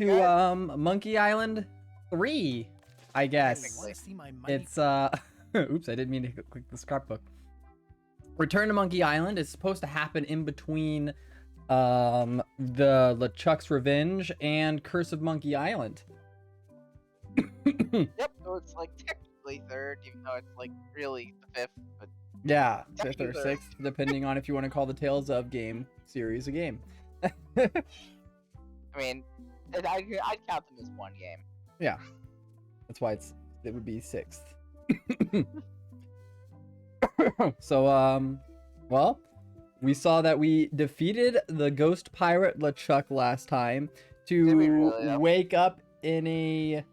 to Monkey Island 3, I guess. It's oops, I didn't mean to click the scrapbook. Return to Monkey Island is supposed to happen in between the LeChuck's Revenge and Curse of Monkey Island. Yep, so it's like technically third, even though it's like really the fifth. But yeah, fifth or sixth, depending on if you want to call the Tales of game series a game. I mean, I'd count them as one game. Yeah, that's why it would be sixth. So well, we saw that we defeated the ghost pirate LeChuck last time to really, wake up in a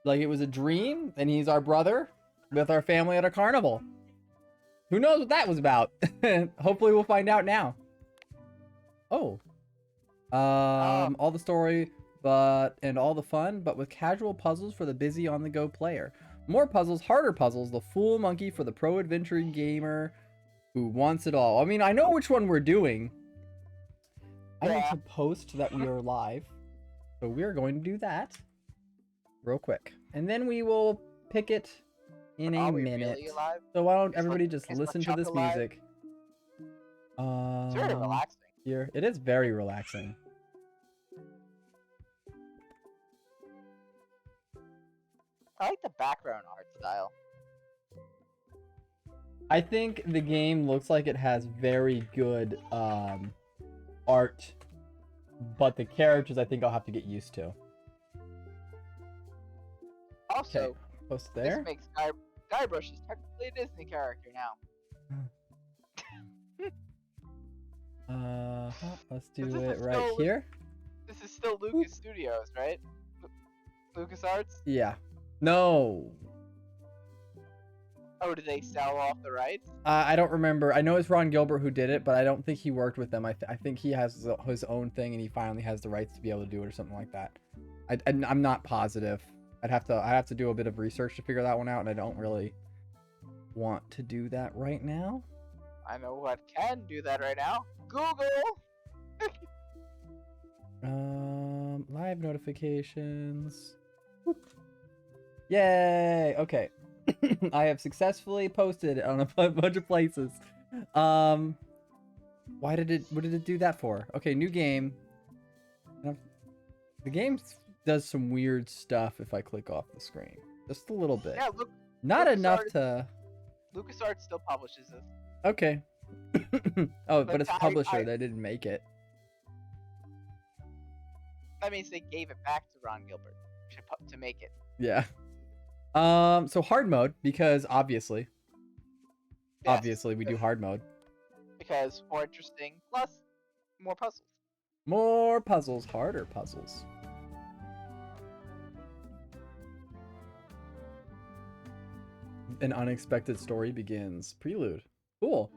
like it was a dream, and he's our brother with our family at a carnival. Who knows what that was about? Hopefully we'll find out now. Oh. All the story and all the fun, but with casual puzzles for the busy on-the-go player. More puzzles, harder puzzles, the Fool Monkey for the pro adventuring gamer who wants it all. I mean, I know which one we're doing. I need to post that we are live. So we are going to do that real quick. And then we will pick it in a minute. Really so why don't everybody just listen to this music? It's very relaxing. Here, it is very relaxing. I like the background art style. I think the game looks like it has very good art, but the characters I think I'll have to get used to. Also, okay, post there. This makes Guybrush is technically a Disney character now. Let's do it right here. This is still Lucas Studios, right? LucasArts? Yeah. No. Oh, did they sell off the rights? I don't remember. I know it's Ron Gilbert who did it, but I don't think he worked with them. I think he has his own thing, and he finally has the rights to be able to do it or something like that. I'm not positive. I have to do a bit of research to figure that one out, and I don't really want to do that right now. I know what can do that right now. Google. Live notifications. Whoop. Yay! Okay. I have successfully posted it on a bunch of places. What did it do that for? Okay, new game. The game does some weird stuff if I click off the screen. Just a little bit. Yeah, look. Not enough to... LucasArts still publishes this. Okay. Oh, but it's publisher. They didn't make it. That means they gave it back to Ron Gilbert to make it. Yeah. So hard mode, because obviously we do hard mode. Because more interesting, plus more puzzles. More puzzles, harder puzzles. An unexpected story begins. Prelude. Cool.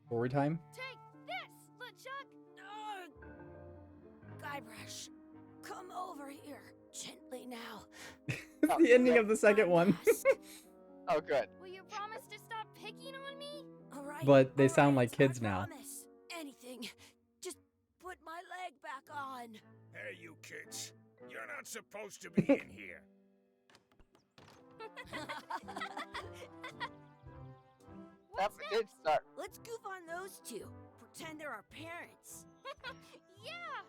Story time. Take this, LeChuck! Guybrush, come over here gently now. It's the ending of the second one. Oh, good. Will you promise to stop picking on me? All right. But they sound like kids now. Promise. Anything. Just put my leg back on. Hey, you kids. You're not supposed to be in here. That's a good start. Let's goof on those two. Pretend they're our parents. Yeah!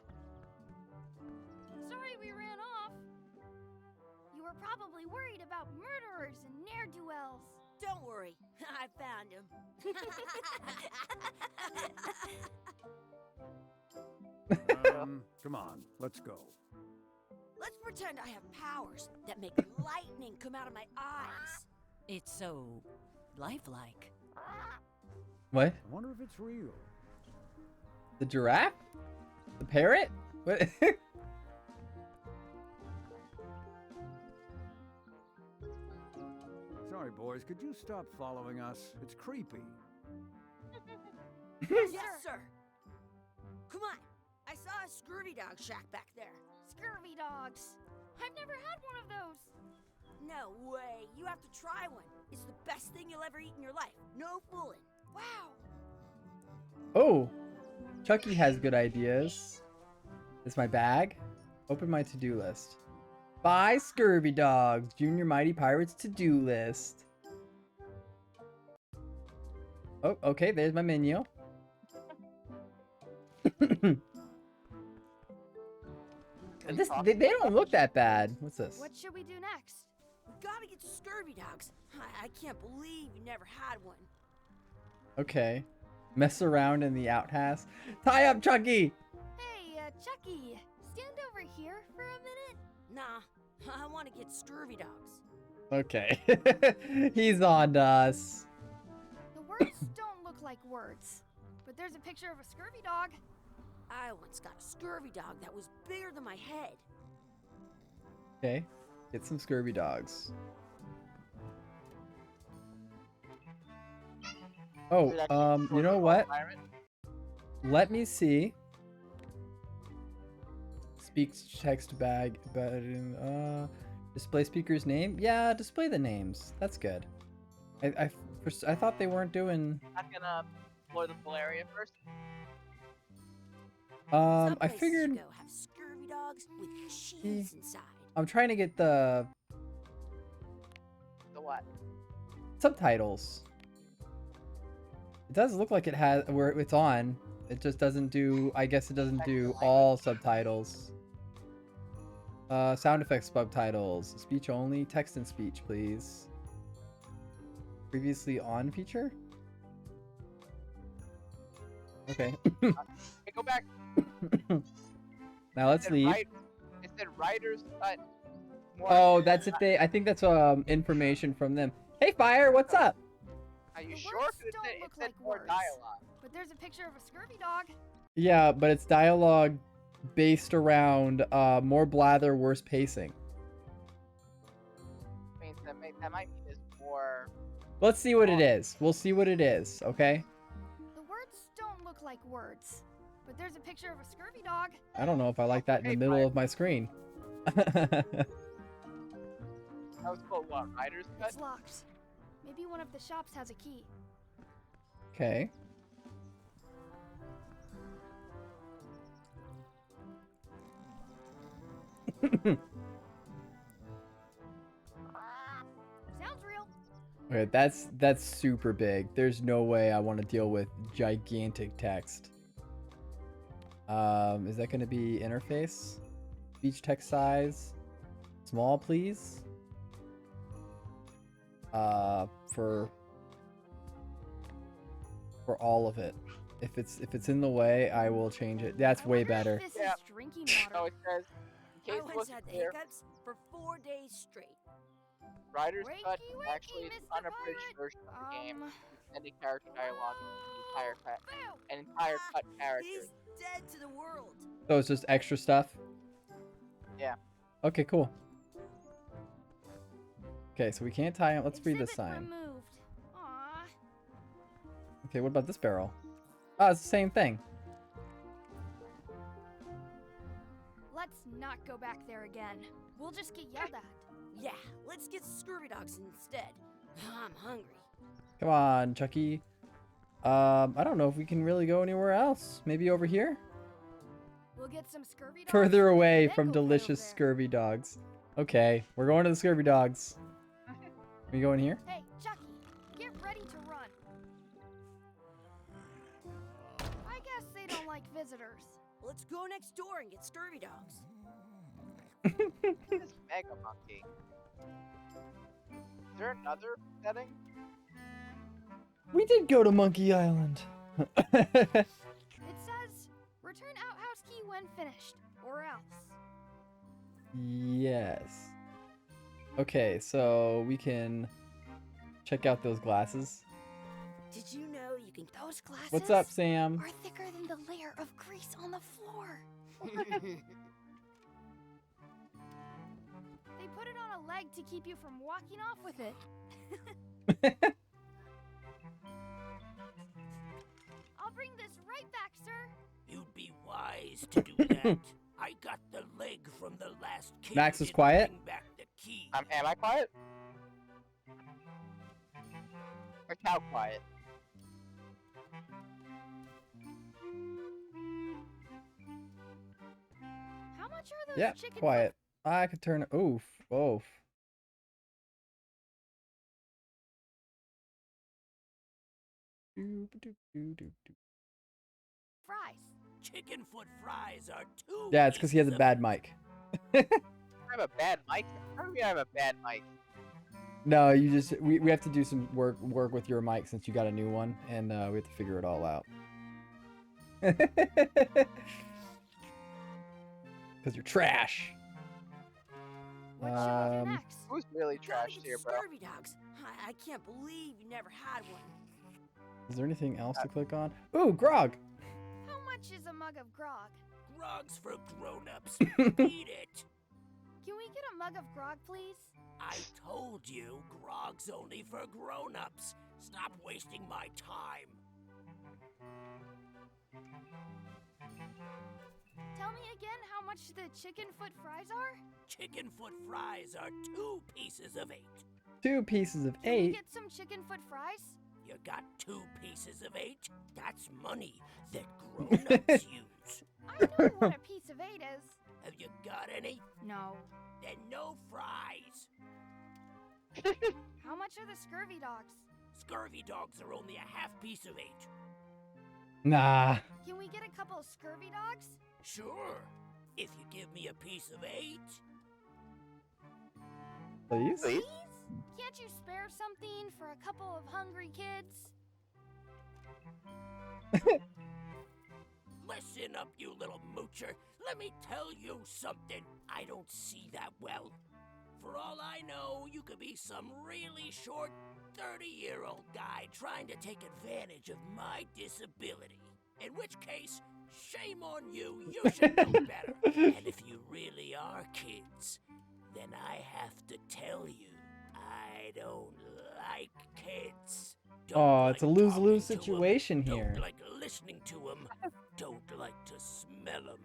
Sorry we ran off. You were probably worried about murderers and ne'er-do-wells. Don't worry. I found him. Come on, let's go. Let's pretend I have powers that make lightning come out of my eyes. It's so lifelike. What? I wonder if it's real. The giraffe? The parrot? What? Sorry, boys. Could you stop following us? It's creepy. Yes, sir. Come on. I saw a scurvy dog shack back there. Scurvy dogs. I've never had one of those. No way. You have to try one. It's the best thing you'll ever eat in your life. No fooling. Wow. Oh, Chucky has good ideas. It's my bag. Open my to-do list. Buy Scurvy Dogs. Junior Mighty Pirates to-do list. Oh, okay. There's my menu. They don't look that bad. What's this? What should we do next? We gotta get scurvy dogs. I can't believe you never had one. Okay. Mess around in the outhouse. Tie up Chucky! Hey, Chucky, stand over here for a minute. Nah, I want to get scurvy dogs. Okay. He's on to us. The words don't look like words, but there's a picture of a scurvy dog. I once got a scurvy dog that was bigger than my head. Okay. Get some Scurvy Dogs. Oh, you know what? Let me see. Speaks text bag, display speaker's name. Yeah, display the names. That's good. I thought they weren't doing. I'm gonna explore the full area first. Some I places figured. you go have scurvy dogs with cheese inside. I'm trying to get the The what? subtitles. It does look like it has where it's on. It just doesn't do. I guess it doesn't do all subtitles. Sound effects subtitles. Speech only. Text and speech, please. Previously on feature. Okay. Hey, go back. Now let's leave. It said writers cut. Oh, that's if they. I think that's information from them. Hey, Fire, what's up? Are you The sure? words 'Cause it don't said, look it said like more words. dialogue. But there's a picture of a scurvy dog. Yeah, but it's dialogue based around more blather, worse pacing. I mean, that might mean there's more. Let's see what it is. We'll see what it is, okay? The words don't look like words, but there's a picture of a scurvy dog. I don't know if I like that in the Hey, middle Fire. of my screen. That was called what? Writers cut? It's locked. Maybe one of the shops has a key. Okay. Sounds real. Okay, that's super big. There's no way I want to deal with gigantic text. Is that going to be interface? Speech text size? Small, please? For all of it. If it's in the way, I will change it. That's I way wonder if better. This Yeah. is drinking So water. it says, in I case it once wasn't had the clear, hiccups for 4 days straight. Writers Cut Wakey, is wakey, actually an Mr. unabridged Pirate. version of the game, Um, extended character dialogue, Boo! and entire cut He's characters. dead to the world. So it's just extra stuff? Yeah. Okay, cool. Okay, so we can't tie him. Let's read this Exhibit sign. removed. Aw. Okay, what about this barrel? Oh, it's the same thing. Let's not go back there again. We'll just get yelled at. Yeah, let's get scurvy dogs instead. I'm hungry. Come on, Chucky. I don't know if we can really go anywhere else. Maybe over here? We'll get some scurvy dogs. Further away then from go play over delicious there. scurvy dogs. Okay, we're going to the scurvy dogs. We going here? Hey, Chucky, get ready to run. I guess they don't like visitors. Let's go next door and get scurvy dogs. This Mega Monkey. Is there another setting? We did go to Monkey Island. It says, return outhouse key when finished, or else. Yes. Okay, so we can check out those glasses. Did you know you can... Those glasses What's up, Sam? are thicker than the layer of grease on the floor. They put it on a leg to keep you from walking off with it. I'll bring this right back, sir. You'd be wise to do that. I got the leg from the last kid. Max who is didn't quiet? bring back the key. Am I quiet? Or how quiet? much are those Yeah, chicken quiet. I could turn. Oof. Oof. fries? Chicken foot fries are 2 Yeah, it's because he has a pieces of bad meat. mic. I have a bad mic. How do we have a bad mic? No, you just we have to do some work with your mic since you got a new one, and we have to figure it all out. Because you're trash. What should we do Um, next? Who's really Gotta trashed get here, the bro? scurvy dogs. I can't believe you never had one. Is there anything else to click on? Ooh, grog. How much is a mug of grog? Grog's for grown-ups. Eat it. Can we get a mug of grog, please? I told you, grog's only for grown-ups. Stop wasting my time. Tell me again how much the chicken foot fries are? Chicken foot fries are 2 pieces of 8. 2 pieces of Can we 8. get some chicken foot fries? You got 2 pieces of 8? That's money that grown-ups use. I know what a piece of 8 is. Have you got any? No. Then no fries. How much are the scurvy dogs? Scurvy dogs are only a half piece of 8. Nah. Can we get a couple of scurvy dogs? Sure, if you give me a piece of 8. Please? Please? Can't you spare something for a couple of hungry kids? Listen up, you little moocher. Let me tell you something. I don't see that well. For all I know, you could be some really short 30-year-old guy trying to take advantage of my disability. In which case, shame on you. You should know better. And if you really are kids, then I have to tell you, I don't like kids. Don't Oh, like it's a lose-lose talking to 'em, situation here. Don't like listening to them. Don't like to smell them.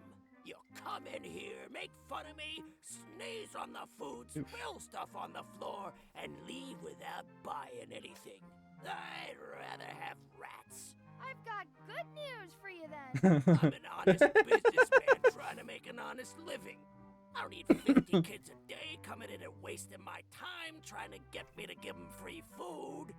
You come in here, make fun of me, sneeze on the food, spill stuff on the floor, and leave without buying anything. I'd rather have rats. I've got good news for you then. I'm an honest businessman trying to make an honest living. I don't need 50 kids a day coming in and wasting my time trying to get me to give them free food.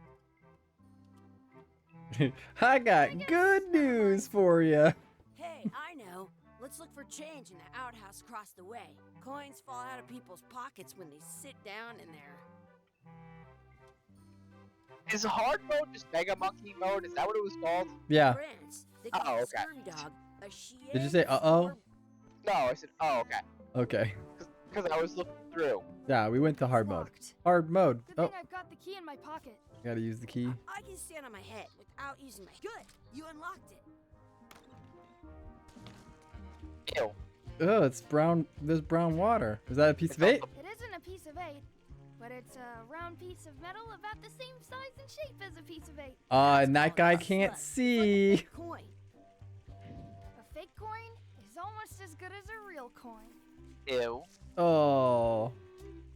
I got good news for you. Hey, I know. Let's look for change in the outhouse across the way. Coins fall out of people's pockets when they sit down in there. Is hard mode just Mega Monkey mode? Is that what it was called? Yeah. France, they Oh, call a okay. scurvy dog a Chien Did you say uh-oh? No, I said, oh, okay. Okay. Because I was looking through. Yeah, we went to hard mode. Locked. Hard mode. Good Oh, thing I've got the key in my pocket. gotta use the key. I can stand on my head without using my... Good, you unlocked it. Ew. Oh, it's brown. There's brown water. Is that a piece of 8? It isn't a piece of 8, but it's a round piece of metal about the same size and shape as a piece of 8. And that guy That's can't called a see. fake coin. A fake coin is almost as good as a real coin. Ew. Oh.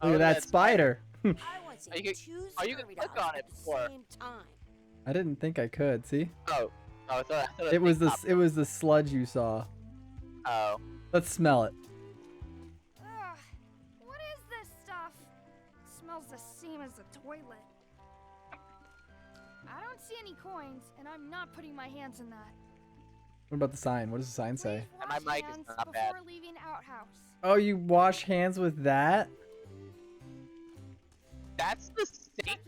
Look at that that's spider. I once Oh, ate you can- 2 oh, you can scurvy click dogs on it at the before. same time. I didn't think I could. See? Oh. Oh, I thought It was thing the it was the sludge you saw. Oh. Let's smell it. Ugh, what is this stuff? It smells the same as the toilet. I don't see any coins, and I'm not putting my hands in that. What about the sign? What does the sign say? Please And my wash mic is hands not bad. before leaving outhouse. Oh, you wash hands with that? That's the sink? Chucky,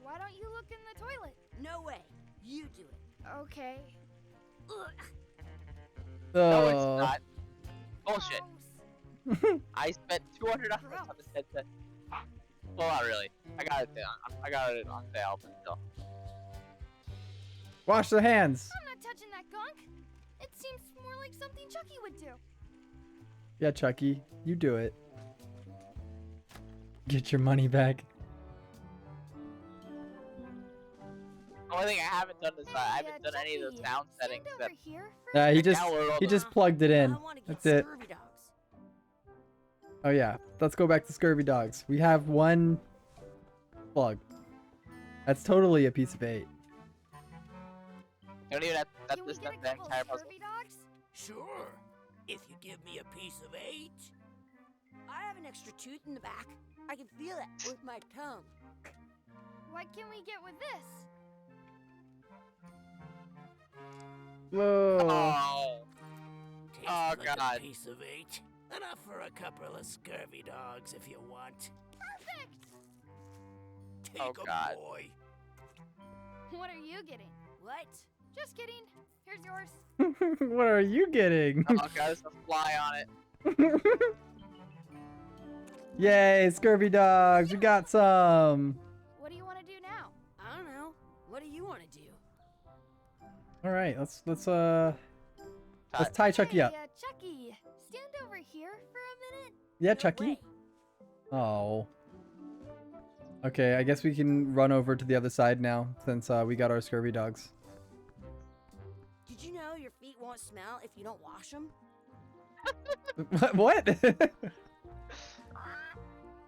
why don't you look in the toilet? No way, you do it. Okay. Ugh. No, it's Oh. not. Bullshit. Gross. I spent $200 on this headset. Well, not really. I got it on sale, but still. Wash the hands. I'm not touching that gunk. It seems more like something Chucky would do. Yeah, Chucky, you do it. Get your money back. The only thing I haven't done is I haven't done any of those Chucky, sound stand settings over that here for Yeah, he I just downloaded all he the- just plugged it in. I want to get That's it. scurvy dogs. Oh yeah, let's go back to Scurvy Dogs. We have one plug. That's totally a piece of 8. don't even have Can we this get a the couple entire of puzzle. scurvy dogs? Sure, if you give me a piece of 8. extra tooth in the back. I can feel it with my tongue. What can we get with this? Whoa. Oh. Tastes Oh, like God. a piece of eight. Enough for a couple of scurvy dogs if you want. Perfect! Take Oh, 'em, God. boy. What are you getting? What? Just kidding. Here's yours. What are you getting? Oh, God, there's a fly on it. Yay, scurvy dogs. We got some. What do you want to do now? I don't know. What do you want to do? All right, let's tie Chucky Hey, up. Chucky, stand over here for a minute. Yeah, No Chucky. way. Oh. Okay, I guess we can run over to the other side now since we got our scurvy dogs. Did you know your feet won't smell if you don't wash them? What?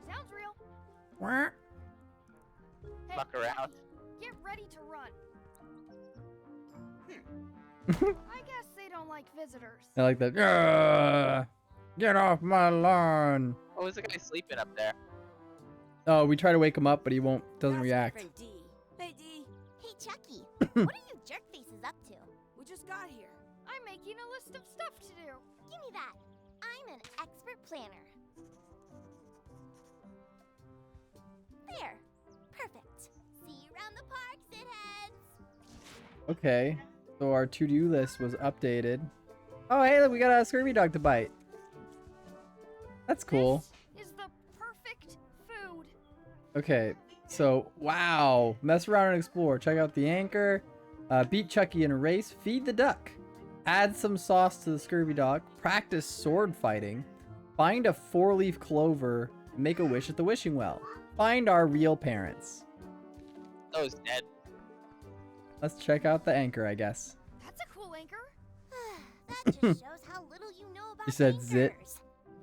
Sounds real. What? Hey, Fuck around. Chucky, get ready to run. I guess they don't like visitors. I like that. Yeah! Get off my lawn. What was the guy sleeping up there? Oh, we try to wake him up, but he doesn't That's my react. friend D. Hey, D. Hey, Chucky, what are you jerk faces up to? We just got here. I'm making a list of stuff to do. Give me that. I'm an expert planner. There. Perfect. See you around the park, shitheads. Okay, so our to-do list was updated. Oh, hey, look, we got a scurvy dog to bite. That's cool. This is the perfect food. Okay, so, wow. Mess around and explore. Check out the anchor. Beat Chucky in a race. Feed the duck. Add some sauce to the scurvy dog. Practice sword fighting. Find a 4-leaf clover. Make a wish at the wishing well. Find our real parents. Those dead. Let's check out the anchor, I guess. That's a cool anchor. That just shows how little you know about You said anchors. zit.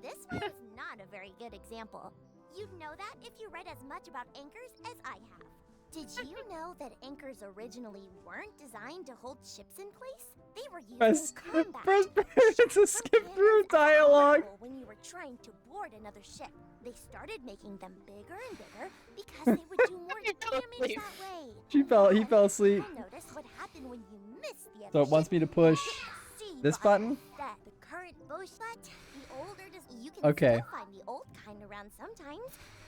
This one is not a very good example. You'd know that if you read as much about anchors as I have. Did you know that anchors originally weren't designed to hold ships in place? They were used Press, in combat. press parents to skip through dialogue. When you were trying to board another ship, they started making them bigger and bigger because they would do more damage that way. He fell asleep. You'll notice what happened when you missed the other So it wants ship. me to push See this button button? instead. The current bush, but the older you can Okay. still find the old kind around sometimes,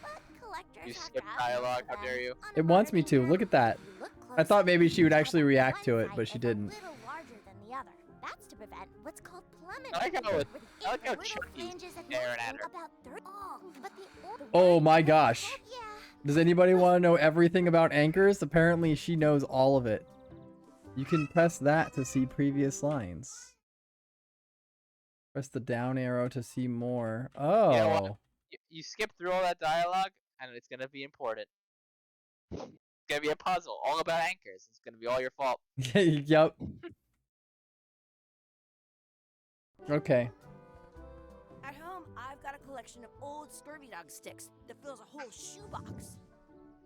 but collectors You have skip to have dialogue, most of how dare them you. on a It wants me modern to. Look at that. If you look I thought closely, maybe she would you actually can tell react that to one it, but side she is a didn't. little larger than the other. That's to prevent what's called plummeting. I like how with I like how little Chucky's flanges at staring the at end her. about but the old Oh my gosh. yeah. Does anybody want to know everything about anchors? Apparently she knows all of it. You can press that to see previous lines. Press the down arrow to see more. Oh. You know what? You skip through all that dialogue, and it's gonna be important. It's gonna be a puzzle, all about anchors. It's gonna be all your fault. Yep. Okay. At home, I've got a collection of old scurvy dog sticks that fills a whole shoebox.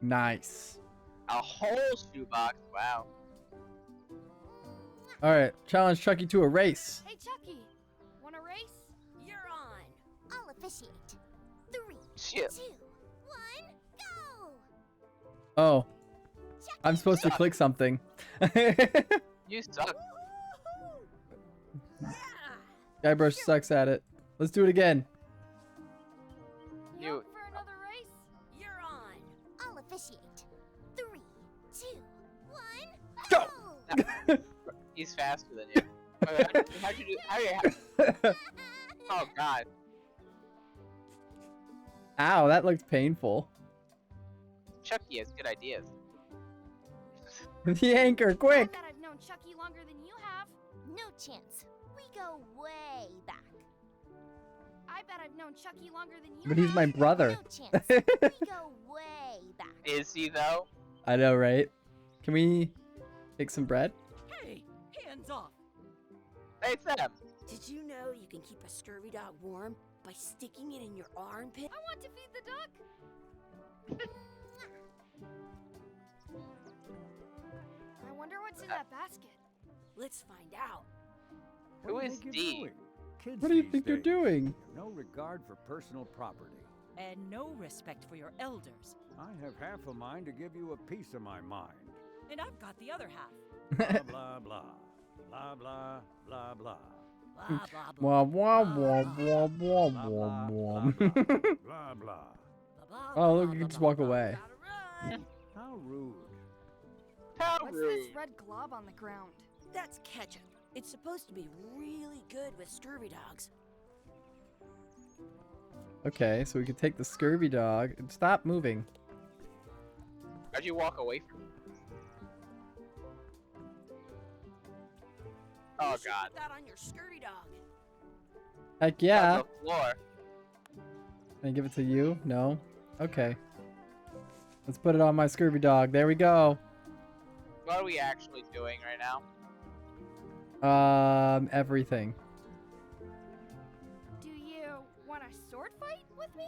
Nice. A whole shoebox. Wow. Alright, challenge Chucky to a race. Hey, Chucky, want a race? You're on. I'll officiate. 3, Shit. 2, 1, go! Oh, Chucky, I'm supposed to click something. You suck. Yeah. Guybrush sucks at it. Let's do it again. You- up for another race? You're on. I'll officiate. 3, 2, 1, Go! go! He's faster than you. Wait, how'd you do? Oh God. Ow, that looked painful. Chucky has good ideas. The anchor, I quick! bet I've known Chucky longer than you have. No chance. We go way back. I bet I've known Chucky longer than you But he's have. my brother. No chance. We go way back. Is he though? I know, right? Can we take some bread? Hey, hands off. Hey, it's them. Did you know you can keep a scurvy dog warm by sticking it in your armpit? I want to feed the duck. I wonder what's in that basket. Let's find out. Who What do is you think D? you're doing? Kids What do you these think you're days doing? have no regard for personal property. and no respect for your elders. I have half a mind to give you a piece of my mind. And I've got the other half. Blah, blah, blah. Blah, blah, blah, blah. Blah, blah, Wah, blah. wah, wah, wah, wah, Blah, wah, blah, wah. blah, blah. Blah, blah. Blah, blah, Oh, look, blah, you can just blah, walk blah. away. Gotta run. How rude. How What's rude. this red glob on the ground? That's ketchup. It's supposed to be really good with scurvy dogs. Okay, so we can take the scurvy dog and stop moving. How'd you walk away from it? Oh You should god. put that on your scurvy dog. Heck yeah. On the floor. Can I give it to you? No? Okay. Let's put it on my scurvy dog. There we go. What are we actually doing right now? Everything. Do you want a sword fight with me?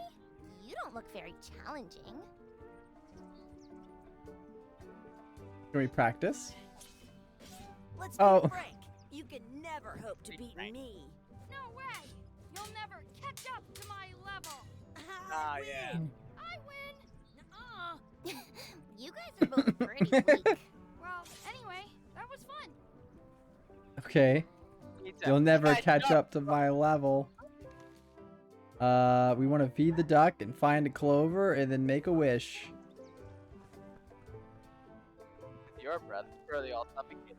You don't look very challenging. Can we practice? Let's Oh. be frank. You can never hope to Be beat frank. me. No way! You'll never catch up to my level. Ah, I yeah. win. I win. Nuh-uh. You guys are both pretty weak. Well, anyway, that was fun. Okay. Pizza. You'll never catch up to my level. We want to feed the duck and find a clover and then make a wish. Your breath. Really all suffocated.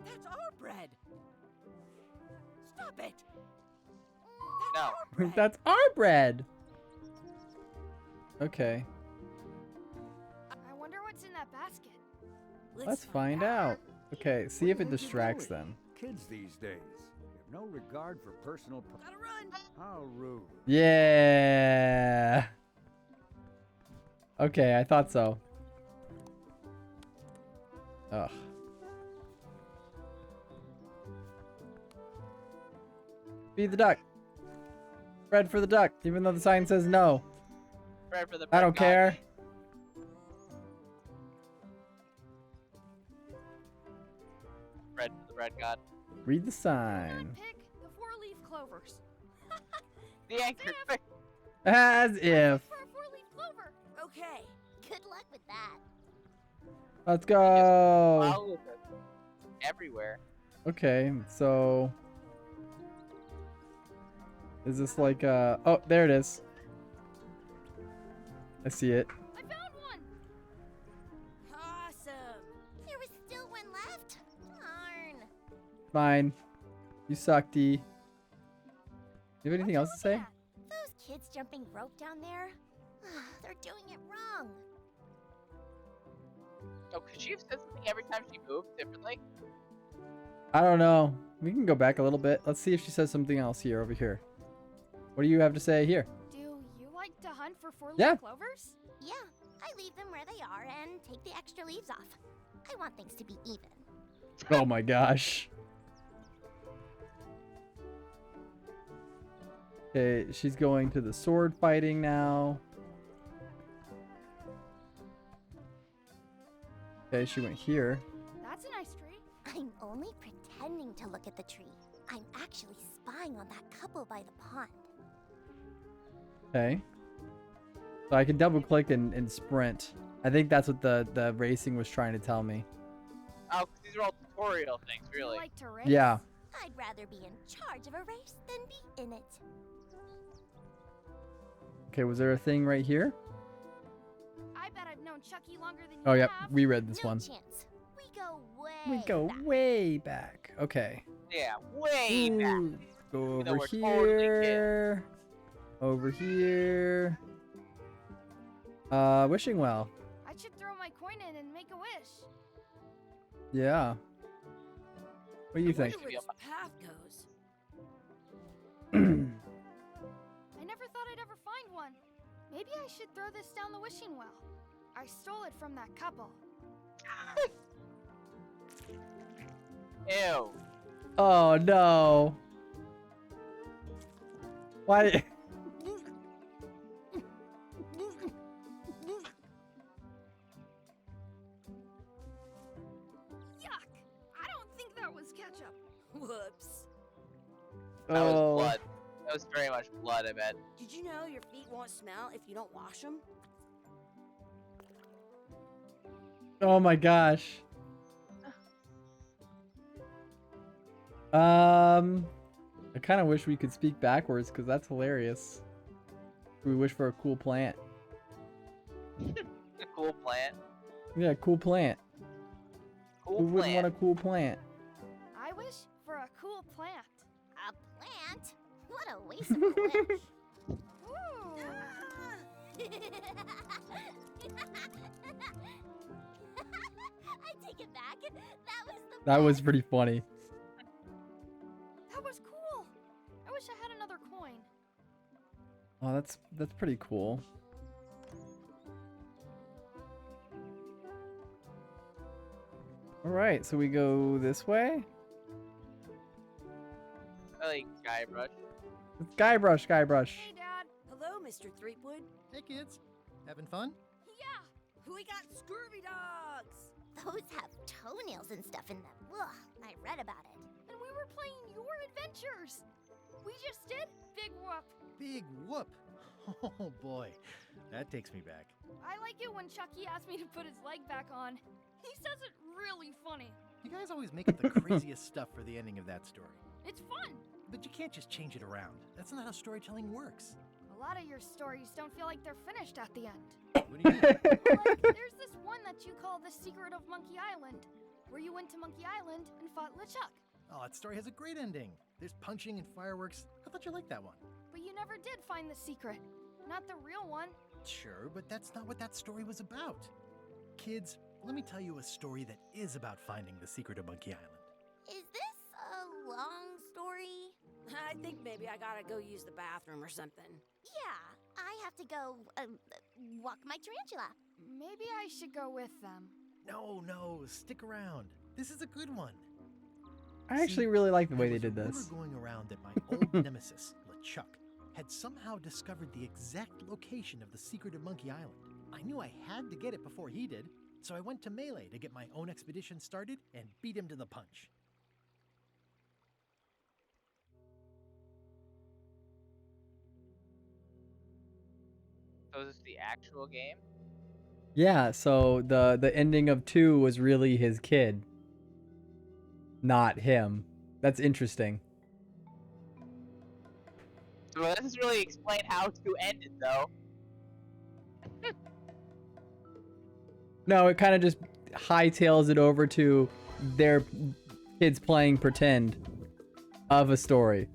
That's our bread. Stop it. No. Our bread. That's our bread. Okay. I wonder what's in that basket. Let's find out. Okay, see if it distracts them. Kids these days have no regard for personal. Gotta run. How rude. Yeah. Okay, I thought so. Ugh. Feed the duck. Bread for the duck, even though the sign says no. Bread for the I bread don't god. care. Bread for the bread god. Read the Not sign. pick the four-leaf clovers. The anchor. Quick. As if. For a four-leaf clover. Okay. Good luck with that. Let's go. Follow it everywhere. Okay, so is this like oh, there it is. I see it. I found one. Awesome. There was still one left. Darn. Fine. You suck, D. You have anything else to say? Those kids jumping rope down there, they're doing it wrong. Oh, could she have said something every time she moved differently? I don't know. We can go back a little bit. Let's see if she says something else here over here. What do you have to say here? Do you like to hunt for four-leaf Yeah. clovers? Yeah, I leave them where they are and take the extra leaves off. I want things to be even. Oh my gosh. Okay, she's going to the sword fighting now. Okay, she went here. That's a nice tree. I'm only pretending to look at the tree. I'm actually spying on that couple by the pond. Okay. So I can double click and sprint. I think that's what the racing was trying to tell me. Oh, 'cause these are all tutorial things, Do you really. like to race? Yeah. I'd rather be in charge of a race than be in it. Okay, was there a thing right here? I bet I've known Chucky longer than you Oh, yep. have. We read this No one. chance. We go way We go back. way back. Okay. Yeah, way back. Ooh, go Even though over we're totally here. Over here. Wishing well. I should throw my coin in and make a wish. Yeah. What do you I think? wonder where this path goes. I never thought I'd ever find one. Maybe I should throw this down the wishing well. I stole it from that couple. Ew. Oh no. Why? Yuck! I don't think that was ketchup. Whoops. That was Oh. blood. That was very much blood, I bet. Did you know your feet won't smell if you don't wash them? Oh my gosh. I kind of wish we could speak backwards because that's hilarious. We wish for a cool plant. A cool plant. Yeah, cool plant. Cool Who wouldn't plant. want a cool plant? I wish for a cool plant. A plant? What a waste of a wish. Ooh. I take it back. That was the That was best. pretty funny. That was cool. I wish I had another coin. Oh, that's pretty cool. All right, so we go this way. I like Guybrush. Guybrush, Guybrush. Hey, Dad. Hello, Mr. Threepwood. Hey kids, having fun? Yeah. We got scurvy dogs. Those have toenails and stuff in them. Ugh, I read about it. And we were playing your adventures. We just did Big Whoop. Big whoop! Oh boy, that takes me back. I like it when Chucky asked me to put his leg back on. He says it really funny. You guys always make up the craziest stuff for the ending of that story. It's fun. But you can't just change it around. That's not how storytelling works. A lot of your stories don't feel like they're finished at the end. What do you mean? Like, there's this one that you call The Secret of Monkey Island, where you went to Monkey Island and fought LeChuck. Oh, that story has a great ending. There's punching and fireworks. I thought you liked that one. But you never did find the secret. Not the real one. Sure, but that's not what that story was about. Kids, let me tell you a story that is about finding the secret of Monkey Island. Is this a long story? I think maybe I gotta go use the bathroom or something. Yeah, I have to go walk my tarantula. Maybe I should go with them. No, stick around. This is a good one. I actually See, really like the way there they was did a this. rumor going around that my old nemesis, LeChuck, had somehow discovered the exact location of the secret of Monkey Island. I knew I had to get it before he did, so I went to Melee to get my own expedition started and beat him to the punch. So is this the actual game? Yeah, so the ending of 2 was really his kid, not him. That's interesting. So that doesn't really explain how to end it, though. No, it kind of just hightails it over to their kids playing pretend of a story.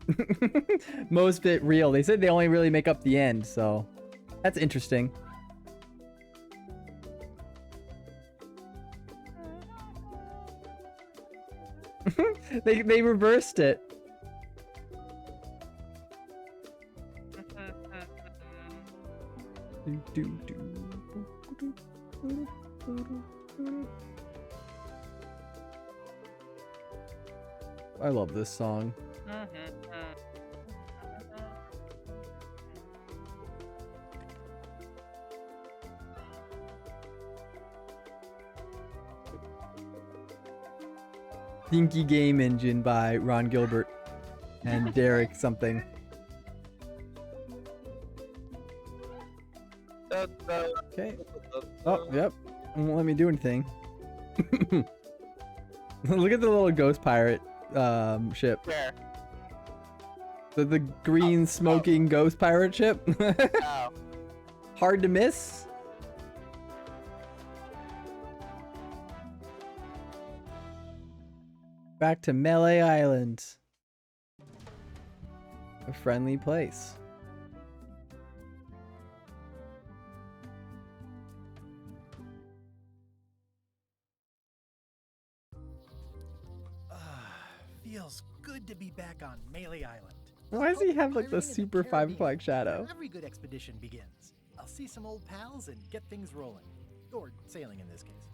Most bit real. They said they only really make up the end, so that's interesting. They reversed it. I love this song. Dinky Game Engine by Ron Gilbert and Derek something. Okay. Oh, yep. Won't let me do anything. Look at the little ghost pirate ship. Where? The green smoking ghost pirate ship. Oh. Hard to miss. Back to Melee Island. A friendly place. Feels good to be back on Melee Island. Why does he have like the Pirating in the super 5 Caribbean, o'clock shadow? where every good expedition begins. I'll see some old pals and get things rolling. Or sailing in this case.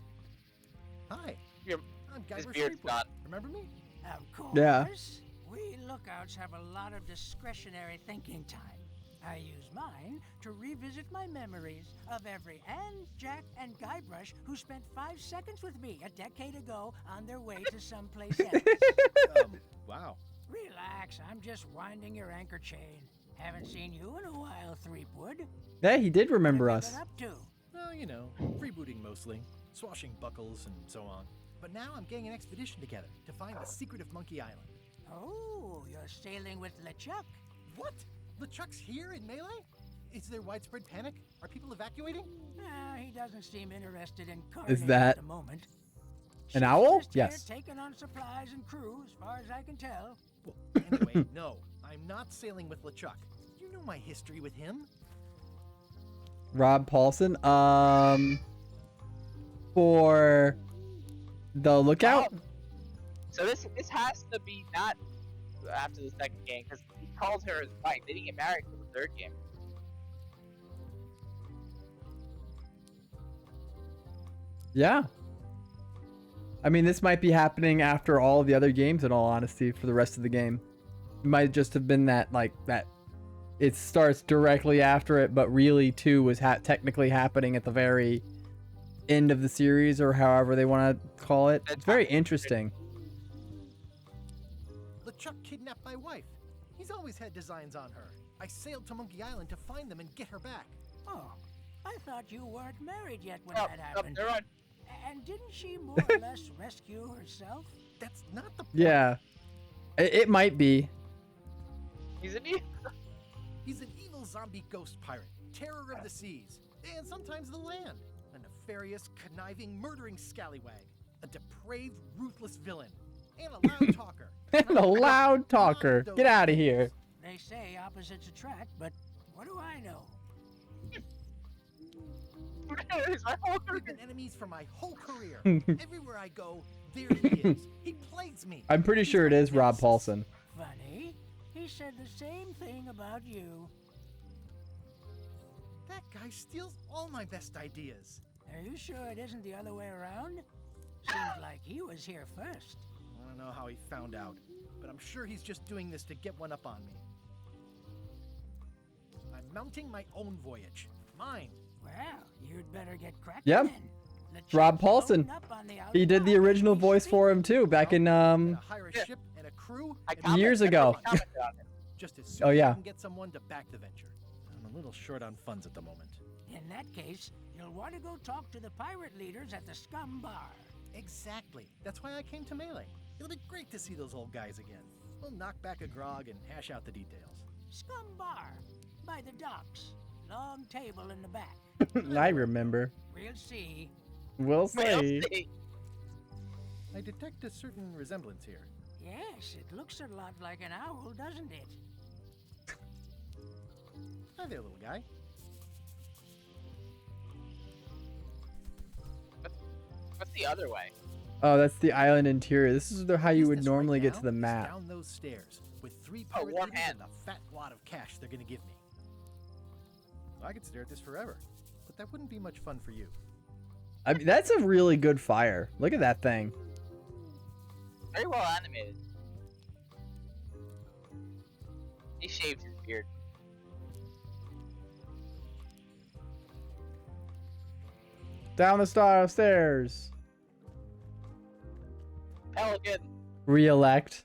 Hi. Your- I'm his Guybrush beard's Threepwood. gone. Remember me? Of course. Yeah. We lookouts have a lot of discretionary thinking time. I use mine to revisit my memories of every Anne, Jack, and Guybrush who spent 5 seconds with me a decade ago on their way to someplace else. Wow. Relax, I'm just winding your anchor chain. Haven't seen you in a while, Threepwood. Yeah, he did remember What have us. you been up to? Well, you know, freebooting mostly, swashing buckles and so on. But now I'm getting an expedition together to find the secret of Monkey Island. Oh, you're sailing with LeChuck. What? LeChuck's here in Melee? Is there widespread panic? Are people evacuating? He doesn't seem interested in Is carnage that at the moment. an She's owl? just here Yes. taking on supplies and crew, as far as I can tell. Well, anyway, no, I'm not sailing with LeChuck. You know my history with him. Rob Paulson. For the lookout. So this has to be not after the second game, because he called her his wife. They didn't get married for the third game. Yeah. I mean, this might be happening after all of the other games, in all honesty, for the rest of the game. It might just have been that, like, that it starts directly after it, but really 2 was technically happening at the very end of the series, or however they want to call it. It's very interesting. LeChuck kidnapped my wife. He's always had designs on her. I sailed to Monkey Island to find them and get her back. Oh, I thought you weren't married yet when Oh, that happened. they're on. And didn't she more or less rescue herself? That's not the point. Yeah. It might be. He's an evil. He's an evil zombie ghost pirate, terror of the seas, and sometimes the land. A nefarious, conniving, murdering scallywag. A depraved, ruthless villain. And a loud talker. And a loud talker. Get out of here. They say opposites attract, but what do I know? He's my whole We've been enemies for my whole career. Everywhere I go, there he is. He plagues me. I'm pretty sure it is Rob Paulson. Funny. He said the same thing about you. That guy steals all my best ideas. Are you sure it isn't the other way around? Seems like he was here first. I don't know how he found out, but I'm sure he's just doing this to get one up on me. I'm mounting my own voyage. Mine. Well, you'd better get cracking. Yep. then. It's Rob Paulson. He did the original voice for him too, back in Gotta hire a ship and a crew and years ago. commented on it. just as soon Oh, as yeah. I can get someone to back the venture. I'm a little short on funds at the moment. In that case, you'll want to go talk to the pirate leaders at the Scum Bar. Exactly. That's why I came to Melee. It'll be great to see those old guys again. We'll knock back a grog and hash out the details. Scum Bar, by the docks. Long table in the back. I remember. We'll see. We'll Well, see. see. I detect a certain resemblance here. Yes, it looks a lot like an owl, doesn't it? Hi there, little guy. What's the other way? Oh, that's the island interior. This is how you Business would right normally get now to the is map. Down those stairs with 3 Oh, pirate warm leaders hand. and the fat wad of cash they're gonna give me. I could stare at this forever, but that wouldn't be much fun for you. I mean, that's a really good fire. Look at that thing. Very well animated. He shaved his beard. Down the stairs. Pelican. Re-elect.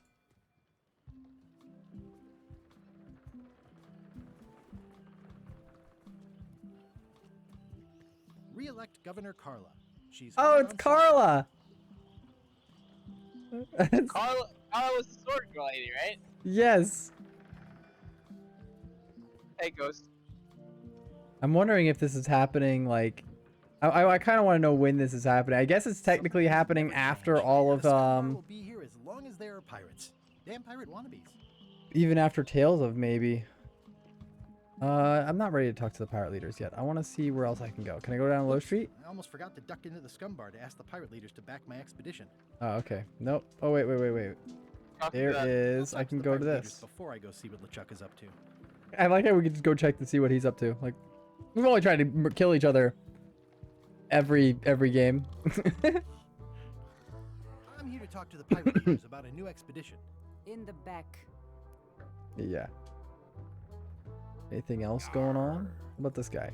Re-elect Governor Carla. She's Oh, hard it's on Carla. Carla was the sword girl lady, right? Yes. Hey, Ghost. I'm wondering if this is happening, like... I kind of want to know when this is happening. I guess it's technically happening after all of, The Scum Bar will be here as long as there are pirates. Damn pirate wannabes. even after Tales of, maybe. I'm not ready to talk to the pirate leaders yet. I want to see where else I can go. Can I go down Low Street? I almost forgot to duck into the Scum Bar to ask the pirate leaders to back my expedition. Oh, okay. Nope. Oh, wait. Talk to There the- is. I'll I talk can the go to pirate leaders this. before I go see what LeChuck is up to. I like how we could just go check to see what he's up to. Like, we've only tried to kill each other every game. I'm here to talk to the pirate leaders about a new expedition. In the back. Yeah. Anything else going on? What about this guy?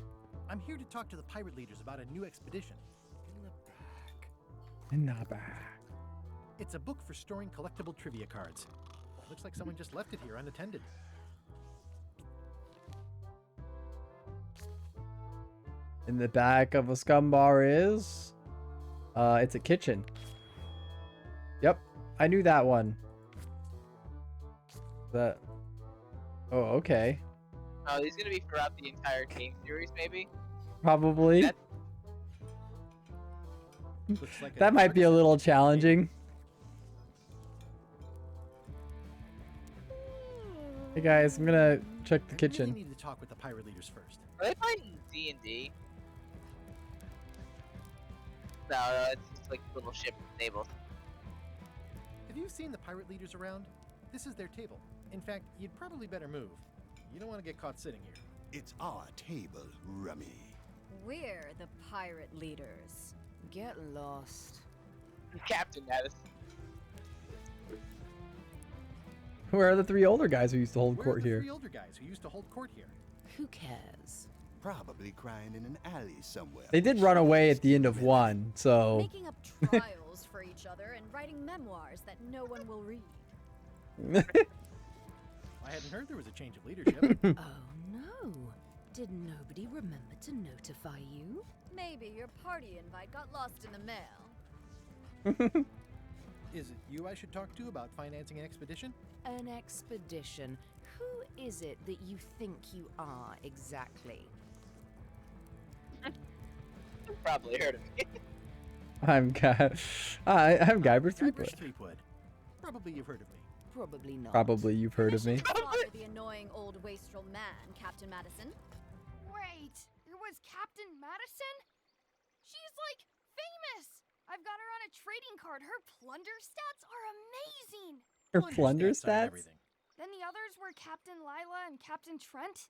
I'm here to talk to the pirate leaders about a new expedition. In the back. In the back. It's a book for storing collectible trivia cards. Looks like someone just left it here unattended. In the back of a scum bar is... it's a kitchen. Yep, I knew that one. Oh, okay. Oh, he's gonna be throughout the entire game series, maybe? Probably. That- Looks like That might be a little challenging. Hey guys, I'm gonna check the I really kitchen. need to talk with the pirate leaders first. Are they playing D&D? No, it's just like little ship tables. Have you seen the pirate leaders around? This is their table. In fact, you'd probably better move. You don't want to get caught sitting here. It's our table, Rummy. We're the pirate leaders. Get lost. Captain Madison. Where are the three older guys who used to hold Where are court the here? three older guys who used to hold court here? Who cares? Probably crying in an alley somewhere. They did run away at the end of one, so... Making up trials for each other and writing memoirs that no one will read. I hadn't heard there was a change of leadership. Oh no. Did nobody remember to notify you? Maybe your party invite got lost in the mail. Is it you I should talk to about financing an expedition? An expedition? Who is it that you think you are exactly? Probably heard of me. I'm Guybrush Guybrush Threepwood. Threepwood. Probably you've heard of me. Probably not. Probably you've heard of me. Bother the annoying old wastrel man, Captain Madison. Wait, it was Captain Madison? She's like famous! I've got her on a trading card. Her plunder stats are amazing! Her Plunder plunder stats are stats? everything. Then the others were Captain Lila and Captain Trent.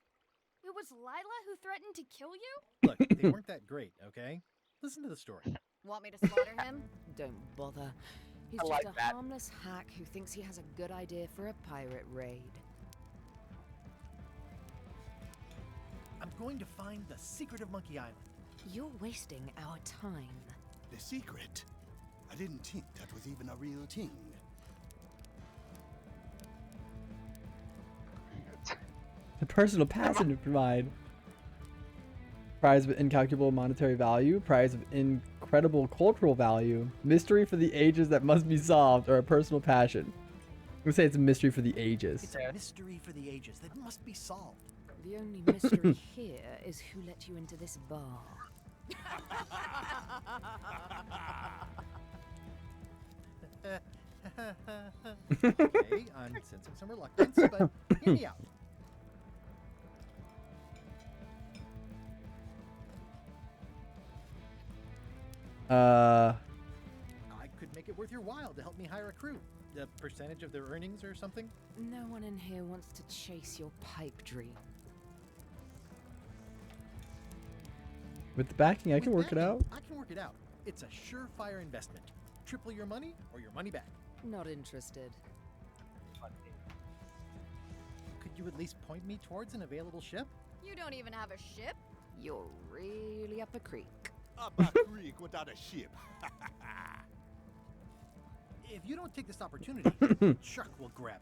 It was Lila who threatened to kill you? Look, they weren't that great, okay? Listen to the story. Want me to slaughter him? Don't bother. He's I just like a that. harmless hack who thinks he has a good idea for a pirate raid. I'm going to find the secret of Monkey Island. You're wasting our time. The secret. I didn't think that was even a real thing. The personal passion to provide. Prize of incalculable monetary value. Prize of incredible cultural value. Mystery for the ages that must be solved, or a personal passion. I'm gonna say it's a mystery for the ages. It's a mystery for the ages that must be solved. The only mystery here is who let you into this bar. Okay, I'm sensing some reluctance, but hear me out. I could make it worth your while to help me hire a crew. A percentage of their earnings or something? No one in here wants to chase your pipe dream. With the backing, I With can work it backing, out. I can work it out. It's a surefire investment. Triple your money or your money back. Not interested. Could you at least point me towards an available ship? You don't even have a ship? You're really up a creek. Up a creek without a ship. If you don't take this opportunity, Chuck will grab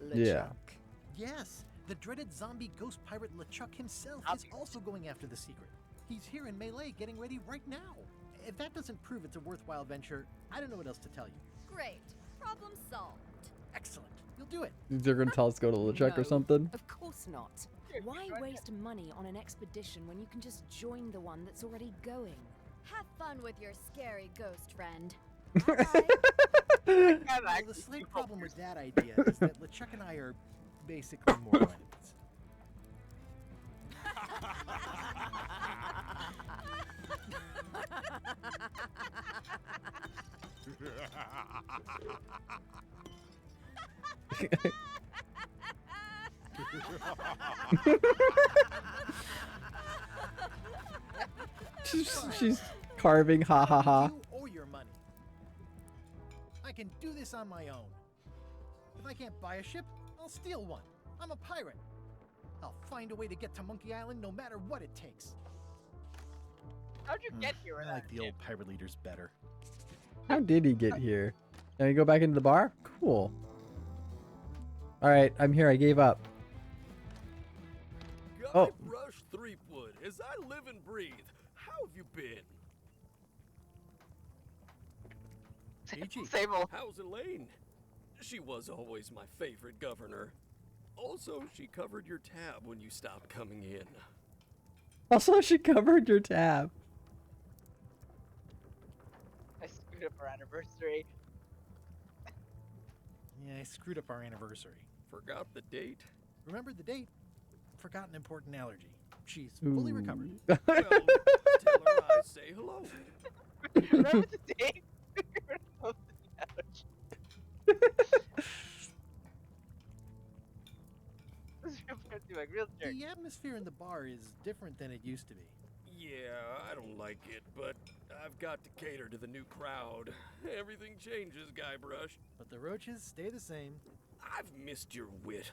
it. Yeah. LeChuck. Yes, the dreaded zombie ghost pirate LeChuck himself is also going after the secret. He's here in Melee getting ready right now. If that doesn't prove it's a worthwhile venture, I don't know what else to tell you. Great. Problem solved. Excellent. You'll do it. They're gonna tell us to go to LeChuck or No, something. Of course not. Why waste money on an expedition when you can just join the one that's already going? Have fun with your scary ghost friend. Bye. Well, the slight problem with that idea is that LeChuck and I are basically mortal enemies. She's carving, ha ha ha. You or your money. I can do this on my own. If I can't buy a ship, I'll steal one. I'm a pirate. I'll find a way to get to Monkey Island no matter what it takes. How'd you get here I without like a the ship? old pirate leaders better. How did he get here? Can I go back into the bar? Cool. Alright, I'm here. I gave up. Oh. Guybrush Threepwood, as I live and breathe. How have you been? Ichi. Same old. How's Elaine? She was always my favorite governor. Also, she covered your tab when you stopped coming in. Also, she covered your tab. I screwed up our anniversary. Yeah, I screwed up our anniversary. Forgot the date? Remembered the date. Forgot an important allergy. She's fully recovered. Well, tell her I say hello. Remember the date? Like real jerk. The atmosphere in the bar is different than it used to be. Yeah, I don't like it, but I've got to cater to the new crowd. Everything changes, Guybrush. But the roaches stay the same. I've missed your wit.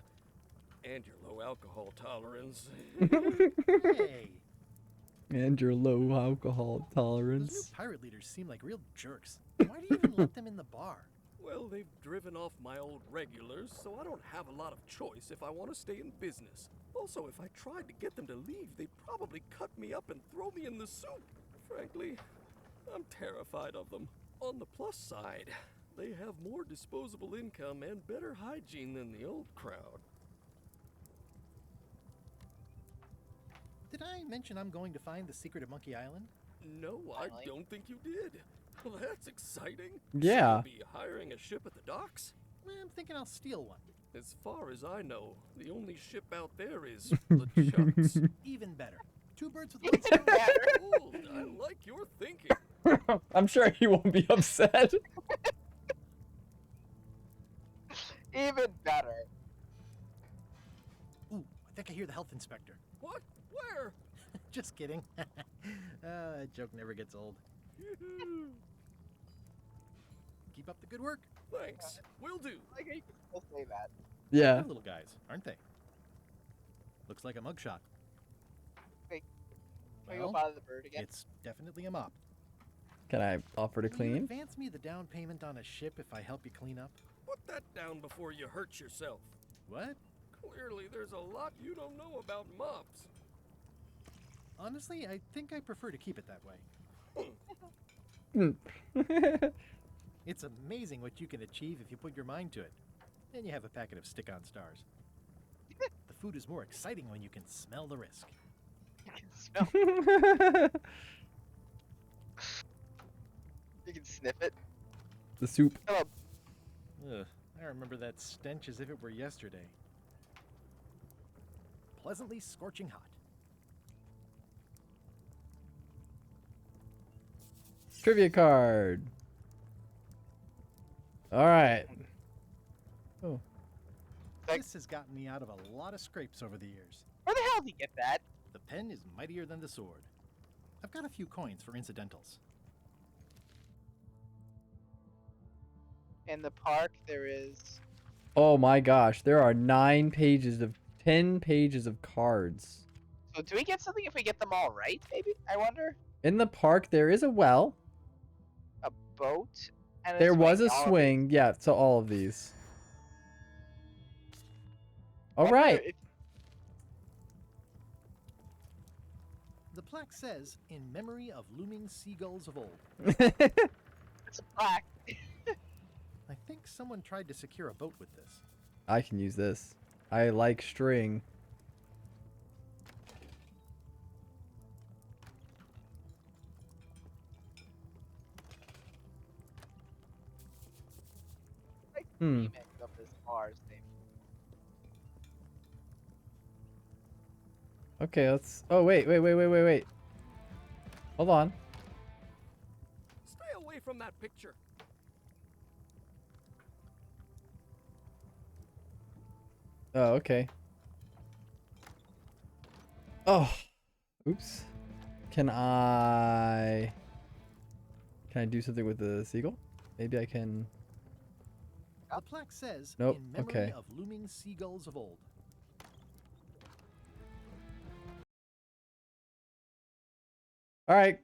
And your low alcohol tolerance. Hey, And your low alcohol those new tolerance. pirate leaders seem like real jerks. Why do you even let them in the bar? Well, they've driven off my old regulars, so I don't have a lot of choice if I want to stay in business. Also, if I tried to get them to leave, they'd probably cut me up and throw me in the soup. Frankly, I'm terrified of them. On the plus side, they have more disposable income and better hygiene than the old crowd. Did I mention I'm going to find the secret of Monkey Island? No, I Finally. don't think you did. Well, that's exciting. Yeah. So you'll be hiring a ship at the docks? I'm thinking I'll steal one. As far as I know, the only ship out there is LeChuck's. Even better. Two birds with one stone. Old, I like your thinking. I'm sure he won't be upset. Even better. Ooh, I think I hear the health inspector. What? Where? Just kidding. That joke never gets old. Keep up the good work. Thanks. Will do. Like, you can still say that. Yeah. They're little guys, aren't they? Looks like a mugshot. Wait, Can we go Well, bother the bird again? it's definitely a mop. Can I offer to Will you clean? advance me the down payment on a ship if I help you clean up? Put that down before you hurt yourself. What? Clearly, there's a lot you don't know about mops. Honestly, I think I prefer to keep it that way. It's amazing what you can achieve if you put your mind to it. And you have a packet of stick-on stars. The food is more exciting when you can smell the risk. You can smell. You can sniff it. The soup. Hello. Ugh, I remember that stench as if it were yesterday. Pleasantly scorching hot. Trivia card. All right. Oh. Like- This has gotten me out of a lot of scrapes over the years. Where the hell did you get that? The pen is mightier than the sword. I've got a few coins for incidentals. In the park, there is. Oh my gosh, there are 10 pages of cards. So do we get something if we get them all right? Maybe I wonder. In the park, there is a well. A boat. And There was a all of it. swing. Yeah, so all of these. All Wonder right. if- The plaque says, in memory of looming seagulls of old. It's a plaque. I think someone tried to secure a boat with this. I can use this. I like string. Like Hmm. remix of this Mars thing. Okay, let's. Oh wait. Hold on. Stay away from that picture. Oh, okay. Oh, oops. Can I do something with the seagull? Maybe I can. The plaque says, Nope, in memory okay. of looming seagulls of old. All right.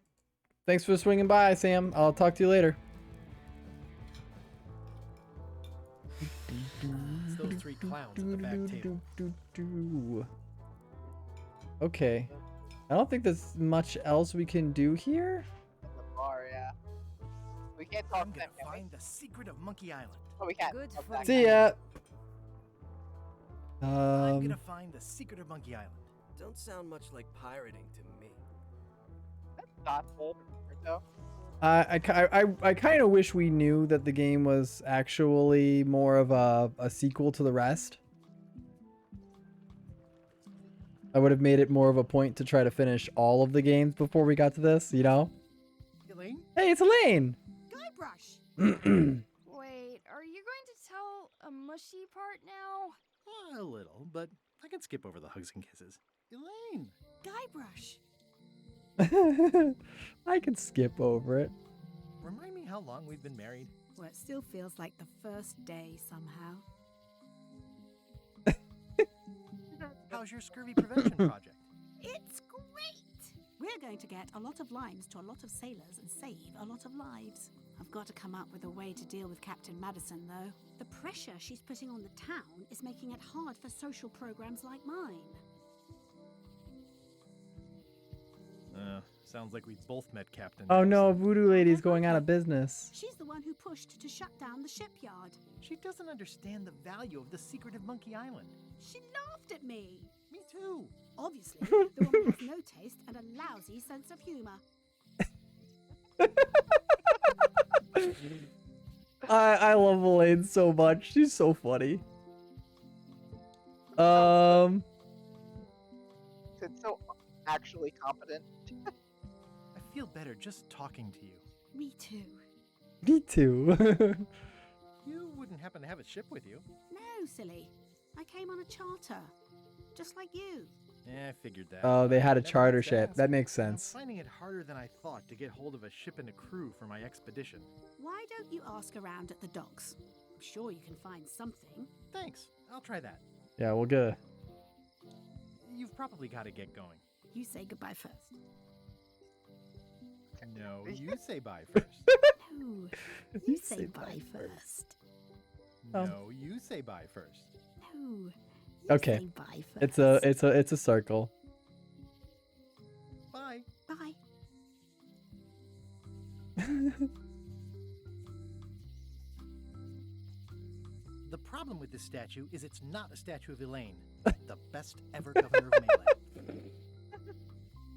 Thanks for swinging by, Sam. I'll talk to you later. It's those three clowns at the back table. Okay. I don't think there's much else we can do here. In the bar, yeah. We can't talk I'm to them, gonna can we? find the secret of Monkey Island. Oh, we can't. Good Okay. for See ya. I'm gonna find the secret of Monkey Island. Don't sound much like pirating to me. That's thoughtful, though. I kind of wish we knew that the game was actually more of a sequel to the rest. I would have made it more of a point to try to finish all of the games before we got to this, you know? Elaine? Hey, it's Elaine! Guybrush! Wait, are you going to tell a mushy part now? A little, but I can skip over the hugs and kisses. Elaine! Guybrush! I can skip over it. Remind me how long we've been married? Well, it still feels like the first day somehow. How's your scurvy prevention project? It's great! We're going to get a lot of limes to a lot of sailors and save a lot of lives. I've got to come up with a way to deal with Captain Madison, though. The pressure she's putting on the town is making it hard for social programs like mine. Sounds like we both met Captain Oh no, Madison. Voodoo Lady's going out of business. She's the one who pushed to shut down the shipyard. She doesn't understand the value of the secret of Monkey Island. She laughed at me. Me too. Obviously, the woman has no taste and a lousy sense of humor. I love Elaine so much. She's so funny. It's so actually competent. I feel better just talking to you. Me too. Me too. You wouldn't happen to have a ship with you? No, silly. I came on a charter. Just like you. Yeah, I figured that. Oh, they had a Never charter gets ship. asked. That makes I'm sense. finding it harder than I thought to get hold of a ship and a crew for my expedition. Why don't you ask around at the docks? I'm sure you can find something. Thanks. I'll try that. Yeah, we'll go. You've probably got to get going. You say goodbye first. No, you say bye first. No, you say bye first. No, you say bye first. No. You Okay. say bye first. It's a circle. Bye. Bye. The problem with this statue is it's not a statue of Elaine, the best ever governor of Melee.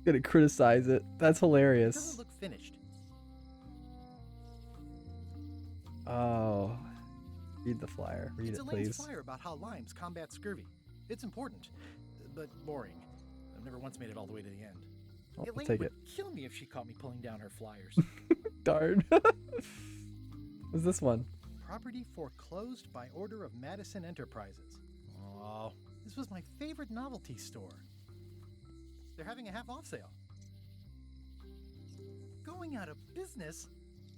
Gonna criticize it. That's It hilarious. doesn't look finished. Oh. Read the flyer. Read It's it, Elaine's please. flyer about how limes combat scurvy. It's important, but boring. I've never once made it all the way to the end. Oh, I'll Elaine take would it. kill me if she caught me pulling down her flyers. Darn. What's this one? Property foreclosed by order of Madison Enterprises. Oh, this was my favorite novelty store. They're having a half-off sale. Going out of business?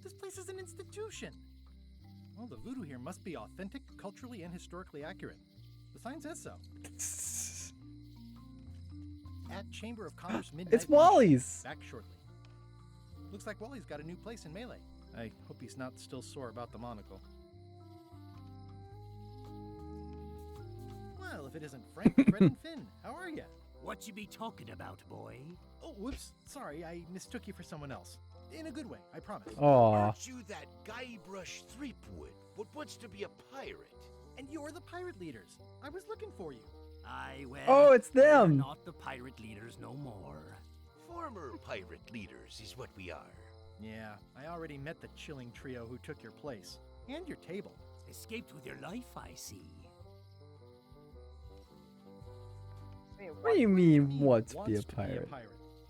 This place is an institution. Well, the voodoo here must be authentic, culturally, and historically accurate. The sign says so. At Chamber of Commerce Midnight. It's Wally's. Back shortly. Looks like Wally's got a new place in Melee. I hope he's not still sore about the monocle. Well, if it isn't Frank, Fred, and Finn, how are you? What you be talking about, boy? Oh, whoops. Sorry, I mistook you for someone else. In a good way, I promise. Aw. Aren't you that Guybrush Threepwood, what wants to be a pirate? And you're the pirate leaders. I was looking for you. Aye, well. Oh, it's we're them. not the pirate leaders no more. Former pirate leaders is what we are. Yeah, I already met the chilling trio who took your place. And your table. Escaped with your life, I see. What do you mean, want to be a Wants pirate?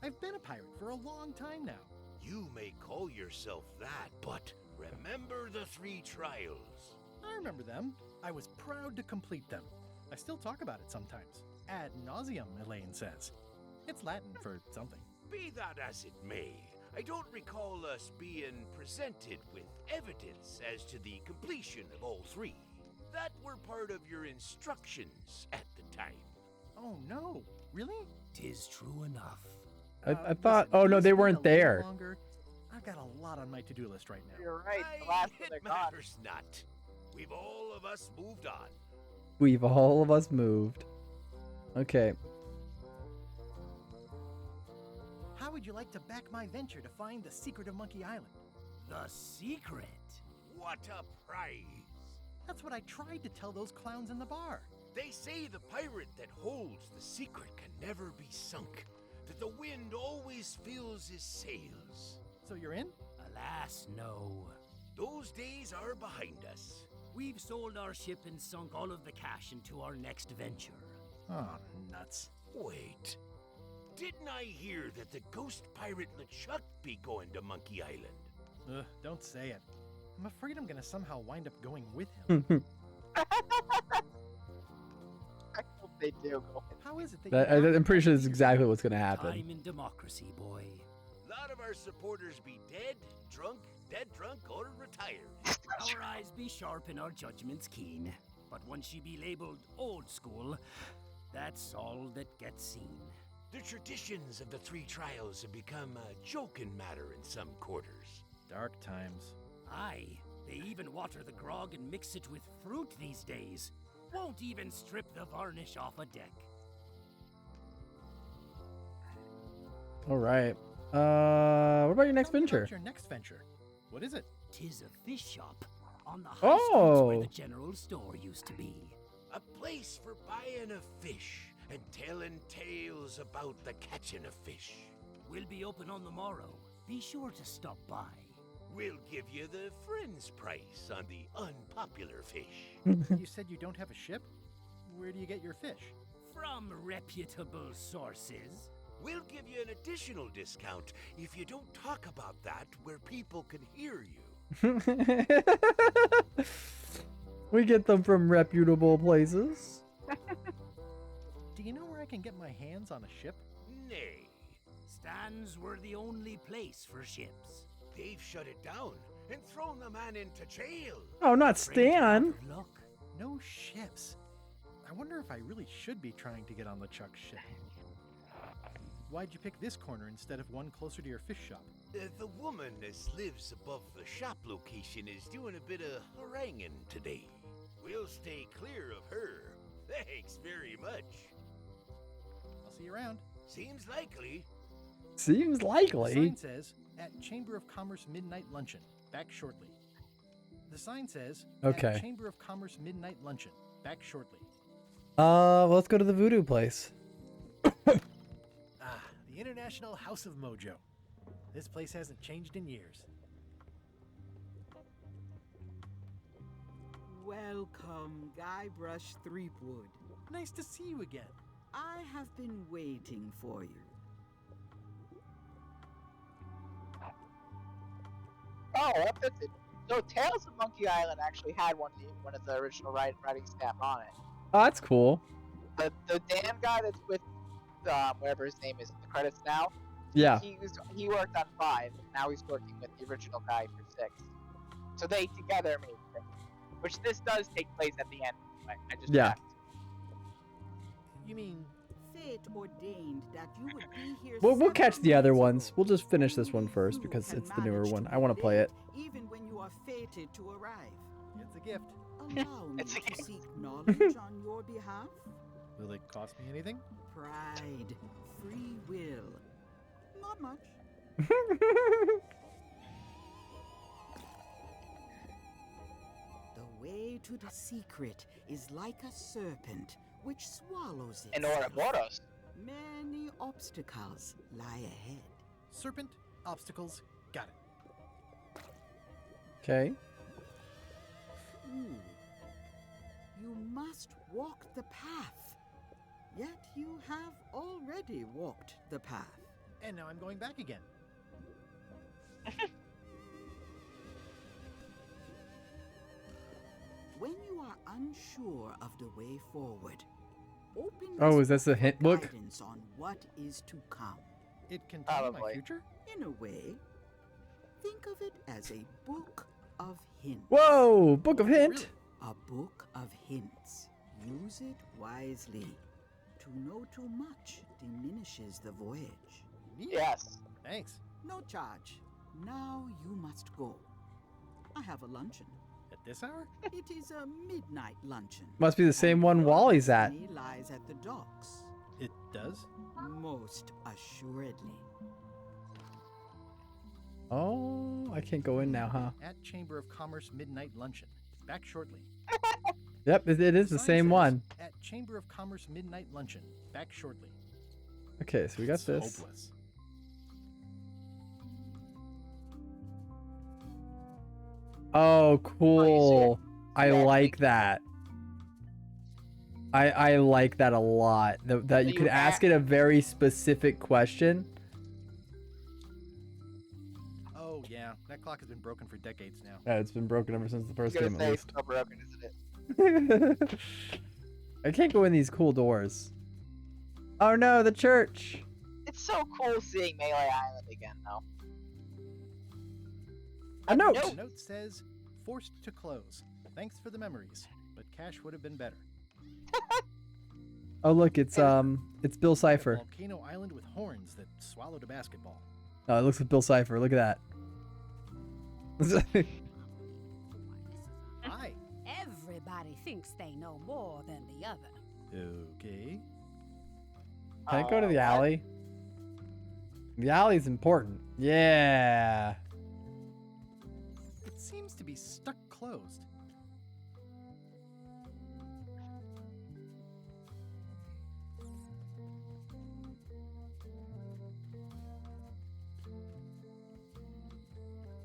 I've been a pirate for a long time now. You may call yourself that, but remember the 3 trials. I remember them. I was proud to complete them. I still talk about it sometimes. Ad nauseum, Elaine says. It's Latin for something. Be that as it may, I don't recall us being presented with evidence as to the completion of all 3. That were part of your instructions at the time. Oh no, really? 'Tis true enough. I thought. Listen, Oh no, please they wait weren't a little there. longer. I've got a lot on my to-do list right now. You're right. The Aye, last one they're it gone. matters not. We've all of us moved on. We've, all of us, moved. Okay. How would you like to back my venture to find the secret of Monkey Island? The secret? What a prize! That's what I tried to tell those clowns in the bar. They say the pirate that holds the secret can never be sunk, that the wind always fills his sails. So you're in? Alas, no. Those days are behind us. We've sold our ship and sunk all of the cash into our next venture. Oh, nuts. Wait. Didn't I hear that the ghost pirate LeChuck be going to Monkey Island? Ugh, don't say it. I'm afraid I'm gonna somehow wind up going with him. I hope they do. How is it that I'm pretty sure that's exactly what's gonna happen. Time in democracy, boy. A lot of our supporters be dead drunk, or retired. Our eyes be sharp and our judgments keen. But once she be labeled old school, that's all that gets seen. The traditions of the 3 trials have become a joking matter in some quarters. Dark times. Aye, they even water the grog and mix it with fruit these days. Won't even strip the varnish off a deck. All right. What about your next Tell me venture? about your next venture. What is it? 'Tis a fish shop on the high streets where Oh. the general store used to be. A place for buying a fish and telling tales about the catching of fish. We'll be open on the morrow. Be sure to stop by. We'll give you the friend's price on the unpopular fish. You said you don't have a ship? Where do you get your fish? From reputable sources. We'll give you an additional discount if you don't talk about that where people can hear you. We get them from reputable places. Do you know where I can get my hands on a ship? Nay, Stands were the only place for ships. they've shut it down and thrown the man into jail. Oh, not Afraid you're out Stan. of luck. No ships. I wonder if I really should be trying to get on LeChuck's ship. Why'd you pick this corner instead of one closer to your fish shop? The woman that lives above the shop location is doing a bit of haranguing today. We'll stay clear of her. Thanks very much. I'll see you around. Seems likely. Seems The likely. sign says, at Chamber of Commerce Midnight Luncheon. Back shortly. The sign says, Okay. at Chamber of Commerce Midnight Luncheon. Back shortly. Well, let's go to the voodoo place. Ah, the International House of Mojo. This place hasn't changed in years. Welcome, Guybrush Threepwood. Nice to see you again. I have been waiting for you. Oh, what is it? So Tales of Monkey Island actually had one of the original writing staff on it. Oh, that's cool. The Dan guy that's with whatever his name is in the credits now. Yeah. He worked on 5. Now he's working with the original guy for 6. So they together made it. Which this does take place at the end. Anyway. I just Yeah. checked. You mean, Fate ordained that you would be here. We'll catch the other several ones. years We'll just finish ago. this one first Who because can it's the newer manage one. to I want to be play it. late Even when you are fated to arrive. it's a gift. Allow me It's a to gift. seek knowledge on your behalf. Will it cost me anything? Pride, free will. Not much. The way to the secret is like a serpent which swallows In itself. Ouroboros. Many obstacles lie ahead. Serpent, obstacles, got it. Okay. Ooh. You must walk the path. Yet you have already walked the path. And now I'm going back again. When you are unsure of the way forward, open Oh, this is this a book for hint book? guidance on what is to come. It can tell me my Probably. future? In a way, think of it as a book of hints. Whoa! Book of Hint. Really? A book of hints. Use it wisely. To know too much diminishes the voyage. Neat. Yes. Thanks. No charge. Now you must go. I have a luncheon. At this hour? It is a midnight luncheon. Must be the same and one your Wally's at. destiny lies at the docks. It does? Most assuredly. Oh, I can't go in now, huh? At Chamber of Commerce Midnight Luncheon. Back shortly. Yep, it is the Sign same says, one. At Chamber of Commerce Midnight Luncheon. Back shortly. Okay, so we got It's this. hopeless. Oh, cool. I Yeah, like that. I like that a lot. That you you could ask it a very specific question. Oh, yeah. That clock has been broken for decades now. Yeah, it's been broken ever since the I was first gonna game, say at it's least. so broken, isn't it? I can't go in these cool doors. Oh no, the church. It's so cool seeing Melee Island again, though. A note. The note says, forced to close. Thanks for the memories, but cash would have been better. Oh look, it's Bill A Cipher. volcano island with horns that swallowed a basketball. Oh, it looks like Bill Cipher. Look at that. Hi. Everybody thinks they know more than the other. Okay. Can I go to the alley? The alley's important. Yeah. It seems to be stuck closed.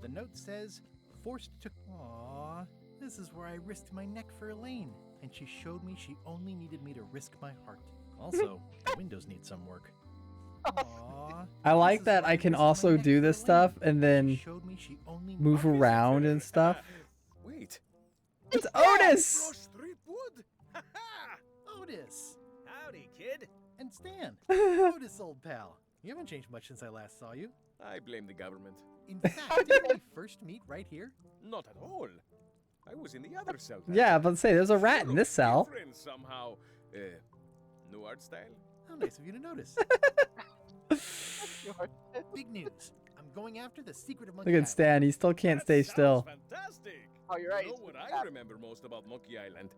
The note says, forced to... Aww, this is where I risked my neck for Elaine, and she showed me she only needed me to risk my heart. Also, the windows need some work. Aww, I like this is that where I can risked my also neck do for this Elaine. stuff and She then showed me she only move needed- around and stuff. Wait. It's Otis! Threepwood? Otis! Howdy, kid. And Stan! Otis, old pal. You haven't changed much since I last saw you. I blame the government. In fact, didn't we first meet right here? Not at all. I was in the other cell. Yeah, but say there's a rat in this cell. Different somehow. New art style? How nice of you to notice. Big news. I'm going after the secret of Monkey Look at Island. Stan, he still can't That stay sounds still. Fantastic. Oh, you're right. You know what I remember most about Monkey Island?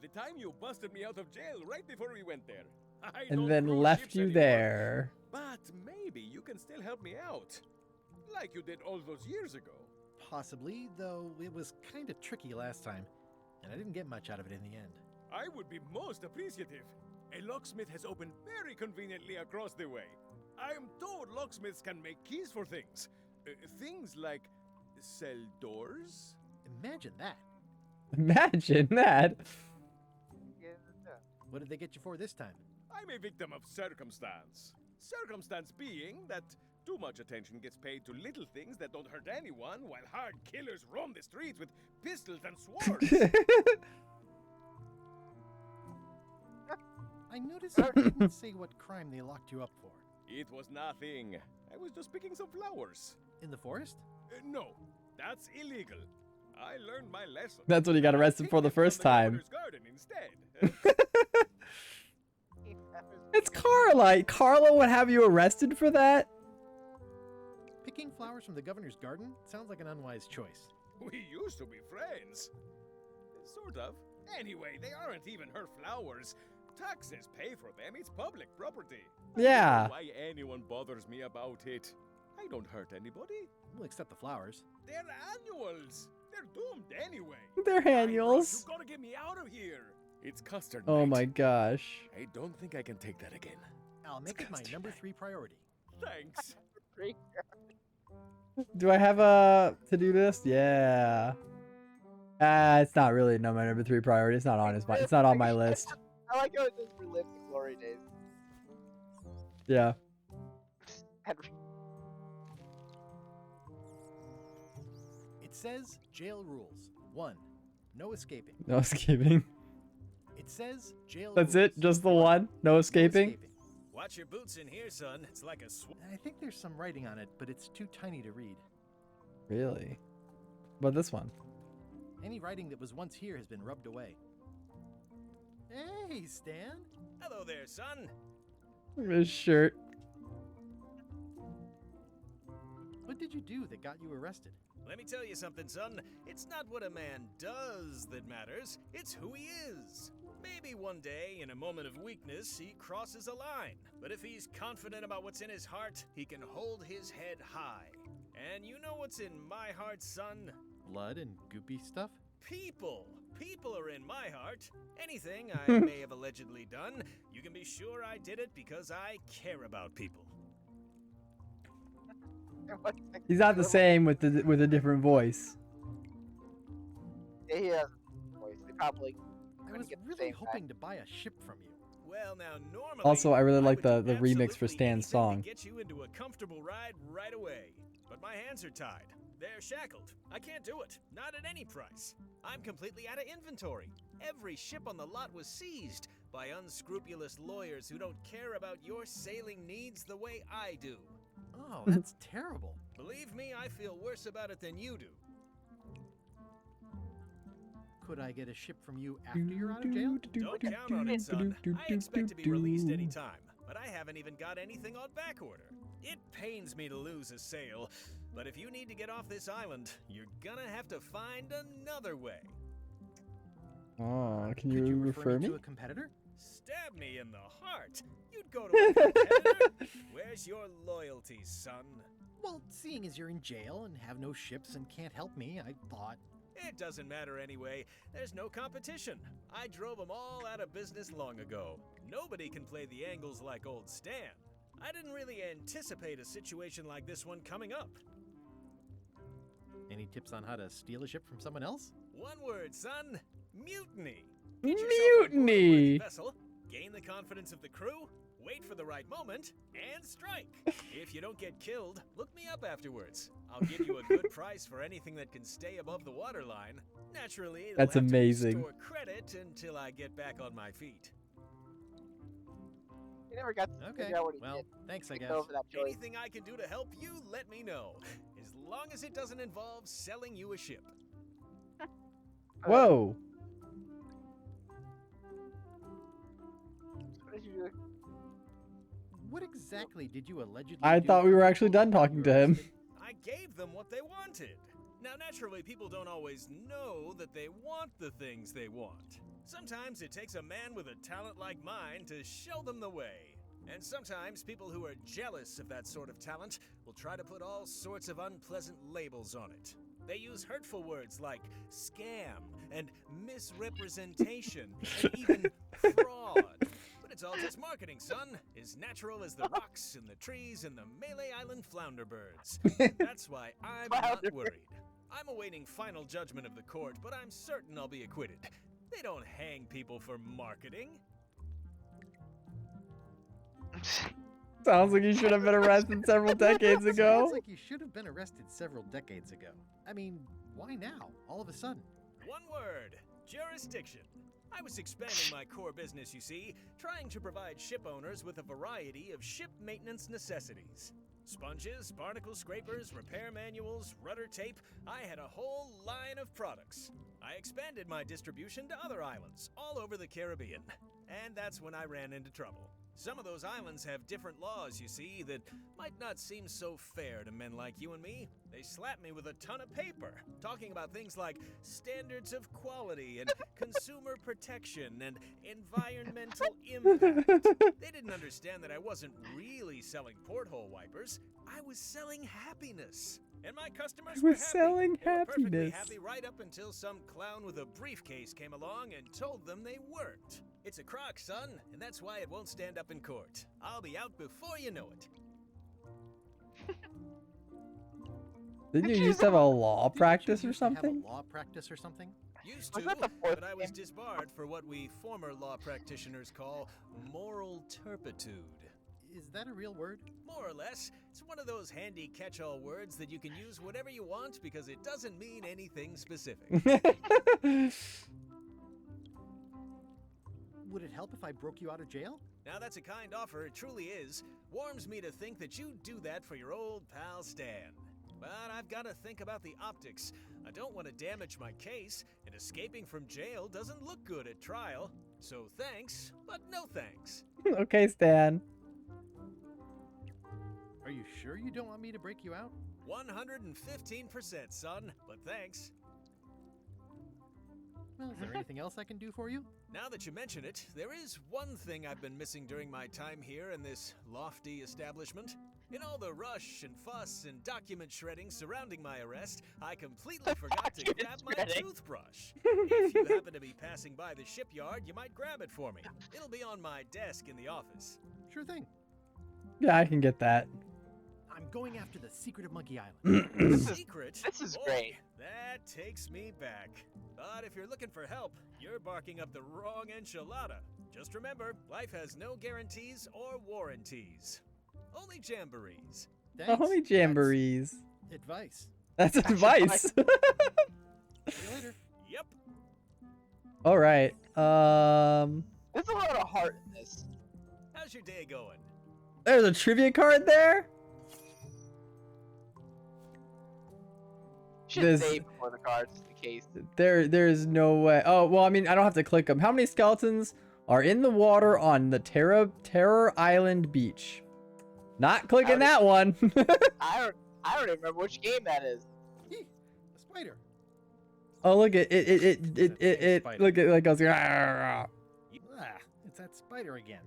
The time you busted me out of jail right before we went there. I don't And then cruise left ships you anymore. there. But maybe you can still help me out. Like you did all those years ago. Possibly, though it was kind of tricky last time, and I didn't get much out of it in the end. I would be most appreciative. A locksmith has opened very conveniently across the way. I am told locksmiths can make keys for things. Things like cell doors. Imagine that. Imagine that. What did they get you for this time? I'm a victim of circumstance. Circumstance being that too much attention gets paid to little things that don't hurt anyone, while hard killers roam the streets with pistols and swords. I noticed you didn't say what crime they locked you up for. It was nothing. I was just picking some flowers. In the forest? No, that's illegal. I learned my lesson. That's what he got arrested for the first time. Garden instead. It's Carla. Carla would have you arrested for that? Picking flowers from the governor's garden sounds like an unwise choice. We used to be friends. Sort of. Anyway, they aren't even her flowers. Taxes pay for them. It's public property. Yeah. I don't know why anyone bothers me about it. I don't hurt anybody. We'll accept the flowers. They're annuals. They're doomed anyway. They're annuals. You gotta get me out of here. It's custard. Oh night. my gosh. I don't think I can take that again. I'll make it my number 3 priority. Thanks. Do I have a to-do list? Yeah. It's not really my number 3 priority. It's not on it's not on my list. I like how it says relive the glory days. Yeah. Henry. It says jail rules. 1. No escaping. No escaping. It says jail That's rules. it? Just the one? No escaping? Watch your boots in here, son. It's like a I think there's some writing on it, but it's too tiny to read. Really? But this one? Any writing that was once here has been rubbed away. Hey, Stan. Hello there, son. His shirt. What did you do that got you arrested? Let me tell you something, son. It's not what a man does that matters, it's who he is. Maybe one day, in a moment of weakness, he crosses a line. But if he's confident about what's in his heart, he can hold his head high. And you know what's in my heart, son? Blood and goopy stuff? People! People are in my heart. Anything I may have allegedly done, you can be sure I did it because I care about people. He's not the same with a different voice. Yeah, he has a voice. They probably I couldn't was get the really same hoping to buy a ship from you. Well, now normally Also, I really I like would the do remix for absolutely Stan's anything song. to get you into a comfortable ride right away. But my hands are tied. They're shackled. I can't do it. Not at any price. I'm completely out of inventory. Every ship on the lot was seized by unscrupulous lawyers who don't care about your sailing needs the way I do. Oh, that's terrible. Believe me, I feel worse about it than you do. Could I get a ship from you after you're out of jail? Don't count on it, son. I expect to be released anytime, but I haven't even got anything on back order. It pains me to lose a sale, but if you need to get off this island, you're gonna have to find another way. Oh, can Could you you refer me me? to a competitor? Stab me in the heart. You'd go to a competitor? Where's your loyalty, son? Well, seeing as you're in jail and have no ships and can't help me, I thought... It doesn't matter anyway. There's no competition. I drove them all out of business long ago. Nobody can play the angles like old Stan. I didn't really anticipate a situation like this one coming up. Any tips on how to steal a ship from someone else? One word, son. Mutiny. Mutiny! Vessel, gain the confidence of the crew, wait for the right moment, and strike. If you don't get killed, look me up afterwards. I'll give you a good price for anything that can stay above the waterline. Naturally, it'll That's have to amazing. restore credit until I get back on my feet. He never got to Okay, figure out what he well, did. thanks, I He guess. fell over that choice. Anything I can do to help you, let me know. As long as it doesn't involve selling you a ship. Whoa! What did you do? What exactly did you allegedly I do thought we to were actually people done while talking you to were him. arrested? I gave them what they wanted. Now, naturally, people don't always know that they want the things they want. Sometimes it takes a man with a talent like mine to show them the way. And sometimes people who are jealous of that sort of talent will try to put all sorts of unpleasant labels on it. They use hurtful words like scam and misrepresentation and even fraud. But it's all just marketing, son. As natural as the rocks and the trees and the Melee Island flounder birds. That's why I'm not worried. I'm awaiting final judgment of the court, but I'm certain I'll be acquitted. They don't hang people for marketing. Sounds like you should have been arrested several decades ago. Sounds like you should have been arrested several decades ago. I mean, why now, all of a sudden? One word, jurisdiction. I was expanding my core business, you see, trying to provide ship owners with a variety of ship maintenance necessities. Sponges, barnacle scrapers, repair manuals, rudder tape, I had a whole line of products. I expanded my distribution to other islands, all over the Caribbean. And that's when I ran into trouble. Some of those islands have different laws, you see, that might not seem so fair to men like you and me. They slapped me with a ton of paper, talking about things like standards of quality and consumer protection and environmental impact. They didn't understand that I wasn't really selling porthole wipers. I was selling happiness. And my customers were happy. selling They were perfectly happiness. happy right up until some clown with a briefcase came along and told them they weren't. It's a crock, son, and that's why it won't stand up in court. I'll be out before you know it. Didn't you used to have a law Didn't you practice or used to have a something? law practice or something? Used Was to, that the fourth but I was game? disbarred for what we former law practitioners call moral turpitude. Is that a real word? More or less, it's one of those handy catch-all words that you can use whatever you want because it doesn't mean anything specific. Would it help if I broke you out of jail? Now that's a kind offer, it truly is. Warms me to think that you'd do that for your old pal Stan. But I've got to think about the optics. I don't want to damage my case, and escaping from jail doesn't look good at trial. So thanks, but no thanks. Okay, Stan. Are you sure you don't want me to break you out? 115%, son, but thanks. Well, is there anything else I can do for you? Now that you mention it, there is one thing I've been missing during my time here in this lofty establishment. In all the rush and fuss and document shredding surrounding my arrest, I completely forgot to grab my toothbrush. If you happen to be passing by the shipyard, you might grab it for me. It'll be on my desk in the office. Sure thing. Yeah, I can get that. I'm going after the secret of Monkey Island. Secret? This is Boy, great. That takes me back. But if you're looking for help, you're barking up the wrong enchilada. Just remember, life has no guarantees or warranties. Only jamborees. Thanks. Only jamborees. That's advice. That's advice. See you later. Yep. All right. There's a lot of heart in this. How's your day going? There's a trivia card there. Should This- save before the cards, just in case. There's no way. Oh, well, I mean, I don't have to click them. How many skeletons are in the water on the Terror Island beach? Not clicking that one. I don't even remember which game that is. A spider. Oh, look at it. Spider. Look at like goes. Ah, it's that spider again.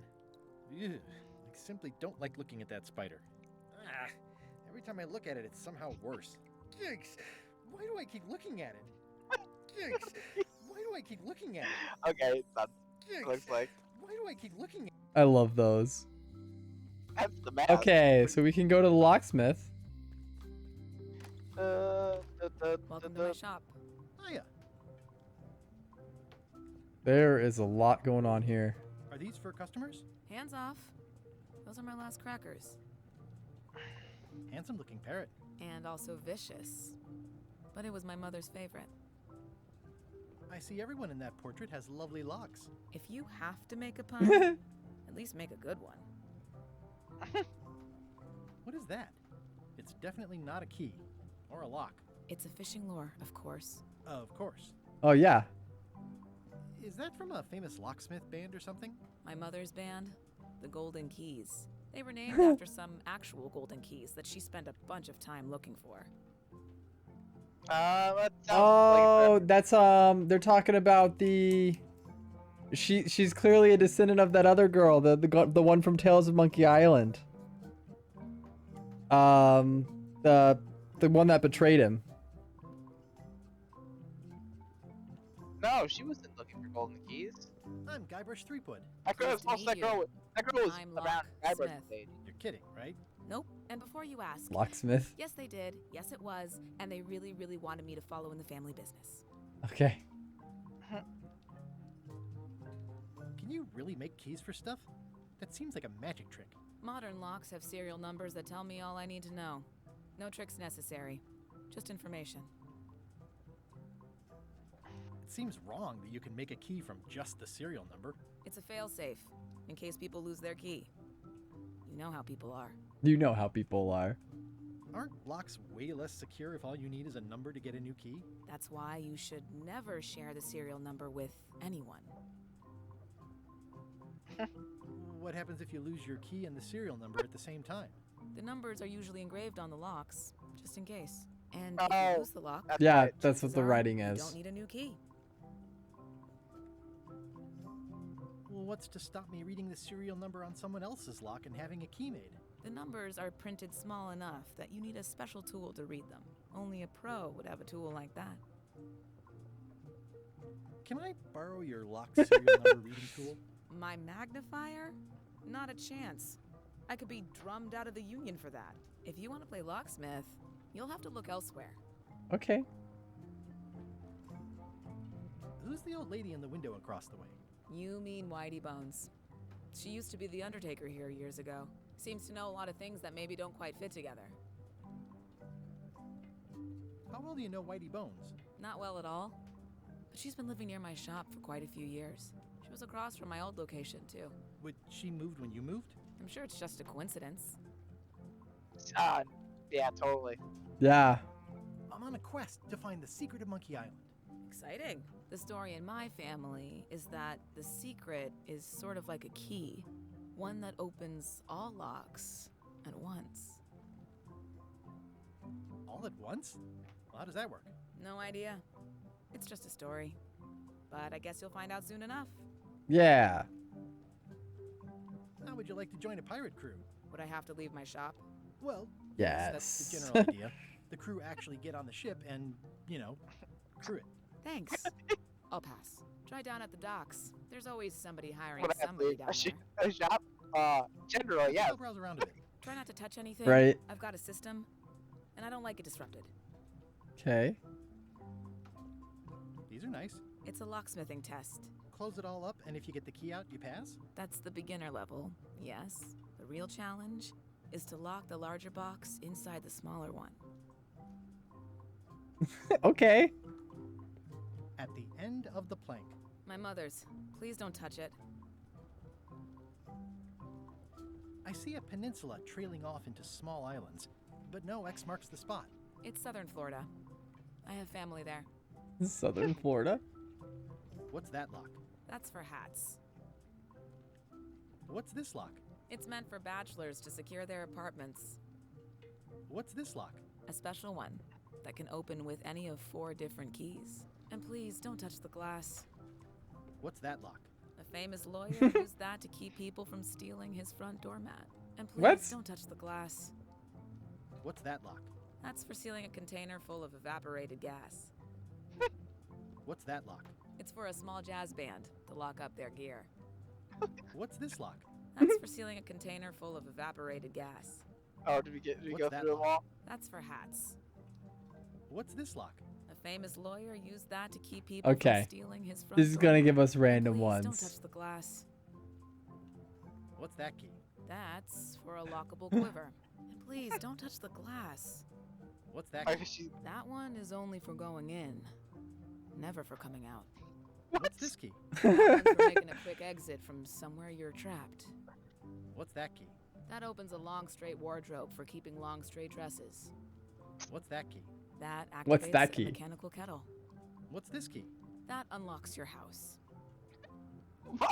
Ew, I simply don't like looking at that spider. Ah, every time I look at it, it's somehow worse. Jinx, why do I keep looking at it? Jinx, why do I keep looking at it? Okay, it's done. Jinx, Looks like why do I keep looking at it? I love those. that's the mask. Okay, so we can go to the locksmith. Welcome to my shop. Hiya. There is a lot going on here. Are these for customers? Hands off. Those are my last crackers. Handsome looking parrot. And also vicious. But it was my mother's favorite. I see everyone in that portrait has lovely locks. If you have to make a pun, at least make a good one. What is that? It's definitely not a key. Or a lock. It's a fishing lure, of course. Of course. Oh yeah. Is that from a famous locksmith band or something? My mother's band, the Golden Keys. They were named after some actual golden keys that she spent a bunch of time looking for. That sounds Oh, that's they're talking about the. She's clearly a descendant of that other girl, the one from Tales of Monkey Island. The one that betrayed him. No, she wasn't looking for golden keys. I'm Guybrush Threepwood. That girl, Nice to meet that girl was I'm around Guybrush's Locksmith. age. You're kidding, right? Nope. And before you ask, Locksmith. yes, they did. Yes, it was. And they really, really wanted me to follow in the family business. Okay. Can you really make keys for stuff? That seems like a magic trick. Modern locks have serial numbers that tell me all I need to know. No tricks necessary. Just information. It seems wrong that you can make a key from just the serial number. It's a failsafe, in case people lose their key. You know how people are. You know how people are. Aren't locks way less secure if all you need is a number to get a new key? That's why you should never share the serial number with anyone. What happens if you lose your key and the serial number at the same time? The numbers are usually engraved on the locks, just in case. And if Oh, you lose the lock, that's Yeah, right. that's what the chances are writing you is. don't need a new key. Well, what's to stop me reading the serial number on someone else's lock and having a key made? The numbers are printed small enough that you need a special tool to read them. Only a pro would have a tool like that. Can I borrow your lock serial number reading tool? My magnifier? Not a chance. I could be drummed out of the union for that. If you want to play locksmith, you'll have to look elsewhere. Okay. Who's the old lady in the window across the way? You mean Whitey Bones. She used to be the Undertaker here years ago. Seems to know a lot of things that maybe don't quite fit together. How well do you know Whitey Bones? Not well at all. But she's been living near my shop for quite a few years. She was across from my old location, too. Would she moved when you moved? I'm sure it's just a coincidence. Yeah, totally. Yeah. I'm on a quest to find the secret of Monkey Island. Exciting. The story in my family is that the secret is sort of like a key. One that opens all locks at once. All at once? Well, how does that work? No idea. It's just a story. but I guess you'll find out soon enough. Yeah. How would you like to join a pirate crew? Would I have to leave my shop? Well, Yes. that's the general idea. The crew actually get on the ship and, you know, crew it. Thanks. I'll pass. Try down at the docks. There's always somebody hiring Would I have somebody to down there. a shop? General, yeah. Go browse around a bit. Try not to touch anything. Right. I've got a system, and I don't like it disrupted. Okay. These are nice. It's a locksmithing test. Close it all up, and if you get the key out, you pass? That's the beginner level, yes. The real challenge is to lock the larger box inside the smaller one. Okay. At the end of the plank. My mother's. Please don't touch it. I see a peninsula trailing off into small islands, but no X marks the spot. It's southern Florida. I have family there. Southern Florida. What's that lock? That's for hats. What's this lock? It's meant for bachelors to secure their apartments. What's this lock? A special one that can open with any of 4 different keys. And please don't touch the glass. What's that lock? A famous lawyer used that to keep people from stealing his front doormat. And please What? don't touch the glass. What's that lock? That's for sealing a container full of evaporated gas. What's that lock? It's for a small jazz band to lock up their gear. What's this lock? That's for sealing a container full of evaporated gas. Oh, did we What's go that through them lock? all? That's for hats. What's this lock? A famous lawyer used that to keep people Okay. from stealing his front This is door. gonna give us random Please don't ones. touch the glass. What's that key? That's for a lockable quiver. And please don't touch the glass. What's that I key? guess she- That one is only for going in, never for coming out. What's this key? That one's for making a quick exit from somewhere you're trapped. What's that key? That opens a long straight wardrobe for keeping long straight dresses. What's that key? That activates What's that key? a mechanical kettle. What's this key? That unlocks your house.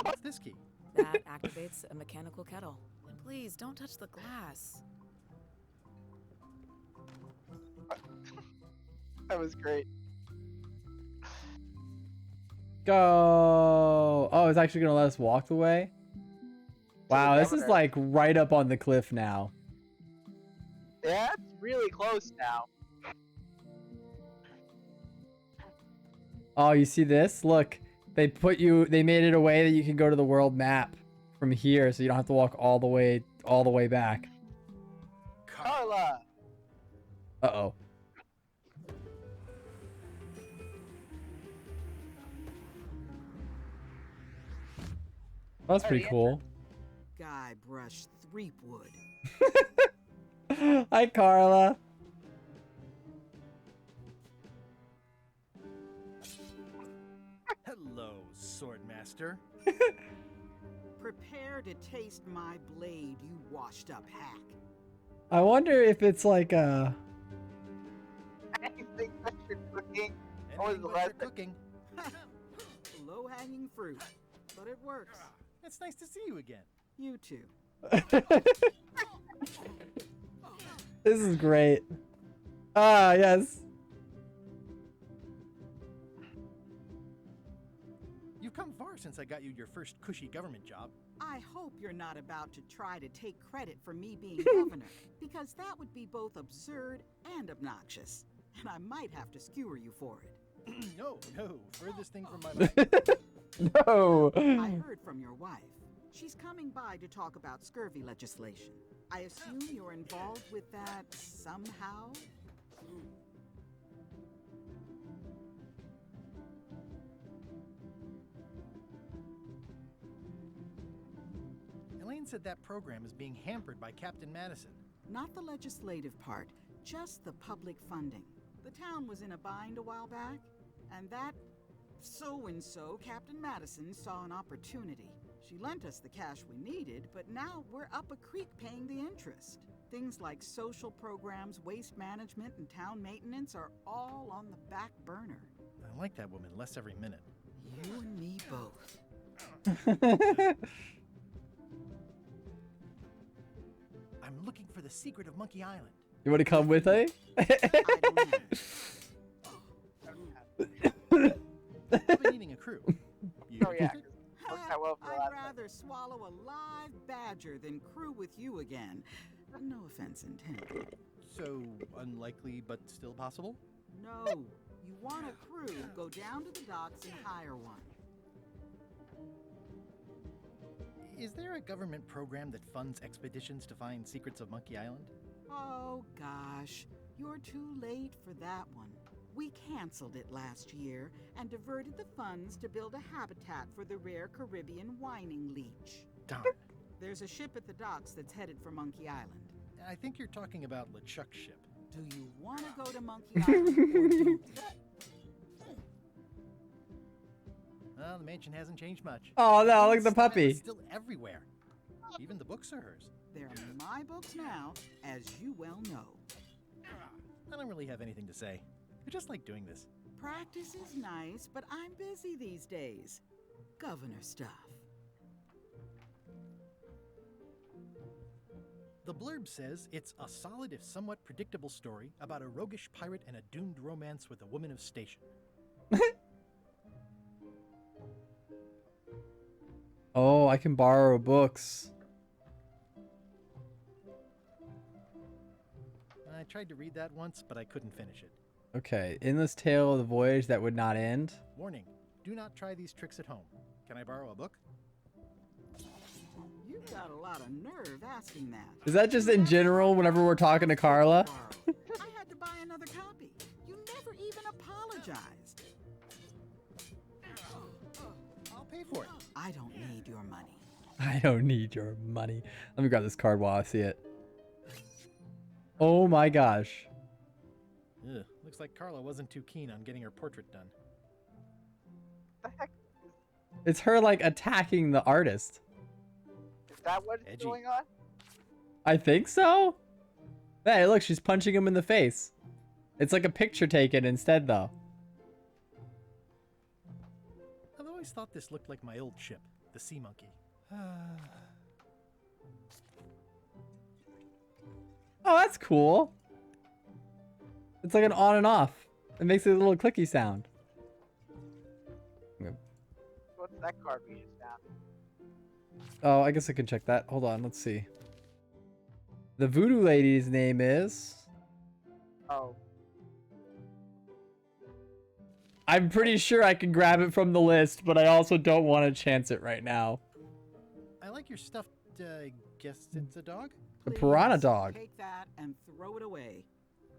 What's this key? That activates a mechanical kettle. And please don't touch the glass. That was great. Go. Oh, it's actually gonna let us walk the way. Wow, this is governor. like right up on the cliff now. Yeah, it's really close now. Oh, you see this? Look, they made it a way that you can go to the world map from here, so you don't have to walk all the way back. Carla! Uh-oh. That's pretty cool. Guybrush Threepwood. Hi, Carla. Hello, Swordmaster. Prepare to taste my blade, you washed up hack. I wonder if it's like a... Anything that you're cooking. What was Anything the but last your cooking. Low-hanging fruit, but it works. It's nice to see you again. You too. This is great. Ah, yes. You've come far since I got you your first cushy government job. I hope you're not about to try to take credit for me being governor, because that would be both absurd and obnoxious, and I might have to skewer you for it. No, furthest thing from my mind. No. I heard from your wife. She's coming by to talk about scurvy legislation. I assume you're involved with that somehow? Elaine said that program is being hampered by Captain Madison. Not the legislative part, just the public funding. The town was in a bind a while back, and that so-and-so, Captain Madison, saw an opportunity. She lent us the cash we needed, but now we're up a creek paying the interest. Things like social programs, waste management, and town maintenance are all on the back burner. I like that woman less every minute. You and me both. I'm looking for the secret of Monkey Island. You want to come with, eh? I don't know. I've been needing a crew. You Oh, yeah. interested? Works out well for the I'd last rather swallow a live badger than crew with you again. No offense intended. So unlikely, but still possible? No, you want a crew, go down to the docks and hire one. Is there a government program that funds expeditions to find secrets of Monkey Island? Oh gosh, you're too late for that one. We canceled it last year and diverted the funds to build a habitat for the rare Caribbean whining leech. Darn. There's a ship at the docks that's headed for Monkey Island. I think you're talking about LeChuck's ship. Do you want to go to Monkey Island or don't you? Well, the mansion hasn't changed much. Oh no, look at the Style is puppy. still everywhere. Even the books are hers. They're my books now, as you well know. I don't really have anything to say. I just like doing this. Practice is nice, but I'm busy these days. Governor stuff. The blurb says it's a solid if somewhat predictable story about a roguish pirate and a doomed romance with a woman of station. Oh, I can borrow books. I tried to read that once, but I couldn't finish it. Okay, endless tale of the voyage that would not end. Warning, do not try these tricks at home. Can I borrow a book? You've got a lot of nerve asking that. Is that just in general whenever we're talking to Carla? I had to buy another copy. You never even apologized. I'll pay for it. I don't need your money. I don't need your money. Let me grab this card while I see it. Oh my gosh. Ugh, looks like Carla wasn't too keen on getting her portrait done. What the heck? It's her like attacking the artist. Is that what's Edgy. going on? I think so. Hey, look, she's punching him in the face. It's like a picture taken instead though. I've always thought this looked like my old ship, the Sea Monkey. Oh, that's cool. It's like an on and off. It makes a little clicky sound. What's that card we just found? Oh, I guess I can check that. Hold on, let's see. The voodoo lady's name is... Oh. I'm pretty sure I can grab it from the list, but I also don't want to chance it right now. I like your stuffed, guess it's a dog? The piranha Please, dog. Take that and throw it away.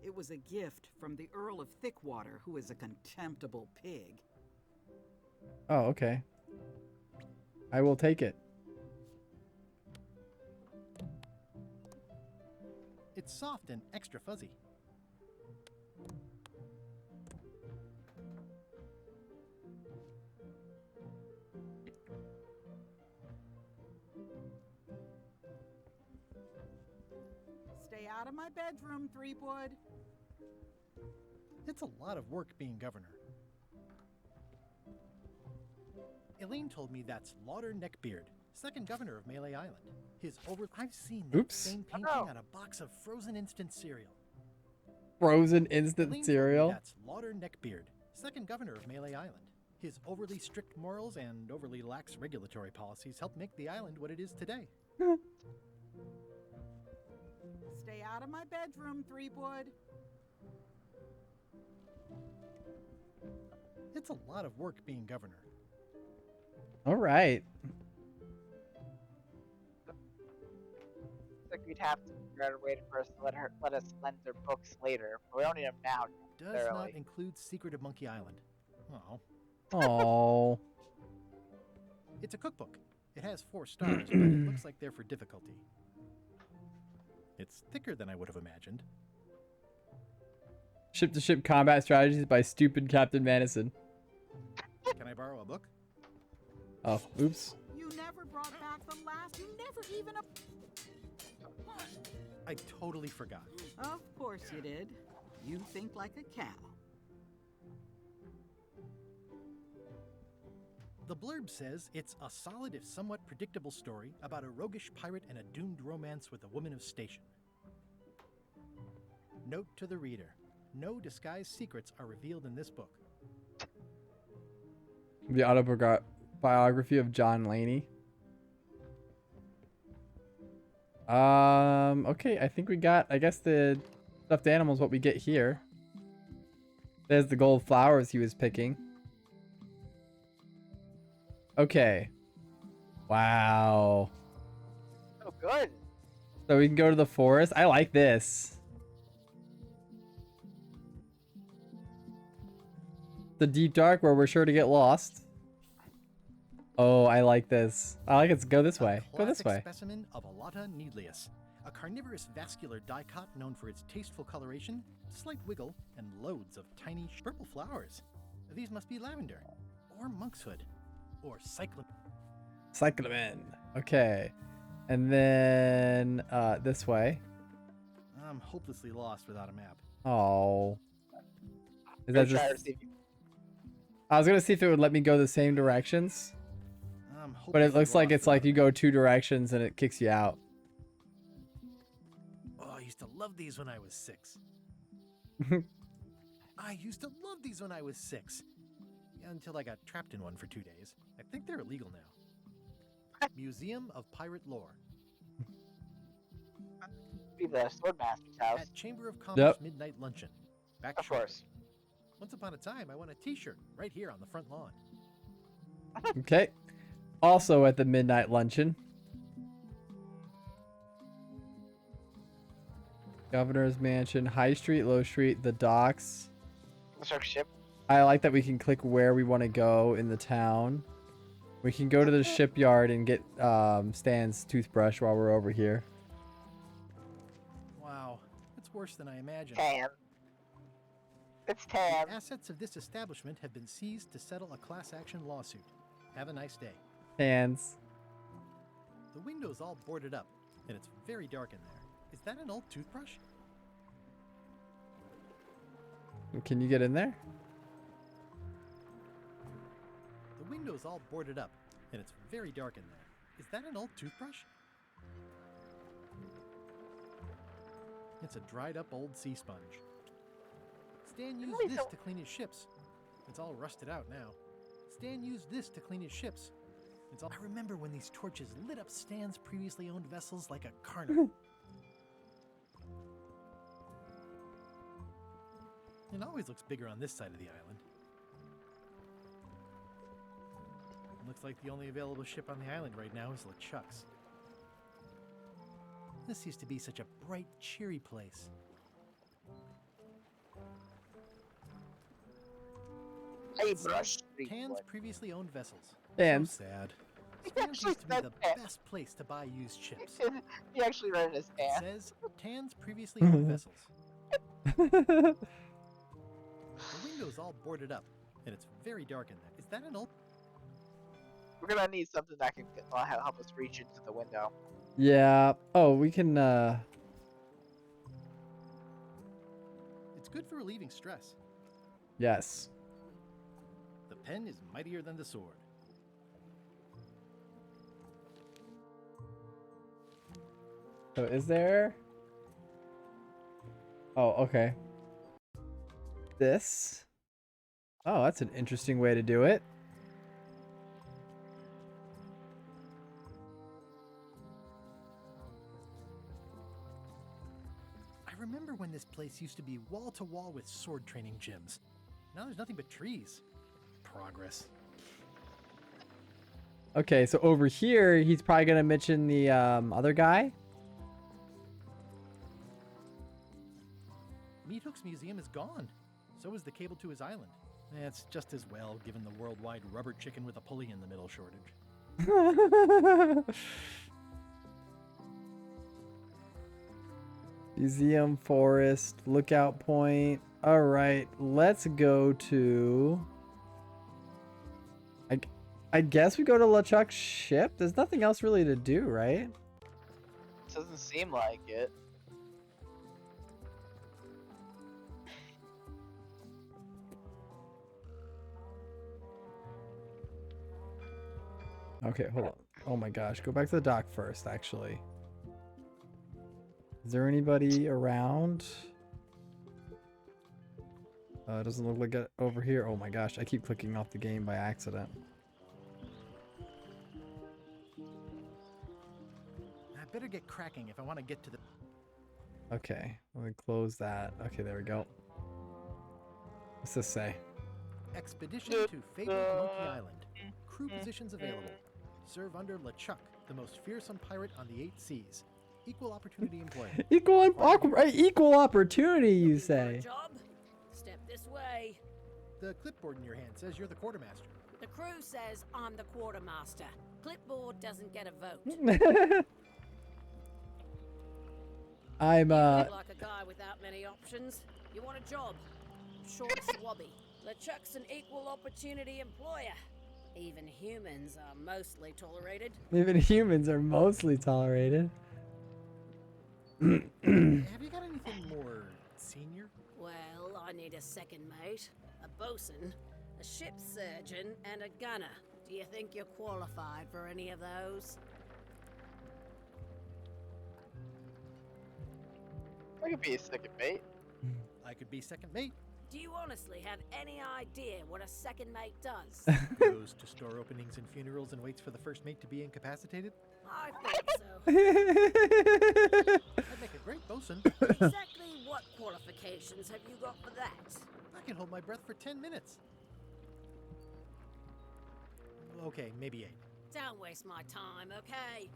It was a gift from the Earl of Thickwater, who is a contemptible pig. Oh, okay. I will take it. It's soft and extra fuzzy. Stay out of my bedroom, Threepwood. It's a lot of work being governor. Elaine told me that's Lauder Neckbeard, second governor of Melee Island. I've seen that Oops. same painting on a box of frozen instant cereal. Frozen instant Elaine told me cereal. that's Lauder Neckbeard, second governor of Melee Island. His overly strict morals and overly lax regulatory policies helped make the island what it is today. Stay out of my bedroom, Threepwood. It's a lot of work being governor. All right. Looks like we'd have to figure out a way for us to let us lend their books later. But we don't need them now. Does necessarily. not include Secret of Monkey Island. Oh. Oh. It's a cookbook. It has 4 stars, but it looks like they're for difficulty. It's thicker than I would have imagined. Ship-to-ship combat strategies by stupid Captain Madison. Can I borrow a book? Oh, oops. You never brought back the last. You never even. I totally forgot. Of course you did. You think like a cow. The blurb says it's a solid if somewhat predictable story about a roguish pirate and a doomed romance with a woman of station. Note to the reader. No disguised secrets are revealed in this book. The autobiography of John Laney. Okay, I think we got, I guess the stuffed animals what we get here. There's the gold flowers he was picking. Okay. Wow. Oh, good. So we can go to the forest. I like this. The deep dark where we're sure to get lost. Oh, I like this. I like it to go this way. Go this way. Specimen of Alata needlius, a carnivorous vascular dicot known for its tasteful coloration, slight wiggle, and loads of tiny purple flowers. These must be lavender, or monkshood, or cyclamen. Cyclamen. Okay. And then this way. I'm hopelessly lost without a map. Oh. Is Go that try just... to see if you- I was gonna see if it would let me go the same directions. But it looks like it's like you go 2 directions and it kicks you out. Oh, I used to love these when I was 6. I used to love these when I was 6. Until I got trapped in one for 2 days. I think they're illegal now. Museum of Pirate Lore. Be the Swordmaster's house. At Chamber of Commerce Midnight Luncheon. Back Of course. Once upon a time, I won a t-shirt right here on the front lawn. Okay. Also at the midnight luncheon. Governor's Mansion, High Street, Low Street, the docks. Ship. I like that we can click where we want to go in the town. We can go to the shipyard and get Stan's toothbrush while we're over here. Wow, it's worse than I imagined. Tan. It's tan. The assets of this establishment have been seized to settle a class action lawsuit. Have a nice day. Hands. The window's all boarded up, and it's very dark in there. Is that an old toothbrush? Can you get in there? The window's all boarded up, and it's very dark in there. Is that an old toothbrush? It's a dried up old sea sponge. Stan used this to clean his ships. It's all rusted out now. Stan used this to clean his ships. It's all... I remember when these torches lit up Stan's previously owned vessels like a carnival. It always looks bigger on this side of the island. Looks like the only available ship on the island right now is LeChuck's. This used to be such a bright, cheery place. Tan's previously owned vessels. Tan's. So sad. Tan's used to be the best place to buy used ships. He actually read it as Tan. It says Tan's previously owned vessels. The window's all boarded up, and it's very dark in there. Is that an old... We're gonna need something that can help us reach into the window. Yeah. Oh, we can, It's good for relieving stress. Yes. The pen is mightier than the sword. So is there... Oh, okay. This. Oh, that's an interesting way to do it. I remember when this place used to be wall to wall with sword training gyms. Now there's nothing but trees. Progress. Okay, so over here, he's probably gonna mention the other guy. Meat Hook's museum is gone. So is the cable to his island. It's just as well, given the worldwide rubber chicken with a pulley in the middle shortage. Museum, forest, lookout point. All right, let's go to... I guess we go to LeChuck's ship? There's nothing else really to do, right? Doesn't seem like it. Okay, hold on. Oh my gosh, go back to the dock first, actually. Is there anybody around? It doesn't look like it over here. Oh my gosh, I keep clicking off the game by accident. I better get cracking if I want to get to the... Okay, let me close that. Okay, there we go. What's this say? Expedition to fabled Monkey Island. Crew positions available. Serve under LeChuck, the most fearsome pirate on the 8 seas. Equal opportunity employment. Equal opportunity, you say? Job? Step this way. The clipboard in your hand says you're the quartermaster. The crew says I'm the quartermaster. Clipboard doesn't get a vote. I'm You look like a guy without many options. You want a job? Short swabby. LeChuck's an equal opportunity employer. Even humans are mostly tolerated. Even humans are mostly tolerated. Have you got anything more senior? Well, I need a second mate, a bosun, a ship surgeon, and a gunner. Do you think you're qualified for any of those? I could be a second mate. I could be second mate. Do you honestly have any idea what a second mate does? Goes to store openings and funerals and waits for the first mate to be incapacitated. I think so. I'd make a great bosun. Exactly what qualifications have you got for that? I can hold my breath for 10 minutes. Okay, maybe 8. Don't waste my time, okay?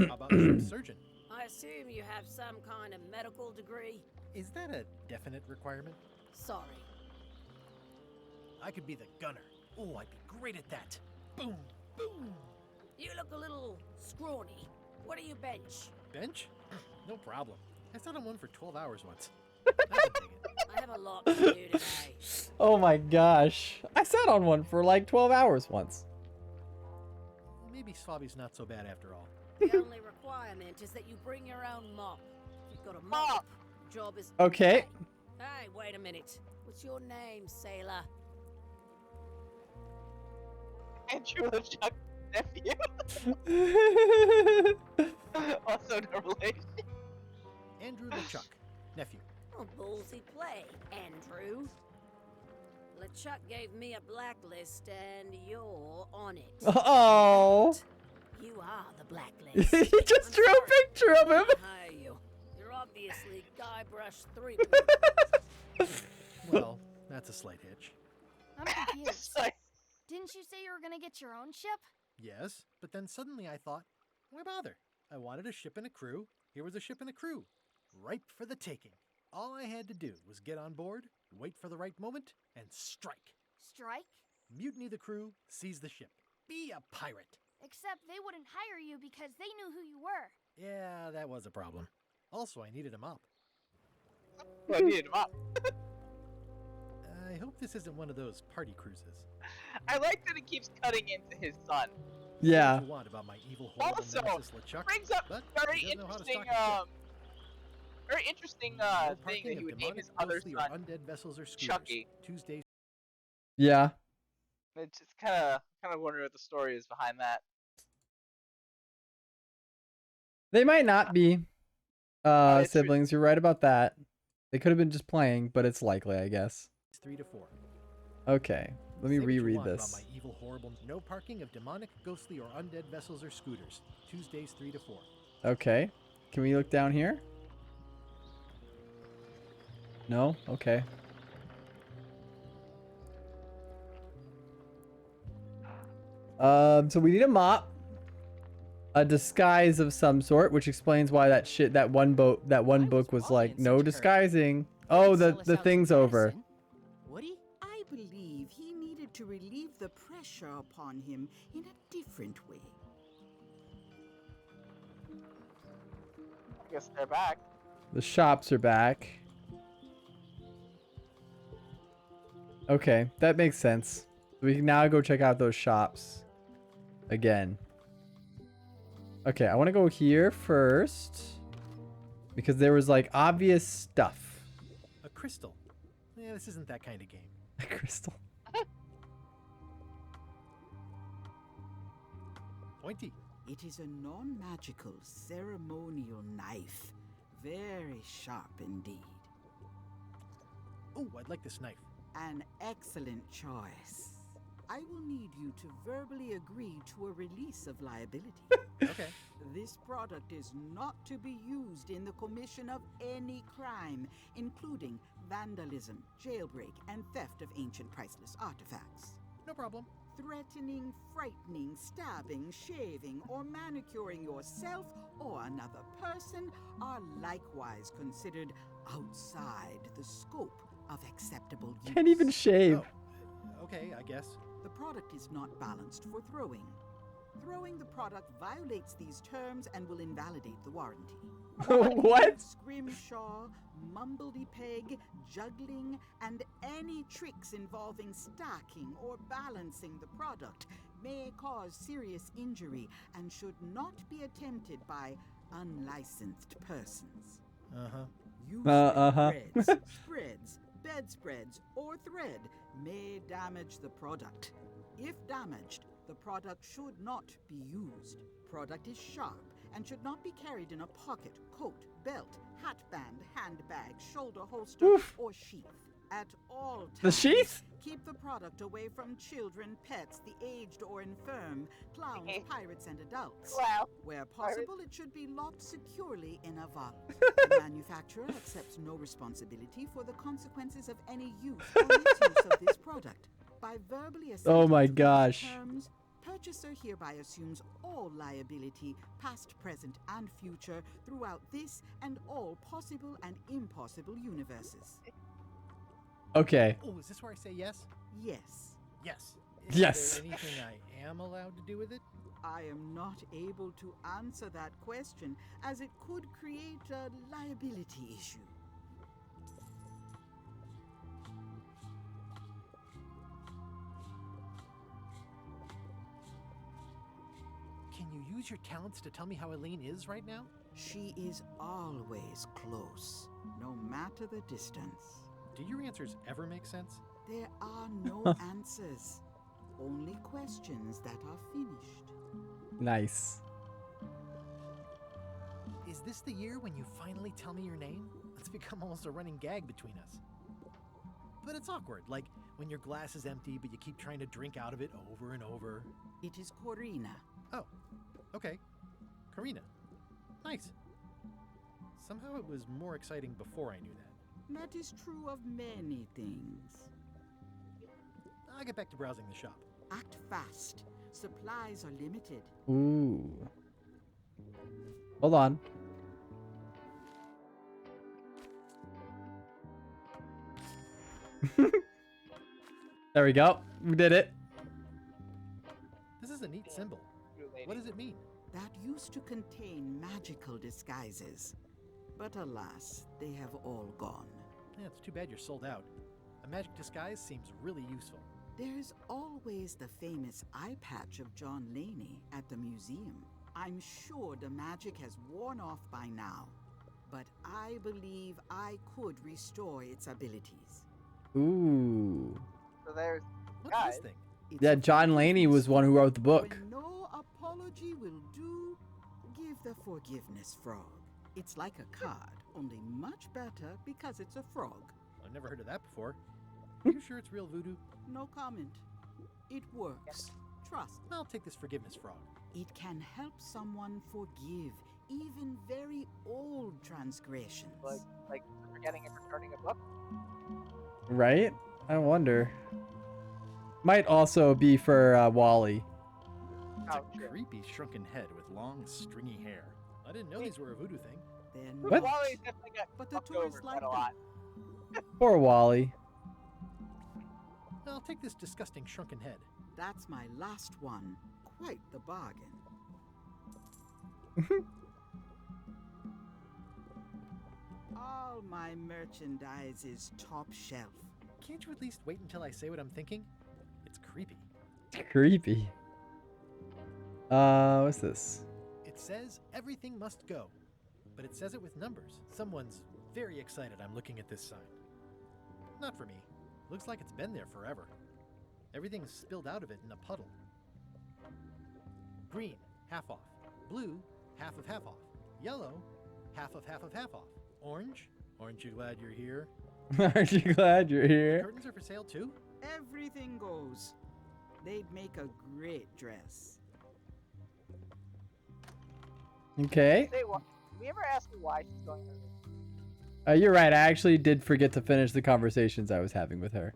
How about ship surgeon? I assume you have some kind of medical degree? Is that a definite requirement? Sorry. I could be the gunner. Oh, I'd be great at that. Boom, boom. You look a little scrawny. What do you bench? Bench? No problem. I sat on one for 12 hours once. I have a lot to do today. Oh my gosh. I sat on one for like 12 hours once. Maybe Swabby's not so bad after all. The only requirement is that you bring your own mop. You've got a mop. Job is Okay. Hey, wait a minute. What's your name, sailor? Andrew LeChuck nephew. Also no relation. Andrew LeChuck, nephew. Oh, ballsy play, Andrew. LeChuck gave me a blacklist, and you're on it. Oh. You are the blacklist. He just drew a picture of him. Hire you. You're obviously Guybrush 3. Well, that's a slight hitch. I'm confused. Didn't you say you were gonna get your own ship? Yes, but then suddenly I thought, why bother? I wanted a ship and a crew. Here was a ship and a crew. Ripe for the taking. All I had to do was get on board, wait for the right moment, and strike. Strike? Mutiny the crew, seize the ship. Be a pirate. Except they wouldn't hire you because they knew who you were. Yeah, that was a problem. Also, I needed a mop. I needed a mop. I hope this isn't one of those party cruises. I like that it keeps cutting into his son. Yeah. What you want about my evil horrible Also, nemesis LeChuck, brings up but very he doesn't know how to interesting, stock a ship. very interesting No thing parking that he of would name his demonic, other ghostly, son or undead vessels or scooters. Chucky. Tuesdays. Yeah. It's just kind of wondering what the story is behind that. They might not be It's siblings. You're right about that. They could have been just playing, but it's likely, I guess. 3 to 4. Okay. Let me Say what you reread want about this. my evil, horrible. No parking of demonic, ghostly, or undead vessels or scooters. Tuesdays 3 to 4. Okay. Can we look down here? No? Okay. So we need a mop. A disguise of some sort, which explains why that one book was like no disguising. Oh, the thing's over. Woody? I believe he needed to relieve the pressure upon him in a different way. I guess they're back. The shops are back. Okay, that makes sense. We can now go check out those shops again. Okay, I want to go here first because there was like obvious stuff. A crystal. Yeah, this isn't that kind of game. A crystal. Pointy. It is a non-magical ceremonial knife. Very sharp indeed. Oh, I'd like this knife. An excellent choice. I will need you to verbally agree to a release of liability. Okay. This product is not to be used in the commission of any crime, including vandalism, jailbreak, and theft of ancient priceless artifacts. No problem. Threatening, frightening, stabbing, shaving, or manicuring yourself or another person are likewise considered outside the scope of acceptable use. Can't even shave. Oh, okay, I guess. The product is not balanced for throwing. Throwing the product violates these terms and will invalidate the warranty. What? Scrimshaw, mumbledy-peg, juggling, and any tricks involving stacking or balancing the product may cause serious injury and should not be attempted by unlicensed persons. Use threads, spreads, bedspreads, or thread may damage the product. If damaged, the product should not be used. Product is sharp and should not be carried in a pocket, coat, belt, hatband, handbag, shoulder holster, or sheath. At all times, The sheath? keep the product away from children, pets, the aged or infirm, clowns, pirates, and adults. Wow. Where possible, it should be locked securely in a vault. The manufacturer accepts no responsibility for the consequences of any use or misuse of this product. By verbally Oh my assenting to these gosh. terms, purchaser hereby assumes all liability, past, present, and future, throughout this and all possible and impossible universes. Okay. Oh, is this where I say yes? Yes. Yes. Is Yes. there anything I am allowed to do with it? I am not able to answer that question, as it could create a liability issue. Can you use your talents to tell me how Elaine is right now? She is always close, no matter the distance. Do your answers ever make sense? There are no answers, only questions that are finished. Nice. Is this the year when you finally tell me your name? It's become almost a running gag between us. But it's awkward, like when your glass is empty but you keep trying to drink out of it over and over. It is Corina. Oh, okay. Karina. Nice. Somehow it was more exciting before I knew that. That is true of many things. I'll get back to browsing the shop. Act fast. Supplies are limited. Ooh. Hold on. There we go. We did it. This is a neat symbol. What does it mean? That used to contain magical disguises. But alas, they have all gone. Yeah, it's too bad you're sold out. A magic disguise seems really useful. There's always the famous eye patch of John Laney at the museum. I'm sure the magic has worn off by now, but I believe I could restore its abilities. Ooh. So there's What's guys. this thing? It's Yeah, a John Laney forgiveness was one who wrote the book. When no apology will do, give the forgiveness frog. It's like a card, only much better because it's a frog. I've never heard of that before. Are you sure it's real voodoo? No comment. It works. Trust. I'll take this forgiveness frog. It can help someone forgive even very old transgressions. like forgetting and returning a book. Right? I wonder. Might also be for Wally. It's Oh, a sure. creepy shrunken head with long, stringy hair. I didn't know these were a voodoo thing. They're What? not, Wally's definitely got but the fucked tourists over like quite a them. lot. Poor Wally. I'll take this disgusting shrunken head. That's my last one. Quite the bargain. All my merchandise is top shelf. Can't you at least wait until I say what I'm thinking? It's creepy. Creepy. What's this? It says everything must go, but it says it with numbers. Someone's very excited I'm looking at this sign. Not for me. Looks like it's been there forever. Everything's spilled out of it in a puddle. Green, half off. Blue, half of half off. Yellow, half of half of half off. Orange, aren't you glad you're here? Aren't you glad you're The here? curtains are for sale too? Everything goes. They'd make a great dress. Okay. Say what? Did we ever ask her why she's going early? You're right. I actually did forget to finish the conversations I was having with her.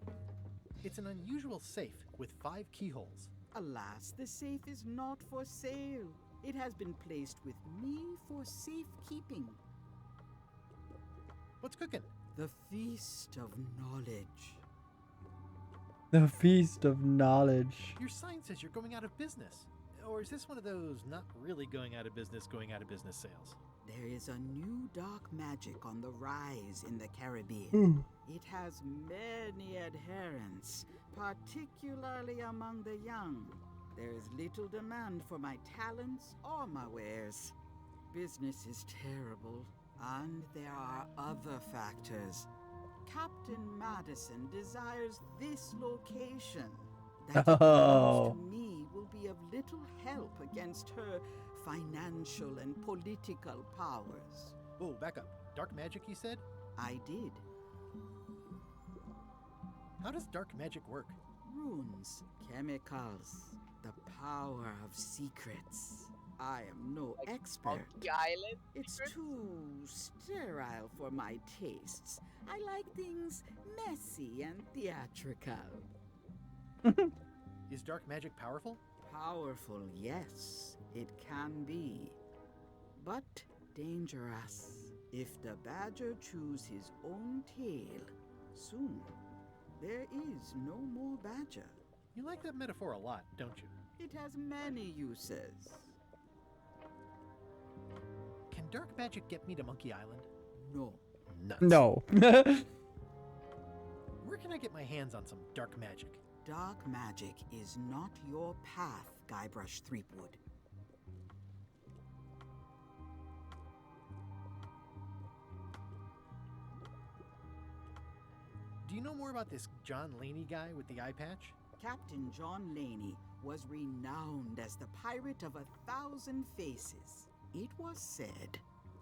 It's an unusual safe with 5 keyholes. Alas, the safe is not for sale. It has been placed with me for safekeeping. What's cooking? The Feast of Knowledge. The Feast of Knowledge. Your sign says you're going out of business. Or is this one of those not really going out of business sales? There is a new dark magic on the rise in the Caribbean. It has many adherents, particularly among the young. There is little demand for my talents or my wares. Business is terrible, and there are other factors. Captain Madison desires this location. That it belongs to me will be of little help against her financial and political powers. Whoa, back up. Dark magic, you said? I did. How does dark magic work? Runes, chemicals, the power of secrets. I am no expert. Monkey Island? It's too sterile for my tastes. I like things messy and theatrical. Is dark magic powerful? Powerful, yes, it can be. But dangerous. If the badger chews his own tail, soon there is no more badger. You like that metaphor a lot, don't you? It has many uses. Can dark magic get me to Monkey Island? No. Nuts. No. Where can I get my hands on some dark magic? Dark magic is not your path, Guybrush Threepwood. Do you know more about this John Laney guy with the eye patch? Captain John Laney was renowned as the pirate of 1,000 faces. It was said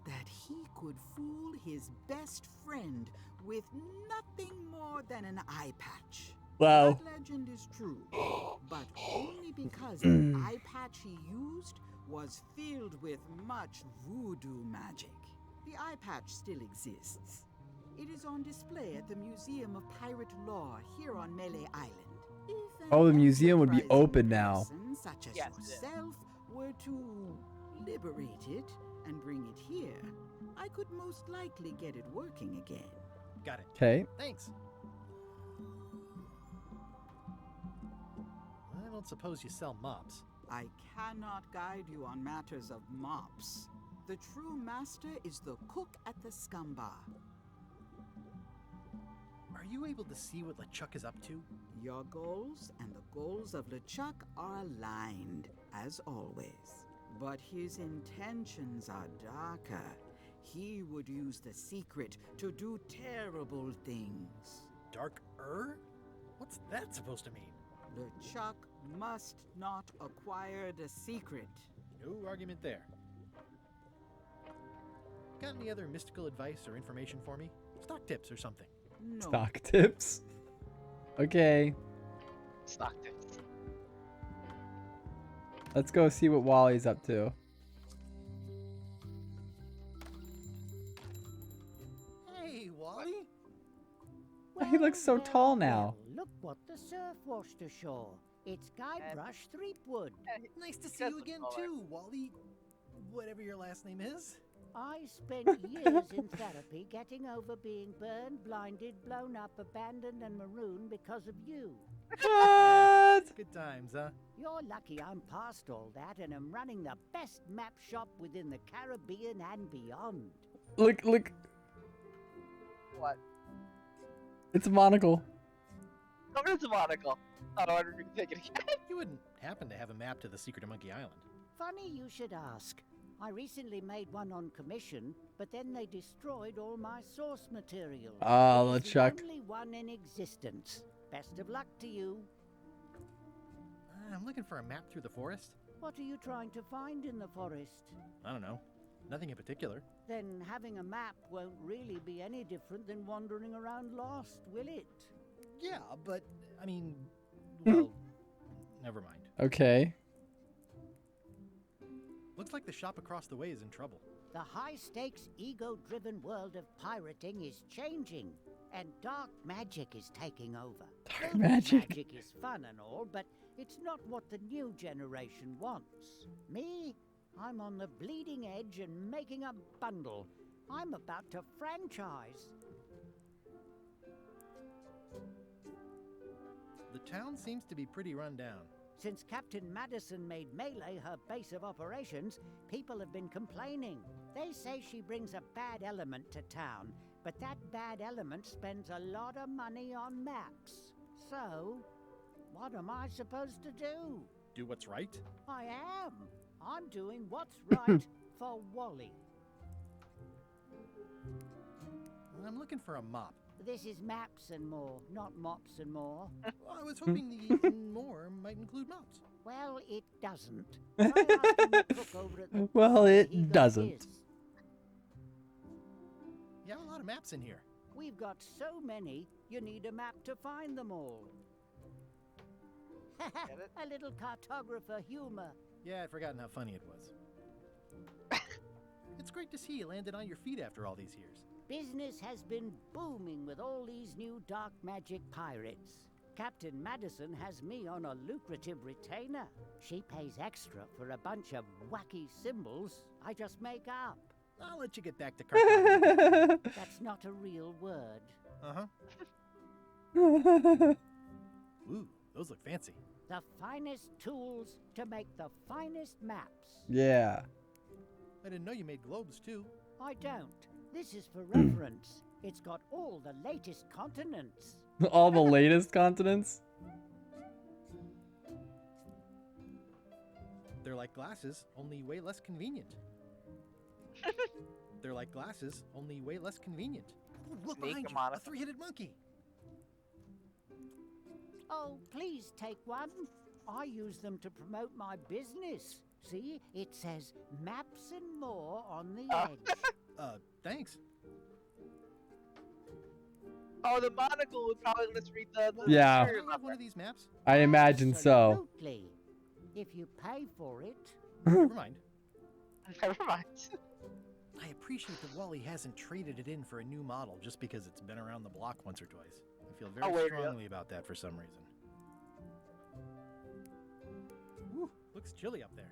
that he could fool his best friend with nothing more than an eye patch. Wow. That legend is true, but only because the eye patch he used was filled with much voodoo magic. The eye patch still exists. It is on display at the Museum of Pirate Lore here on Melee Island. If an Oh, the museum would be enterprising open now. person such as Yes, it is. yourself were to liberate it and bring it here, I could most likely get it working again. Got it. Okay. Thanks. I don't suppose you sell mops. I cannot guide you on matters of mops. The true master is the cook at the scum bar. Are you able to see what LeChuck is up to? Your goals and the goals of LeChuck are aligned, as always. But his intentions are darker. He would use the secret to do terrible things. Dark-er? What's that supposed to mean? LeChuck must not acquire the secret. No argument there. Got any other mystical advice or information for me? Stock tips or something? No. Stock tips. Okay. Stock tips. Let's go see what Wally's up to. Hey, Wally! He looks so tall now. Look what the surf washed ashore. It's Guybrush Threepwood. Nice to see you again too, Wally. Whatever your last name is. I spent years in therapy getting over being burned, blinded, blown up, abandoned, and marooned because of you. What? Good times, huh? You're lucky I'm past all that and am running the best map shop within the Caribbean and beyond. Look. What? It's a monocle. Oh, it's a monocle. I don't want to take it again. You wouldn't happen to have a map to the secret of Monkey Island. Funny you should ask. I recently made one on commission, but then they destroyed all my source material. Oh, It's LeChuck. the only one in existence. Best of luck to you. I'm looking for a map through the forest. What are you trying to find in the forest? I don't know. Nothing in particular. Then having a map won't really be any different than wandering around lost, will it? Yeah, but, I mean, well, never mind. Okay. Looks like the shop across the way is in trouble. The high-stakes, ego-driven world of pirating is changing, and dark magic is taking over. Dark Lotus magic. Magic is fun and all, but it's not what the new generation wants. Me? I'm on the bleeding edge and making a bundle. I'm about to franchise. The town seems to be pretty run down. Since Captain Madison made Melee her base of operations, people have been complaining. They say she brings a bad element to town, but that bad element spends a lot of money on maps. So, what am I supposed to do? Do what's right? I am. I'm doing what's right for Wally. I'm looking for a mop. This is maps and more, not mops and more. Well, I was hoping the more might include mops. Well, it doesn't. Try asking the cook over at the Well, where it he got doesn't. his. You have a lot of maps in here. We've got so many, you need a map to find them all. A little cartographer humor. Yeah, I'd forgotten how funny it was. It's great to see you landed on your feet after all these years. Business has been booming with all these new dark magic pirates. Captain Madison has me on a lucrative retainer. She pays extra for a bunch of wacky symbols I just make up. I'll let you get back to cartography. That's not a real word. Uh-huh. Ooh, those look fancy. The finest tools to make the finest maps. Yeah. I didn't know you made globes, too. I don't. This is for reference. It's got all the latest continents. All the latest continents? They're like glasses, only way less convenient. They're like glasses, only way less convenient. Ooh, look Sneak behind them you, on a us. three-headed monkey. Oh, please take one. I use them to promote my business. See, it says maps and more on the edge. Thanks. Oh, the monocle would probably let us read the Yeah. Can I have one of these maps? I imagine so. Absolutely. If you pay for it. Never mind. Never mind. I appreciate that Wally hasn't traded it in for a new model just because it's been around the block once or twice. I feel very strongly about that for some reason. Woo, looks chilly up there.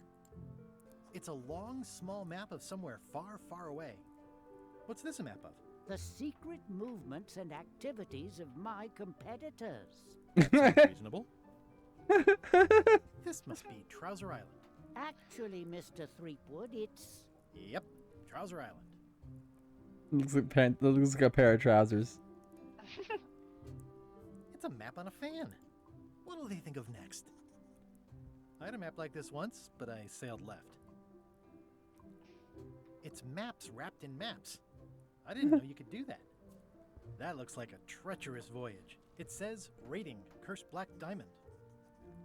It's a long, small map of somewhere far, far away. What's this a map of? The secret movements and activities of my competitors. That sounds reasonable. This must be Trouser Island. Actually, Mr. Threepwood, it's... Yep, Trouser Island. Looks like a pair of trousers. It's a map on a fan. What'll they think of next? I had a map like this once, but I sailed left. It's maps wrapped in maps. I didn't know you could do that. That looks like a treacherous voyage. It says rating, cursed black diamond.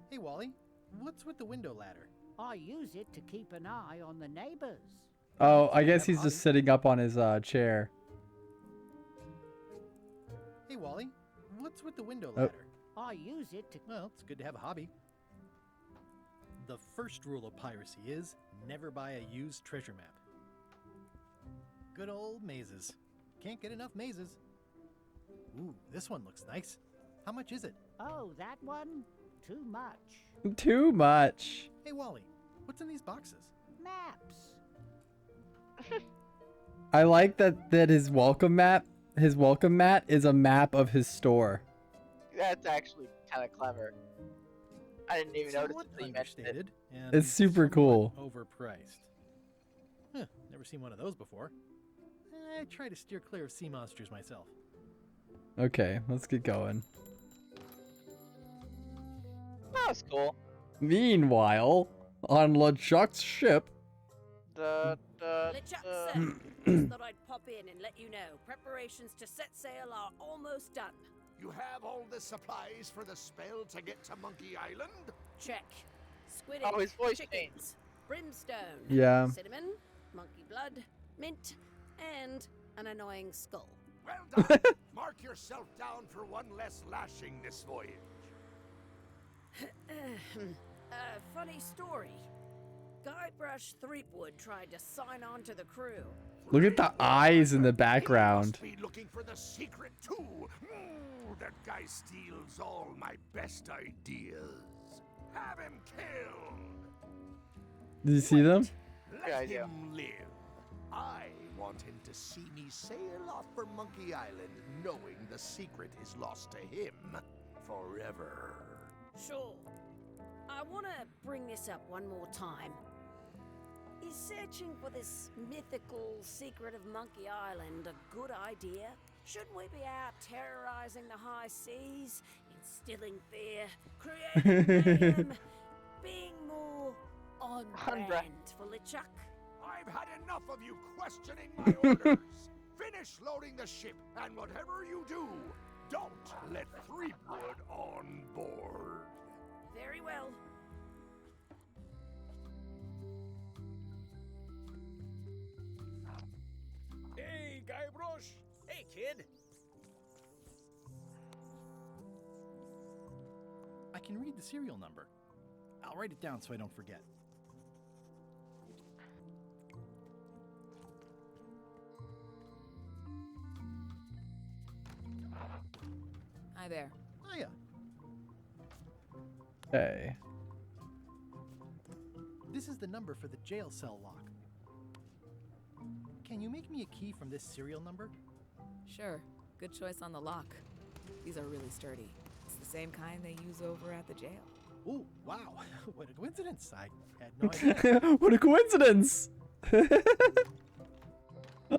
Hey Wally, what's with the window ladder? I use it to keep an eye on the neighbors. Oh, I guess he's just sitting up on his chair. Hey Wally, what's with the window ladder? I use it to... Well, it's good to have a hobby. The first rule of piracy is never buy a used treasure map. Good old mazes. Can't get enough mazes. Ooh, this one looks nice. How much is it? Oh, that one? Too much. Too much. Hey Wally, what's in these boxes? Maps. I like that his welcome mat is a map of his store. That's actually kind of clever. I didn't even notice Somewhat until you mentioned it. understated and It's super cool. overpriced. Huh, never seen one of those before. I try to steer clear of sea monsters myself. Okay, let's get going. That was cool. Meanwhile, on LeChuck's ship. LeChuck, sir. Just thought I'd pop in and let you know. Preparations to set sail are almost done. You have all the supplies for the spell to get to Monkey Island? Check. Squid Oh, ink, his voice chickens, brimstone, Yeah. cinnamon, monkey blood, mint, and an annoying skull. Well done. Mark yourself down for one less lashing this voyage. Funny story. Guybrush Threepwood tried to sign on to the crew. Look at the eyes in the background. He must be looking for the secret too. That guy steals all my best ideas. Have him killed. Did you see them? Let him live. I want him to see me sail off for Monkey Island, knowing the secret is lost to him forever. Sure. I want to bring this up one more time. Is searching for this mythical secret of Monkey Island a good idea? Shouldn't we be out terrorizing the high seas, instilling fear, creating mayhem, being more on brand for LeChuck? I've had enough of you questioning my orders. Finish loading the ship, and whatever you do, don't let Threepwood on board. Very well. Hey, Guybrush! Hey, kid! I can read the serial number. I'll write it down so I don't forget. Hi there. Hiya. Okay. This is the number for the jail cell lock. Can you make me a key from this serial number? Sure. Good choice on the lock. These are really sturdy. It's the same kind they use over at the jail. Oh, wow. What a coincidence. I had no idea. What a coincidence!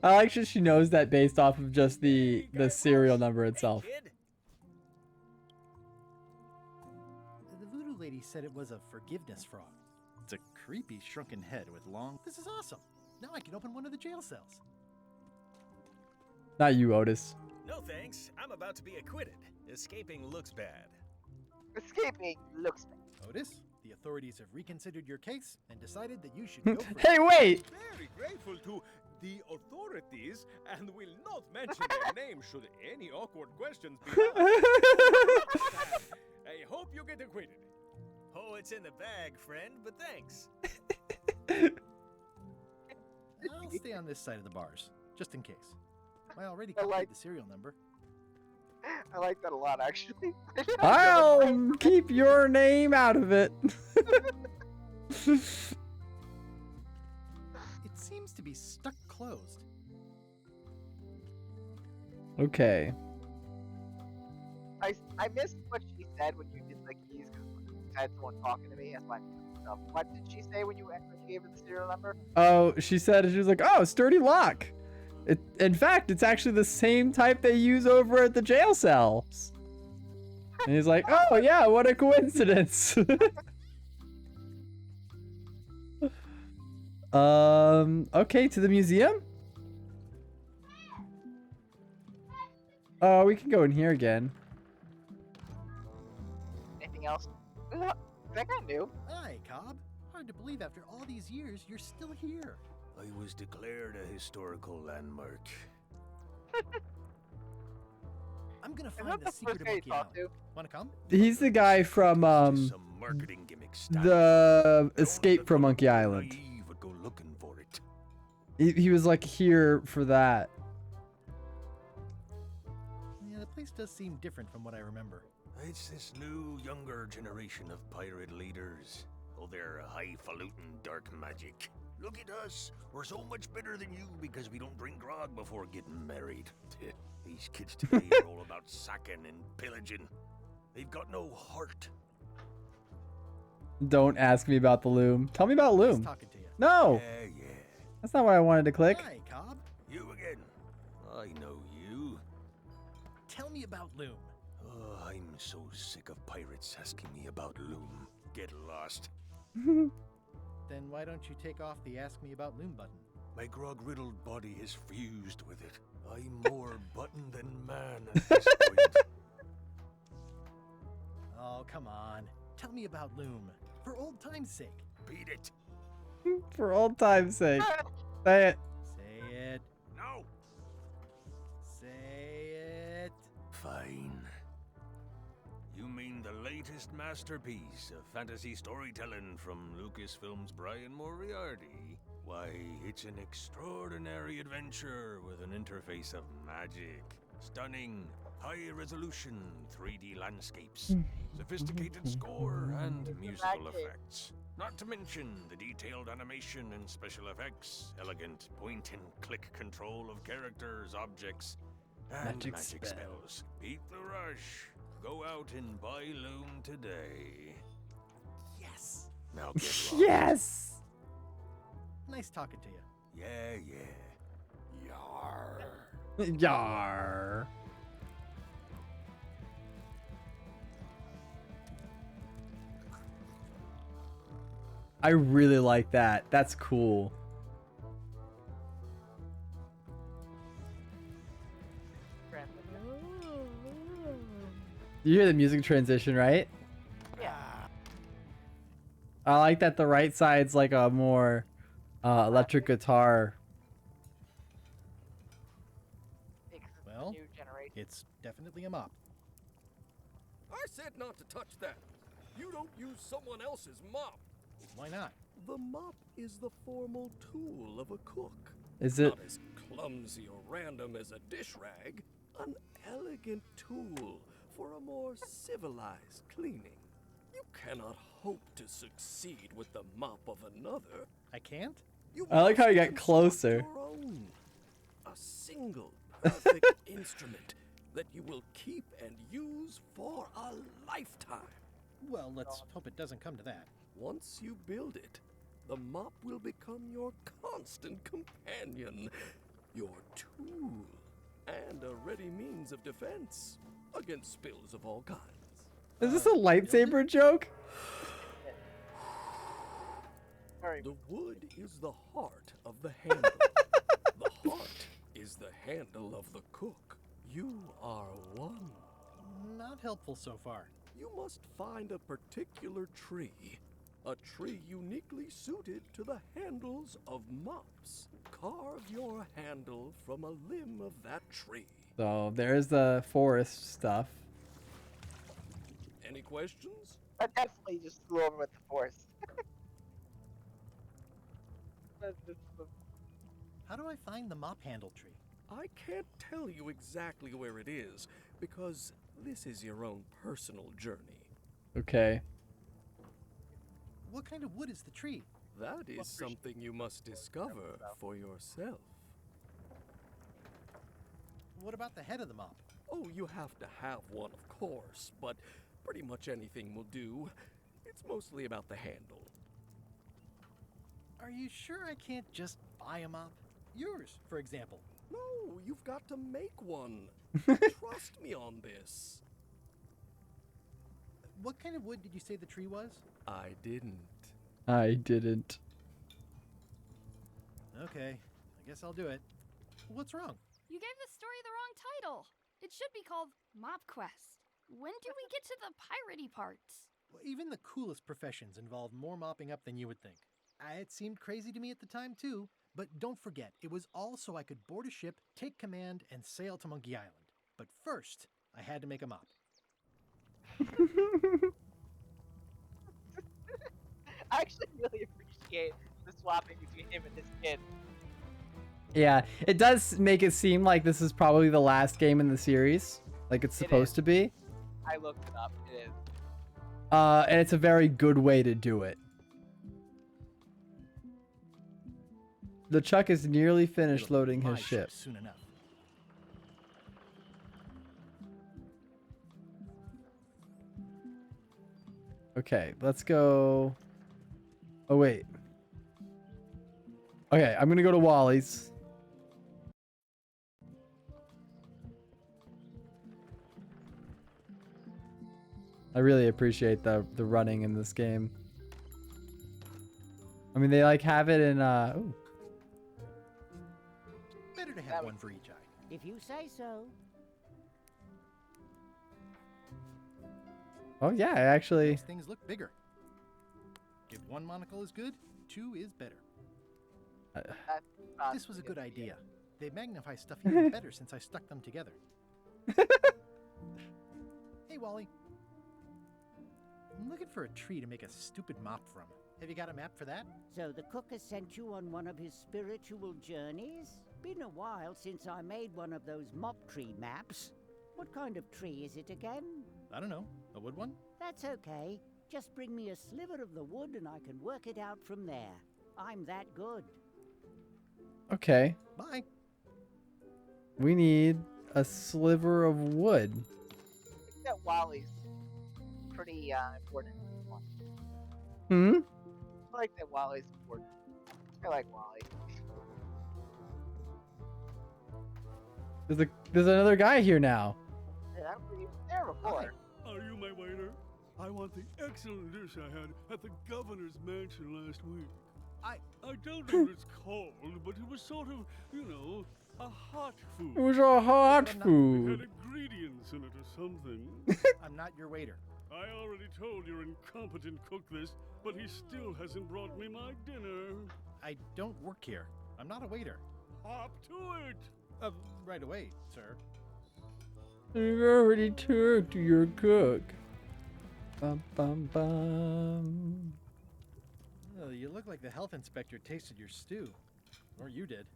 I like that she knows that based off of just the serial number itself. The voodoo lady said it was a forgiveness frog. It's a creepy shrunken head with long... This is awesome. Now I can open one of the jail cells. Not you, Otis. No thanks. I'm about to be acquitted. Escaping looks bad. Escaping looks bad. Otis, the authorities have reconsidered your case and decided that you should go for Hey, wait! Very grateful to the authorities and will not mention their name should any awkward questions be asked. I hope you get acquitted. Oh, it's in the bag, friend, but thanks. I'll stay on this side of the bars, just in case. I already copied the serial number. I like that a lot, actually. I'll keep your name out of it. It seems to be stuck closed. Okay. I missed what she said when you did the keys because I had someone talking to me. That's why I missed stuff. What did she say when you gave her the serial number? Oh, she was like, oh, sturdy lock. In fact, it's actually the same type they use over at the jail cells. And he's like, oh yeah, what a coincidence. Okay, to the museum? Oh, we can go in here again. Anything else? I think I knew. Hi, Cobb. Hard to believe after all these years, you're still here. I was declared a historical landmark. I'm gonna find the secret of Monkey Island. Wanna come? He's the guy from Some marketing gimmick stuff. the Escape from Monkey Island. Naive would go looking for it. He was like here for that. Yeah, the place does seem different from what I remember. It's this new, younger generation of pirate leaders. Oh, they're highfalutin dark magic. Look at us. We're so much better than you because we don't drink grog before getting married. These kids today are all about sacking and pillaging. They've got no heart. Don't ask me about the loom. Tell me about loom. Talking to you. No. Yeah. That's not what I wanted to click. Hi, Cobb. You again. I know you. Tell me about Loom. Oh, I'm so sick of pirates asking me about Loom. Get lost. Then why don't you take off the Ask Me About Loom button? My grog-riddled body is fused with it. I'm more button than man at this point. Oh, come on. Tell me about Loom. For old time's sake. Beat it. For old time's sake. Say it. Say it. No. Say it. Fine. You mean the latest masterpiece of fantasy storytelling from Lucasfilm's Brian Moriarty? Why, it's an extraordinary adventure with an interface of magic, stunning, high-resolution 3D landscapes, sophisticated score, and musical effects. Not to mention the detailed animation and special effects, elegant point-and-click control of characters, objects, and Magic magic spell. spells. Beat the rush. Go out and buy Loom today. Yes. Now get lost. Yes. Nice talking to you. Yeah. Yar. Yar. I really like that. That's cool. You hear the music transition, right? Yeah. I like that the right side's like a more electric guitar. Well, New generation. it's definitely a mop. I said not to touch that. You don't use someone else's mop. Why not? The mop is the formal tool of a cook. Is it? Not as clumsy or random as a dish rag. An elegant tool for a more civilized cleaning. You cannot hope to succeed with the mop of another. I can't? You I like how you must got closer. construct your own. A single perfect instrument that you will keep and use for a lifetime. Well, let's hope it doesn't come to that. Once you build it, the mop will become your constant companion, your tool, and a ready means of defense against spills of all kinds. Is this a lightsaber joke? The wood is the heart of the handle. The heart is the handle of the cook. You are one. Not helpful so far. You must find a particular tree. A tree uniquely suited to the handles of mops. Carve your handle from a limb of that tree. So there's the forest stuff. Any questions? I definitely just flew over with the force. How do I find the mop handle tree? I can't tell you exactly where it is, because this is your own personal journey. Okay. What kind of wood is the tree? That is something you must discover for yourself. What about the head of the mop? Oh, you have to have one, of course, but pretty much anything will do. It's mostly about the handle. Are you sure I can't just buy a mop? Yours, for example. No, you've got to make one. Trust me on this. What kind of wood did you say the tree was? I didn't. I didn't. Okay, I guess I'll do it. What's wrong? You gave the story the wrong title. It should be called Mop Quest. When do we get to the piratey parts? Well, even the coolest professions involve more mopping up than you would think. It seemed crazy to me at the time, too. But don't forget, it was all so I could board a ship, take command, and sail to Monkey Island. But first, I had to make a mop. I actually really appreciate the swapping between him and his kid. Yeah, it does make it seem like this is probably the last game in the series, like it's supposed to be. I looked it up. It is. And it's a very good way to do it. The Chuck is nearly finished loading his ship. Soon enough. Okay, let's go. Oh, wait. Okay, I'm gonna go to Wally's. I really appreciate the running in this game. I mean, they like have it in ooh. Better to have one for each eye. If you say so. Oh yeah, actually. Makes things look bigger. If one monocle is good, two is better. This was a good idea. They magnify stuff even better since I stuck them together. Hey, Wally. I'm looking for a tree to make a stupid mop from. Have you got a map for that? So the cook has sent you on one of his spiritual journeys? Been a while since I made one of those mop tree maps. What kind of tree is it again? I don't know. A wood one? That's okay. Just bring me a sliver of the wood and I can work it out from there. I'm that good. Okay. Bye. We need a sliver of wood. I think that Wally's pretty important. Hmm? I like that Wally's important. I like Wally. There's another guy here now. Yeah, I don't even there before. Are you my waiter? I want the excellent dish I had at the governor's mansion last week. I don't know what it's called, but it was sort of, you know, a hot food. It was a hot It food. had ingredients in it or something. I'm not your waiter. I already told your incompetent cook this, but he still hasn't brought me my dinner. I don't work here. I'm not a waiter. Hop to it! Right away, sir. You've already talked to your cook. Bum, bum, bum. Oh, you look like the health inspector tasted your stew. Or you did.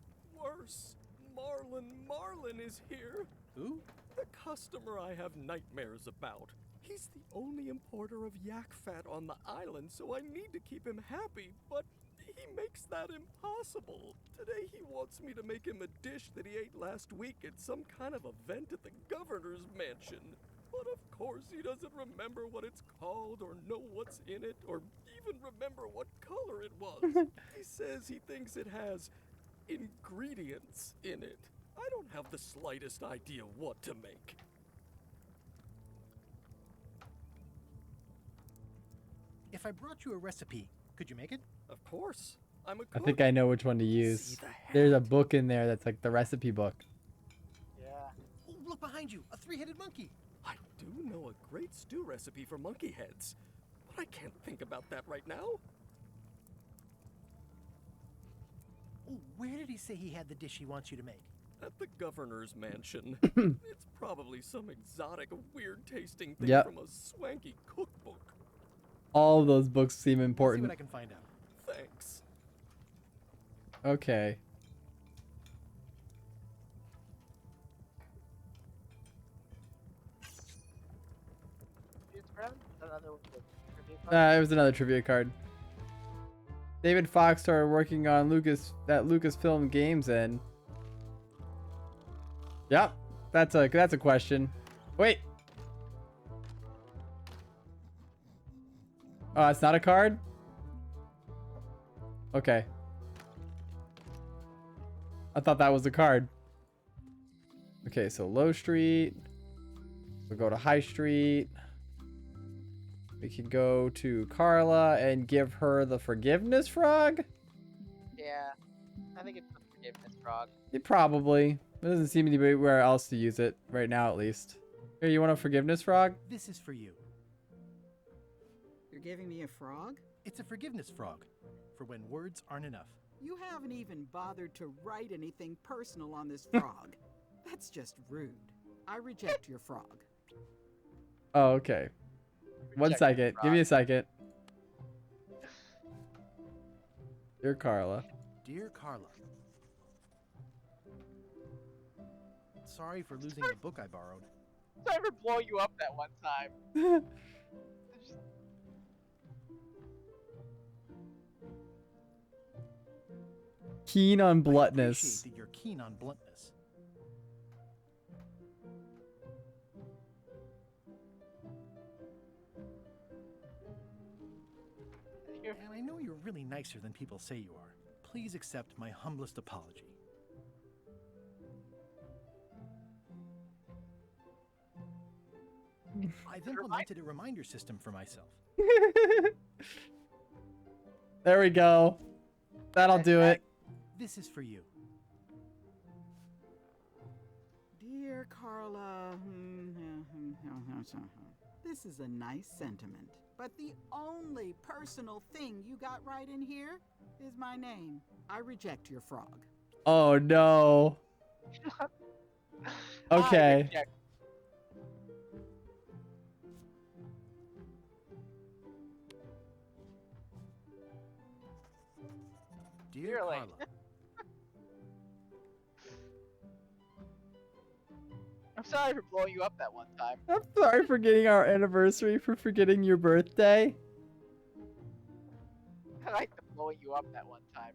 Worse. Marlin is here. Who? The customer I have nightmares about. He's the only importer of yak fat on the island, so I need to keep him happy, but he makes that impossible. Today he wants me to make him a dish that he ate last week at some kind of event at the governor's mansion. But of course he doesn't remember what it's called or know what's in it or even remember what color it was. He says he thinks it has ingredients in it. I don't have the slightest idea what to make. If I brought you a recipe, could you make it? Of course. I'm a I cook. think I know which one to use. See the There's a book in there that's like the recipe book. Yeah. Oh, look behind you! A three-headed monkey! I do know a great stew recipe for monkey heads, but I can't think about that right now. Oh, where did he say he had the dish he wants you to make? At the governor's mansion. It's probably some exotic, weird-tasting thing Yep. from a swanky cookbook. All of those books seem See important. what I can find out. Thanks. Okay. It's from another one with trivia card. It was another trivia card. David Fox started working on Lucasfilm Games and. Yep, that's a question. Wait. Oh, it's not a card? Okay. I thought that was a card. Okay, so Low Street. We'll go to High Street. We can go to Carla and give her the forgiveness frog? Yeah. I think it's the forgiveness frog. Yeah, probably. There doesn't seem anywhere else to use it right now, at least. Here, you want a forgiveness frog? This is for you. You're giving me a frog? It's a forgiveness frog, for when words aren't enough. You haven't even bothered to write anything personal on this frog. That's just rude. I reject your frog. Oh, okay. One Reject second. frog. Give me a second. Dear Carla. Dear Carla. Sorry for losing the book I borrowed. Sorry for blowing you up that one time. Keen on I bluntness. appreciate that you're keen on bluntness. And I know you're really nicer than people say you are. Please accept my humblest apology. I've implemented a reminder system for myself. There we go. That'll do it. This is for you. Dear Carla, this is a nice sentiment, but the only personal thing you got right in here is my name. I reject your frog. Oh no. Okay. Dear Really? Carla, I'm sorry for blowing you up that one time. I'm sorry for getting our anniversary, for forgetting your birthday. I like the blowing you up that one time.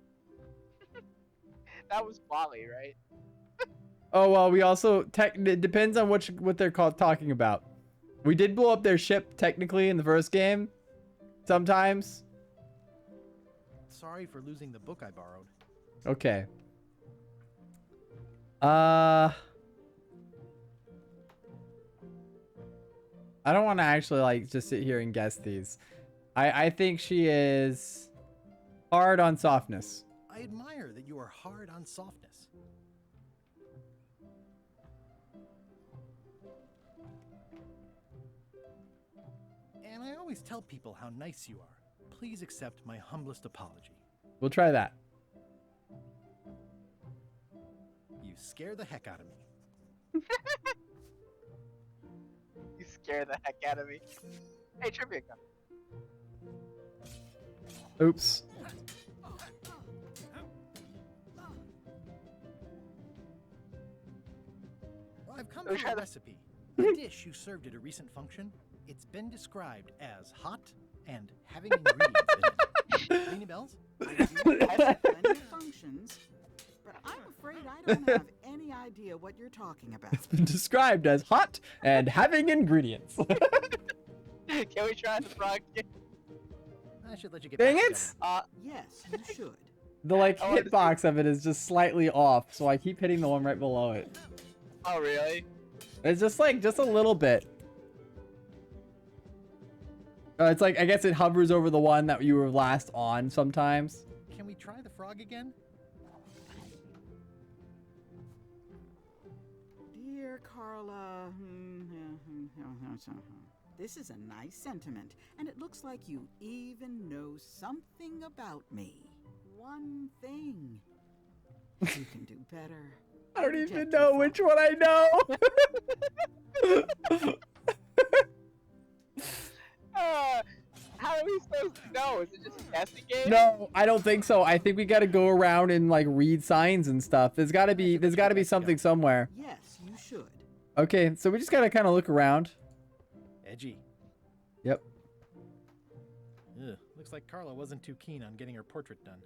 That was Wally, right? Oh well, we also it depends on what they're talking about. We did blow up their ship technically in the first game. Sometimes. sorry for losing the book I borrowed. Okay. I don't want to actually like just sit here and guess these. I think she is hard on softness. I admire that you are hard on softness. And I always tell people how nice you are. Please accept my humblest apology. We'll try that. You scare the heck out of me. You scare the heck out of me. Hey, trivia gun. Oops. Well, I've come to a recipe. The dish you served at a recent function, it's been described as hot and having ingredients in it. Any bells? I do have plenty of functions, but I'm afraid I don't have any idea what you're talking about. It's been described as hot and having ingredients. Can we try the frog game? I should let you get Dang back it! together. Yes, you should. The like hitbox of it is just slightly off, so I keep hitting the one right below it. Oh, really? It's just like just a little bit. It's like I guess it hovers over the one that you were last on sometimes. Can we try the frog again? Dear Carla, this is a nice sentiment, and it looks like you even know something about me. One thing. You can do better. I don't even know which one I know. How are we supposed to know? Is it just a guessing game? No, I don't think so. I think we got to go around and like read signs and stuff. There's got to be something somewhere. Yes, you should. Okay, so we just got to kind of look around. Edgy. Yep. Ugh, looks like Carla wasn't too keen on getting her portrait done.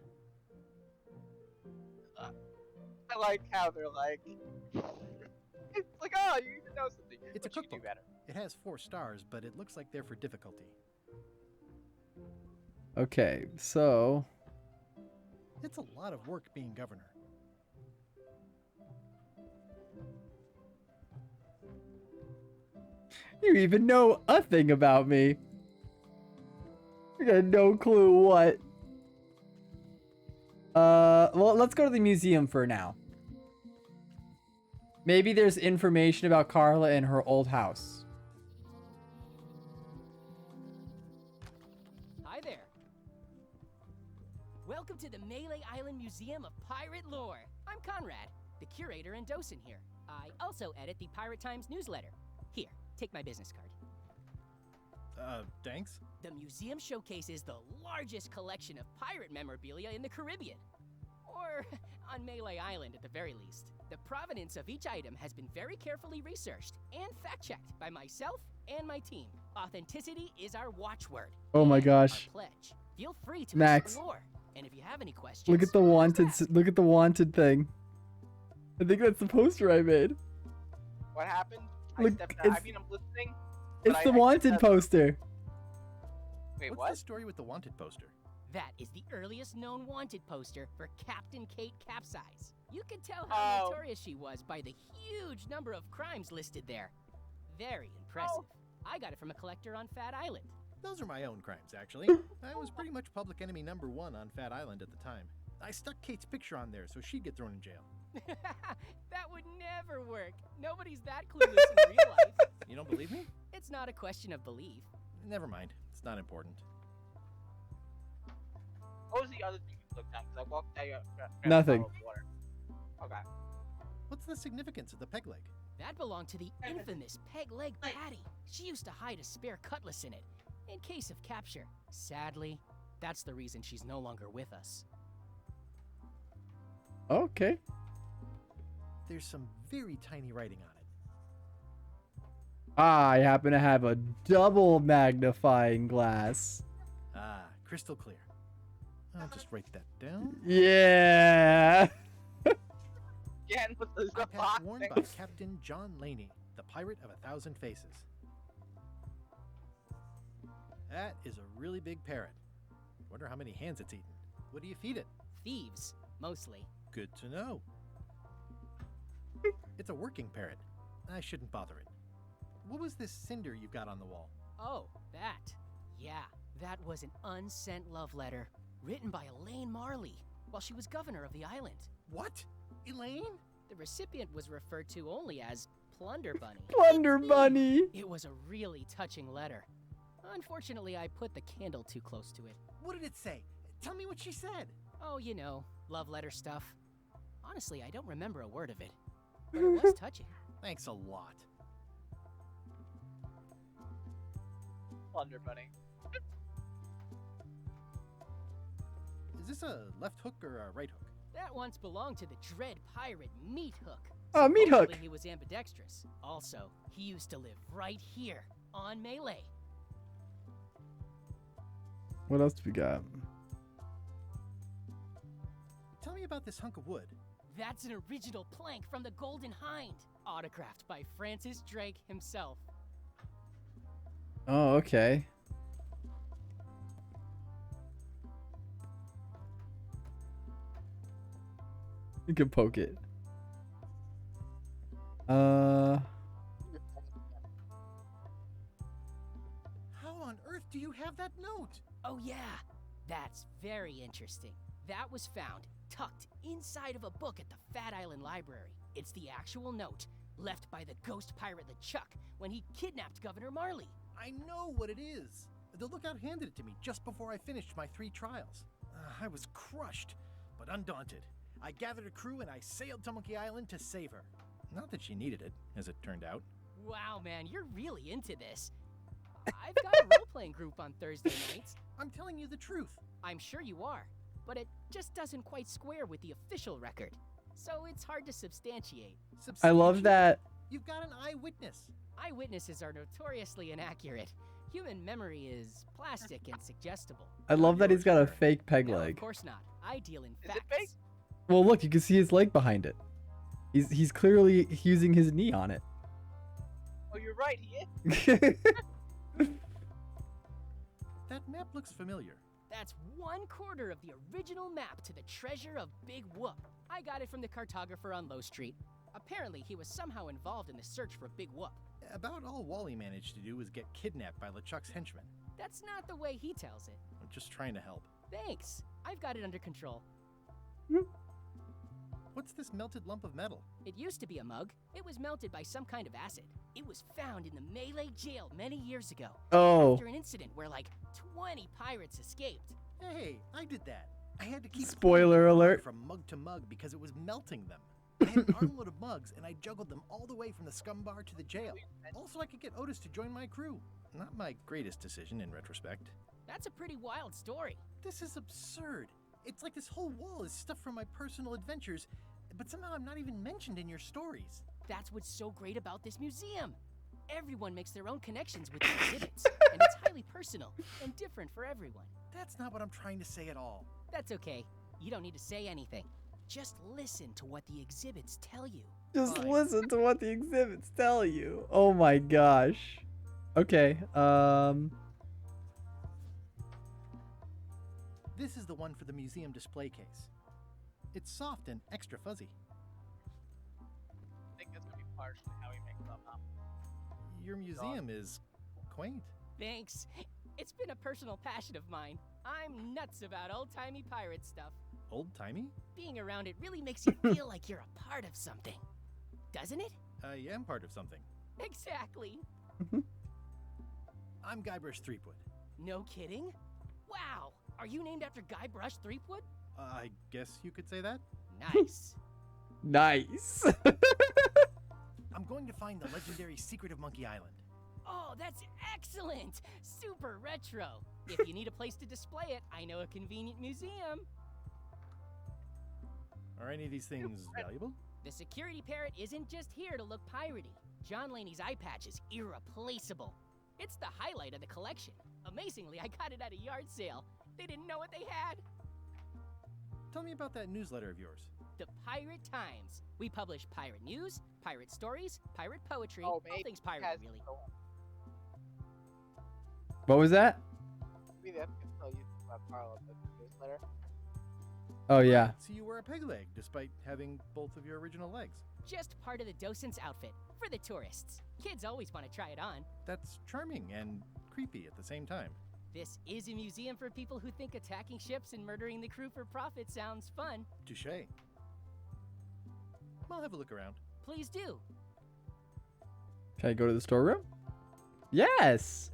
I like how they're like, it's like, oh, you even know something. It's a but you can cookbook. do better. It has 4 stars, but it looks like they're for difficulty. Okay, so It's a lot of work being governor. you even know a thing about me. You got no clue what. Well, let's go to the museum for now. Maybe there's information about Carla in her old house. Hi there. Welcome to the Melee Island Museum of Pirate Lore. I'm Conrad, the curator and docent here. I also edit the Pirate Times newsletter. Here, take my business card. Thanks? The museum showcases the largest collection of pirate memorabilia in the Caribbean. Or on Melee Island at the very least. The provenance of each item has been very carefully researched and fact-checked by myself and my team. Authenticity is our watchword. Oh my gosh. Our pledge. Feel free to Max. explore. And if you have any questions, Look at the wanted. Look at the wanted thing. I think that's the poster I made. What happened? Look, I stepped out. I it's- mean, I'm listening. It's but the I stepped wanted out- poster. Wait, What's what? the story with the wanted poster? that is the earliest known wanted poster for Captain Kate Capsize. You can tell how notorious she was by the huge number of crimes listed there. Very impressive. I got it from a collector on Fat Island. Those are my own crimes, actually. I was pretty much public enemy #1 on Fat Island at the time. I stuck Kate's picture on there so she'd get thrown in jail. That would never work. Nobody's that clueless in real life. You don't believe me? It's not a question of belief. Never mind. It's not important. What was the other thing you look down because I walked down. Nothing. Water. Okay. What's the significance of the peg leg? That belonged to the infamous Peg Leg Patty. She used to hide a spare cutlass in it, in case of capture. Sadly, that's the reason she's no longer with us. Okay. There's some very tiny writing on it. I happen to have a double magnifying glass. Ah, crystal clear. I'll just write that down. Yeah. Again with the Patch worn by Captain John Laney, the pirate of 1,000 faces. That is a really big parrot. Wonder how many hands it's eaten. What do you feed it? Thieves, mostly. Good to know. It's a working parrot. I shouldn't bother it. What was this cinder you've got on the wall? Oh, that. Yeah, that was an unsent love letter written by Elaine Marley while she was governor of the island. What? Elaine? The recipient was referred to only as Plunder Bunny. Plunder Bunny. It was a really touching letter. Unfortunately, I put the candle too close to it. What did it say? Tell me what she said. Oh, you know, love letter stuff. Honestly, I don't remember a word of it, but it was touching. Thanks a lot. Plunder Bunny. Is this a left hook or a right hook? That once belonged to the dread pirate Meat Hook. Oh, Meat Hook. Supposedly he was ambidextrous. Also, he used to live right here on Melee. What else do we got? Tell me about this hunk of wood. That's an original plank from the Golden Hind, autographed by Francis Drake himself. Oh, okay. You can poke it. How on earth do you have that note? Oh yeah, that's very interesting. That was found tucked inside of a book at the Fat Island Library. It's the actual note left by the ghost pirate LeChuck when he kidnapped Governor Marley. I know what it is. The lookout handed it to me just before I finished my 3 trials. I was crushed, but undaunted. I gathered a crew and I sailed to Monkey Island to save her. Not that she needed it, as it turned out. Wow, man, you're really into this. I've got a role-playing group on Thursday nights. I'm telling you the truth. I'm sure you are, but it just doesn't quite square with the official record. So it's hard to substantiate. I love that. You've got an eyewitness. Eyewitnesses are notoriously inaccurate. Human memory is plastic and suggestible. I love that he's got a fake peg No, leg. of course not. I deal in facts. Is it fake? Well, look, you can see his leg behind it. He's clearly using his knee on it. Oh, you're right, he is. That map looks familiar. That's 1/4 of the original map to the treasure of Big Whoop. I got it from the cartographer on Low Street. Apparently, he was somehow involved in the search for Big Whoop. About all Wally managed to do was get kidnapped by LeChuck's henchmen. That's not the way he tells it. I'm just trying to help. Thanks. I've got it under control. What's this melted lump of metal? It used to be a mug. It was melted by some kind of acid. It was found in the Melee jail many years ago. Oh. After an incident where like 20 pirates escaped. Hey, I did that. I had to keep Spoiler alert. from mug to mug because it was melting them. I had an armload of mugs and I juggled them all the way from the scum bar to the jail. Also, I could get Otis to join my crew. Not my greatest decision in retrospect. That's a pretty wild story. This is absurd. It's like this whole wall is stuff from my personal adventures, but somehow I'm not even mentioned in your stories. That's what's so great about this museum. Everyone makes their own connections with the exhibits, and it's highly personal and different for everyone. That's not what I'm trying to say at all. That's okay. You don't need to say anything. Just listen to what the exhibits tell you. Just Fine. listen to what the exhibits tell you. Oh my gosh. Okay. This is the one for the museum display case. It's soft and extra fuzzy. I think that's gonna be partially how he makes them up. Your museum is quaint. Thanks. It's been a personal passion of mine. I'm nuts about old-timey pirate stuff. Old-timey? Being around it really makes you feel like you're a part of something. Doesn't it? I am part of something. Exactly. I'm Guybrush Threepwood. No kidding? Wow. Are you named after Guybrush Threepwood? I guess you could say that. Nice. Nice. I'm going to find the legendary secret of Monkey Island. Oh, that's excellent! Super retro. If you need a place to display it, I know a convenient museum. Are any of these things valuable? The security parrot isn't just here to look piratey. John Laney's eye patch is irreplaceable. It's the highlight of the collection. Amazingly, I got it at a yard sale. They didn't know what they had. Tell me about that newsletter of yours. The Pirate Times. We publish pirate news, pirate stories, pirate poetry, Oh, all maybe things pirate, has really. What was that? Maybe that's gonna tell you about Carla, but newsletter. Oh yeah. So you wear a peg leg, despite having both of your original legs. Just part of the docent's outfit for the tourists. Kids always want to try it on. That's charming and creepy at the same time. This is a museum for people who think attacking ships and murdering the crew for profit sounds fun. Touché. I'll have a look around. Please do. Can I go to the storeroom? Yes.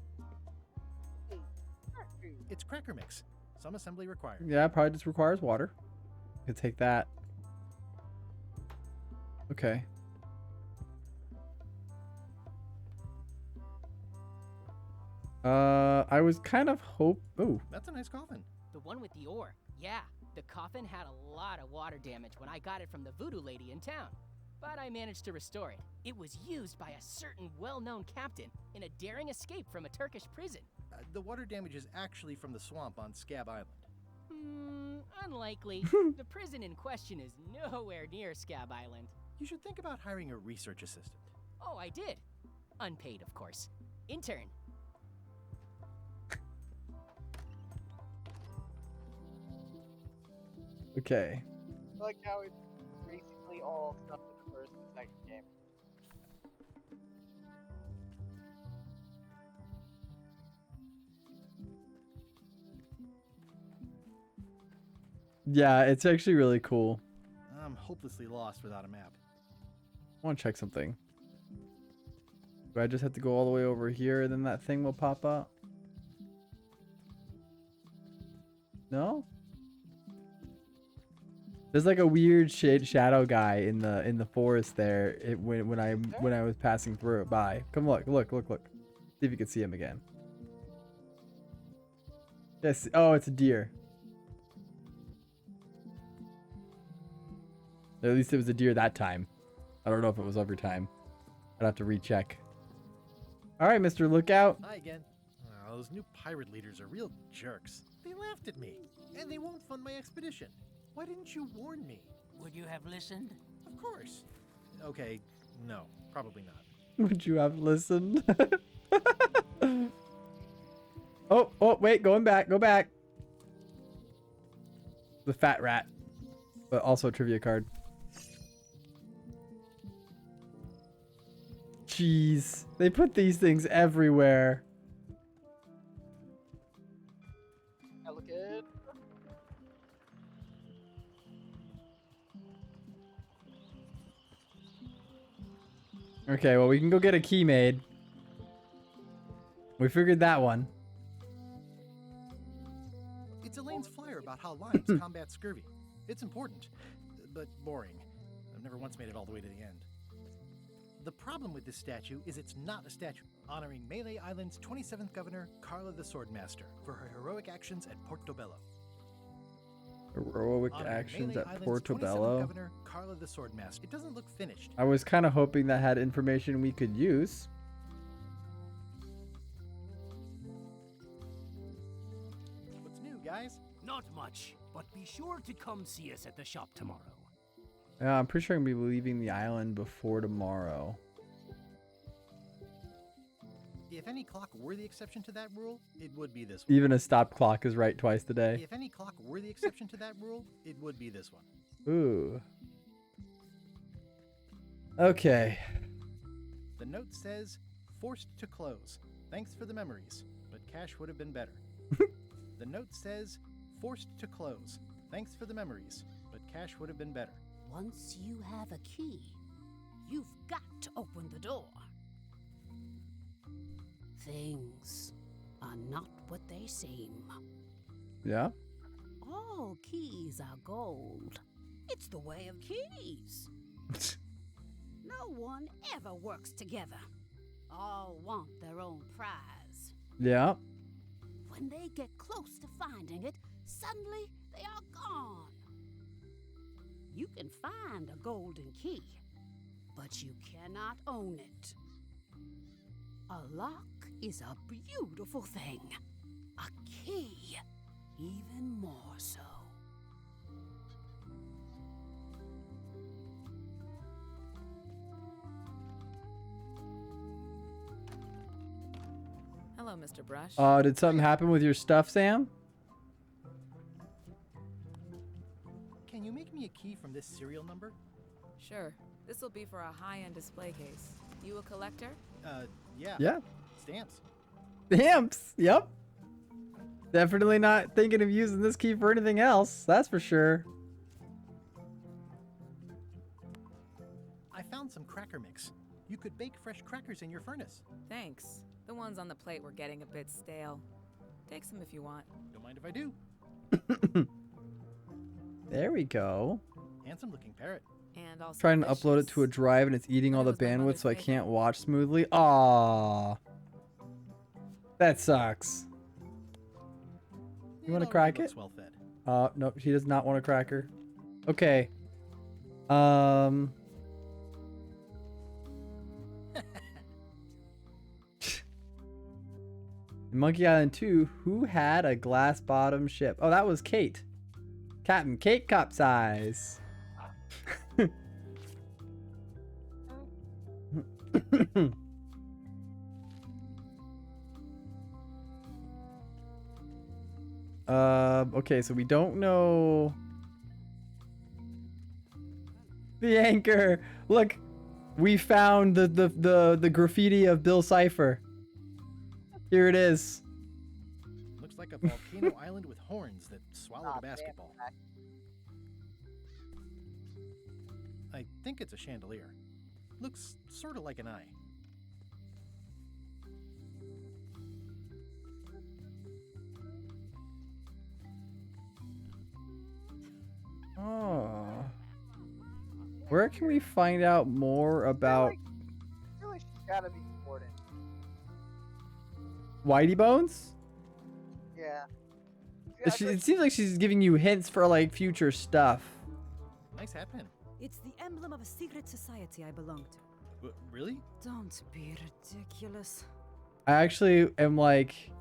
It's cracker mix. Some assembly required. Yeah, probably just requires water. Could take that. Okay. I was kind of Oh. That's a nice coffin. The one with the ore. Yeah, the coffin had a lot of water damage when I got it from the voodoo lady in town. But I managed to restore it. It was used by a certain well-known captain in a daring escape from a Turkish prison. The water damage is actually from the swamp on Scab Island. Unlikely. The prison in question is nowhere near Scab Island. You should think about hiring a research assistant. Oh, I did. Unpaid, of course. Intern. Okay. I like how it's basically all stuff in the first and second game. Yeah, it's actually really cool. I'm hopelessly lost without a map. I want to check something. Do I just have to go all the way over here and then that thing will pop up? No? There's like a weird shadow guy in the forest there when I was passing through it by. Come look. See if you can see him again. Yes. Oh, it's a deer. At least it was a deer that time. I don't know if it was every time. I'd have to recheck. All right, Mr. Lookout. Hi again. Oh, those new pirate leaders are real jerks. They laughed at me, and they won't fund my expedition. Why didn't you warn me? Would you have listened? Of course. Okay, no, probably not. Would you have listened? Oh, wait, go back. The fat rat, but also a trivia card. Jeez, they put these things everywhere. Elegant. Okay, well, we can go get a key made. We figured that one. It's Elaine's flyer about how limes combat scurvy. It's important, but boring. I've never once made it all the way to the end. The problem with this statue is it's not a statue honoring Melee Island's 27th governor, Carla the Swordmaster, for her heroic actions at Portobello. Heroic Honoring actions Melee at Island's 27th Portobello. governor, Carla the Swordmaster. It doesn't look finished. I was kind of hoping that had information we could use. What's new, guys? Not much, but be sure to come see us at the shop tomorrow. Yeah, I'm pretty sure I'm gonna be leaving the island before tomorrow. If any clock were the exception to that rule, it would be this one. Even a stop clock is right twice a day. If any clock were the exception to that rule, it would be this one. Ooh. Okay. The note says, forced to close. Thanks for the memories, but cash would have been better. The note says, forced to close. Thanks for the memories, but cash would have been better. Once you have a key, you've got to open the door. Things are not what they seem. Yeah? Oh, All keys are gold. It's the way of keys. No one ever works together. All want their own prize. Yeah. When they get close to finding it, suddenly they are gone. You can find a golden key, but you cannot own it. A lock is a beautiful thing. A key, even more so. Hello, Mr. Brush. Did something happen with your stuff, Sam? Can you make me a key from this serial number? Sure. This will be for a high-end display case. You a collector? Yeah. Yeah. Stamps. Stamps. Yep. Definitely not thinking of using this key for anything else. That's for sure. I found some cracker mix. You could bake fresh crackers in your furnace. Thanks. The ones on the plate were getting a bit stale. Take some if you want. Don't mind if I do. There we go. Handsome looking parrot. And also Trying to upload it to a drive and it's eating all the bandwidth so I can't watch smoothly. Aww. That sucks. You want to crack it? Well fed. No, he does not want a cracker. Okay. In Monkey Island 2, who had a glass bottom ship? Oh, that was Kate. Captain Kate Capsize. Okay, so we don't know the anchor. Look, we found the graffiti of Bill Cipher. Here it is. Looks like a volcano island with horns that swallowed a basketball. I think it's a chandelier. Looks sort of like an eye. Oh. Where can we find out more about I feel like she's gotta be important. Whitey Bones? Yeah. It seems like she's giving you hints for like future stuff. Nice hat pin. It's the emblem of a secret society I belong to. Really? Don't be ridiculous. I actually am like,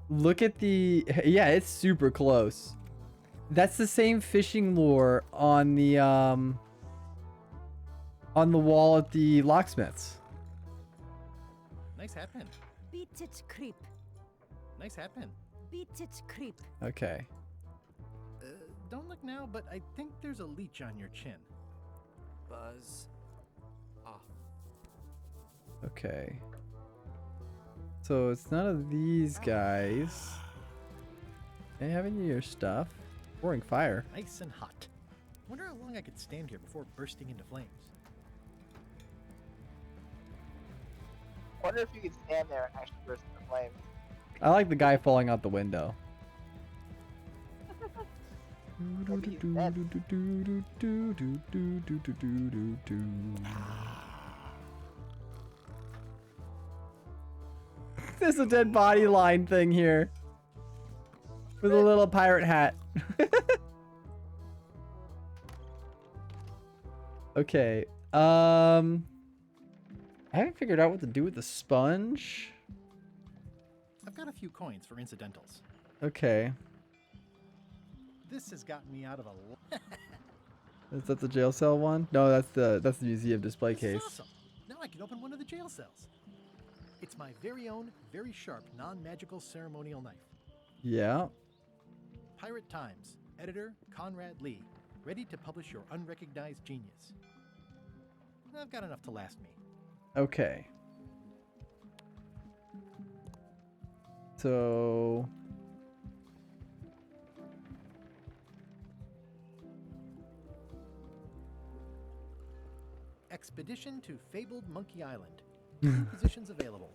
look at the, yeah, it's super close. That's the same fishing lure on the wall at the locksmiths. Nice hat pin. Beat it, creep. Nice hat pin. Beat it, creep. Okay. Don't look now, but I think there's a leech on your chin. Buzz off. Okay. So it's none of these guys. They have any of your stuff? Pouring fire. Nice and hot. Wonder how long I could stand here before bursting into flames. Wonder if you could stand there and actually burst into flames. I like the guy falling out the window. There's a dead body line thing here. With a little pirate hat. Okay. I haven't figured out what to do with the sponge. I've got a few coins for incidentals. Okay. This has gotten me out of a Is that the jail cell one? No, that's the museum display This is case. awesome. Now I can open one of the jail cells. It's my very own, very sharp, non-magical ceremonial knife. Yeah. Pirate Times, editor Conrad Lee, ready to publish your unrecognized genius. I've got enough to last me. Okay. So Expedition to fabled Monkey Island. 2 positions available.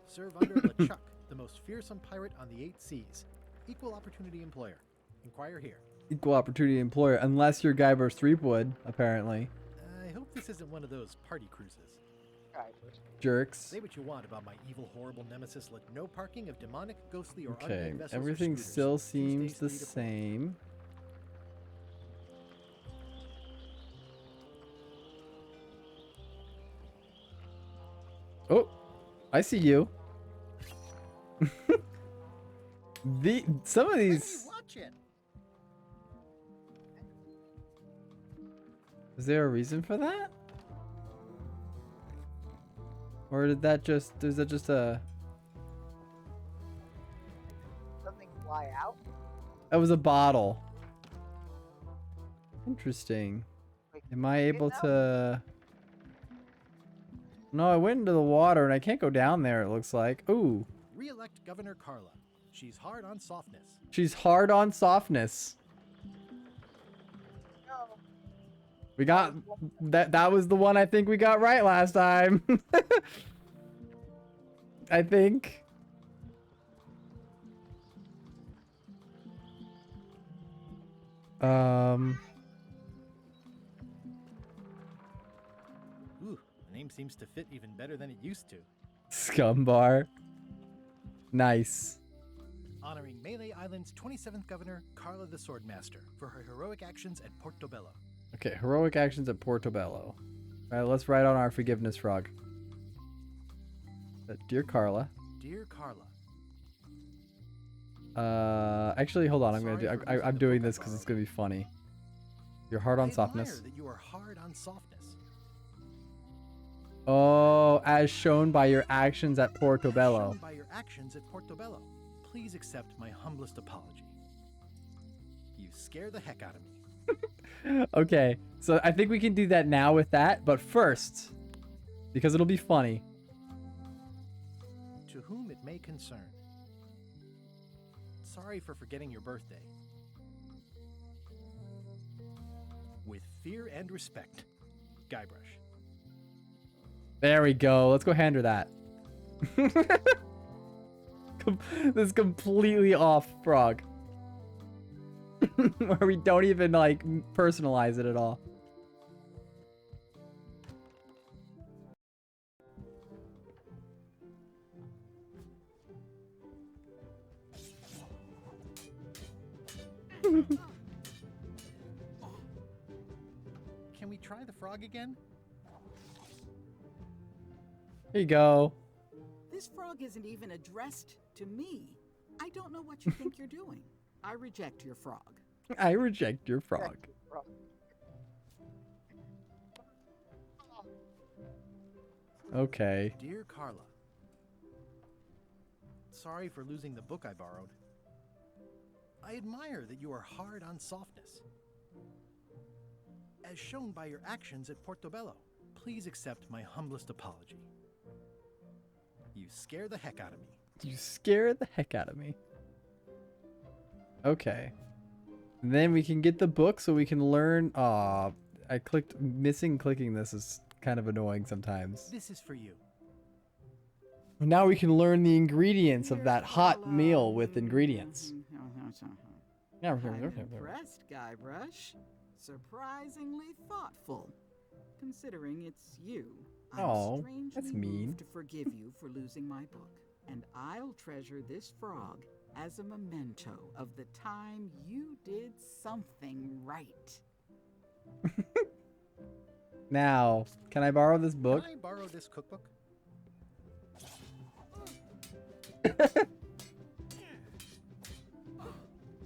Serve under LeChuck, the most fearsome pirate on the 8 seas. Equal opportunity employer. Inquire here. Equal opportunity employer, unless you're Guybrush Threepwood, apparently. I hope this isn't one of those party cruises. Jerks. Say what you want about my evil, horrible nemesis. Let no parking of demonic, ghostly, or Okay, unmanned vessels or everything scooters. still seems Tuesdays, the 3 to 4. same. Oh, I see you. Some of these. Is there a reason for that? Or is that just a... Something fly out? That was a bottle. Interesting. Am I able to... No, I went into the water and I can't go down there, it looks like. Ooh. Re-elect Governor Carla. She's hard on softness. She's hard on softness. We got... That was the one I think we got right last time. I think. Ooh, the name seems to fit even better than it used to. Scumbar. Nice. Honoring Melee Island's 27th Governor, Carla the Swordmaster, for her heroic actions at Portobello. Okay, heroic actions at Portobello. Alright, let's write on our forgiveness frog. Dear Carla. Dear Carla. Actually, hold on. I'm doing this because it's gonna be funny. You're hard on softness. I admire that you are hard on softness. Oh, as shown by your actions at Portobello. Shown by your actions at Portobello. Please accept my humblest apology. You scare the heck out of me. Okay, so I think we can do that now with that, but first, because it'll be funny. To whom it may concern. Sorry for forgetting your birthday. With fear and respect, Guybrush. There we go. Let's go hand her that. This is completely off frog. Where we don't even like personalize it at all. Can we try the frog again? Here you go. This frog isn't even addressed to me. I don't know what you think you're doing. I reject your frog. I reject your frog. Okay. Dear Carla. Sorry for losing the book I borrowed. I admire that you are hard on softness. As shown by your actions at Portobello, please accept my humblest apology. You scare the heck out of me. You scare the heck out of me. Okay. And then we can get the book so we can learn. Aw, I clicked. Missing clicking this is kind of annoying sometimes. This is for you. Now we can learn the ingredients of that hot meal with ingredients. I'm impressed, Guybrush. Surprisingly thoughtful. Considering it's you, Oh, I'm strangely that's mean. moved to forgive you for losing my book. And I'll treasure this frog as a memento of the time you did something right. Now, can I borrow this book? Can I borrow this cookbook?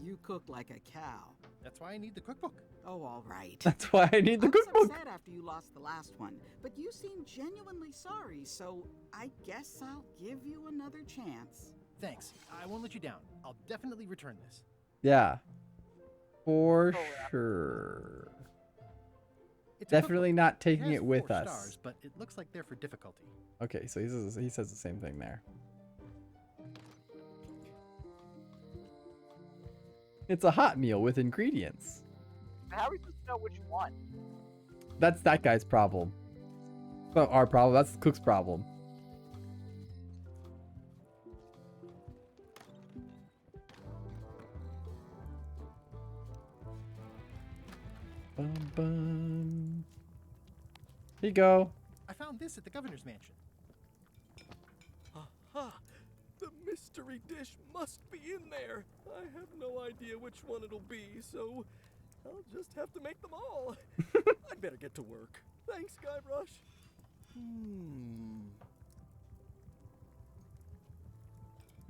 You cook like a cow. That's why I need the cookbook. Oh, all right. That's why I need the I was cookbook. upset after you lost the last one, but you seem genuinely sorry, so I guess I'll give you another chance. Thanks. I won't let you down. I'll definitely return this. Yeah. For sure. It's a Definitely cookbook. not taking has it with 4 us. stars, but it looks like they're for difficulty. Okay, so he says the same thing there. It's a hot meal with ingredients. How are we supposed to know which one? That's that guy's problem. It's not our problem, that's the cook's problem. Bum, bum. Here you go. I found this at the governor's mansion. Aha! The mystery dish must be in there. I have no idea which one it'll be, so I'll just have to make them all. I'd better get to work. Thanks, Guybrush.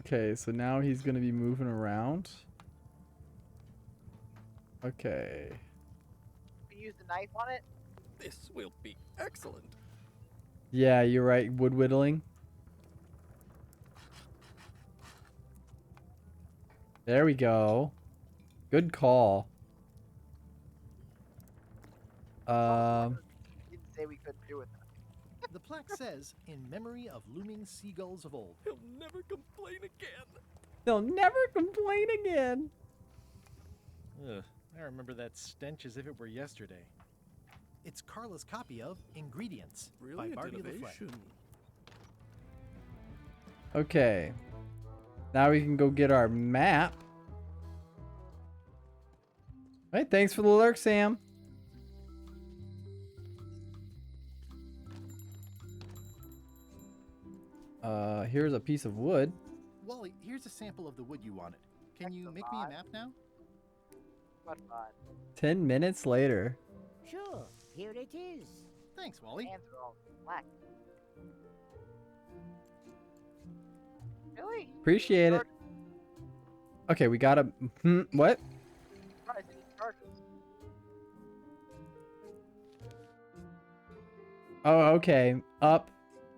Okay, so now he's gonna be moving around. Okay. You use the knife on it? This will be excellent. Yeah, you're right. Wood whittling. There we go. Good call. Didn't say we couldn't do it. The plaque says, in memory of looming seagulls of old. He'll never complain again. They'll never complain again. Ugh, I remember that stench as if it were yesterday. It's Carla's copy of Ingredients by Brilliant Barbie LaFleur. innovation. Okay. Now we can go get our map. Hey, thanks for the lurk, Sam. Here's a piece of wood. Wally, here's a sample of the wood you wanted. Can you make me a map now? What fun. 10 minutes later. Sure, here it is. Thanks, Wally. Hands are all black. Really? Appreciate it. Okay, we got a... what? Surprised any charges. Oh, okay. Up,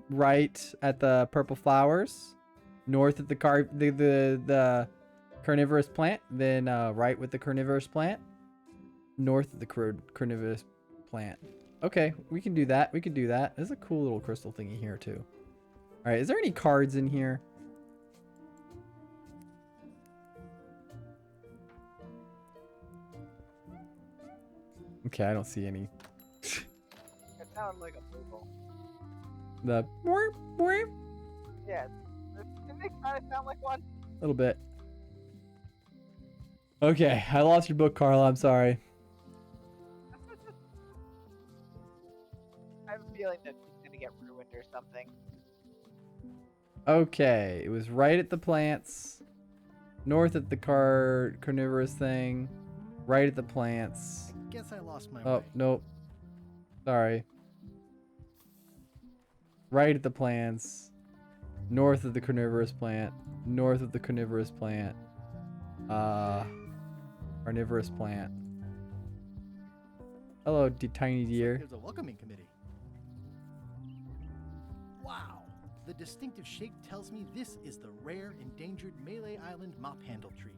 right at the purple flowers. North at the the carnivorous plant. Then right with the carnivorous plant. North of the carnivorous plant. Okay, we can do that. We can do that. There's a cool little crystal thingy here too. All right, is there any cards in here? Okay, I don't see any. It sounded like a boogle. The Yeah. Didn't it kind of sound like one? little bit. Okay, I lost your book, Carla. I'm sorry. I have a feeling that it's gonna get ruined or something. Okay, it was right at the plants, north at the carnivorous thing, right at the plants. Guess I lost my Oh, way. nope. Sorry. Right at the plants, north of the carnivorous plant, north of the carnivorous plant, carnivorous plant. Hello, tiny deer. There's a welcoming committee. Wow. The distinctive shape tells me this is the rare endangered Malay Island mop handle tree.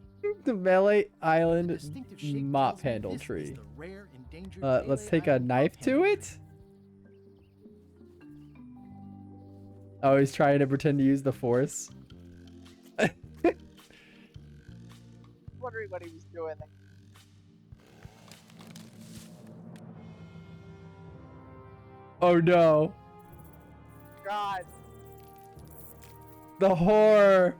The Malay The Island distinctive shape mop tells me handle this tree. is the rare endangered Let's Malay take a Island knife mop to handle it. Oh, he's trying to pretend to use the force. Wondering what he was doing. Oh no. God. The horror.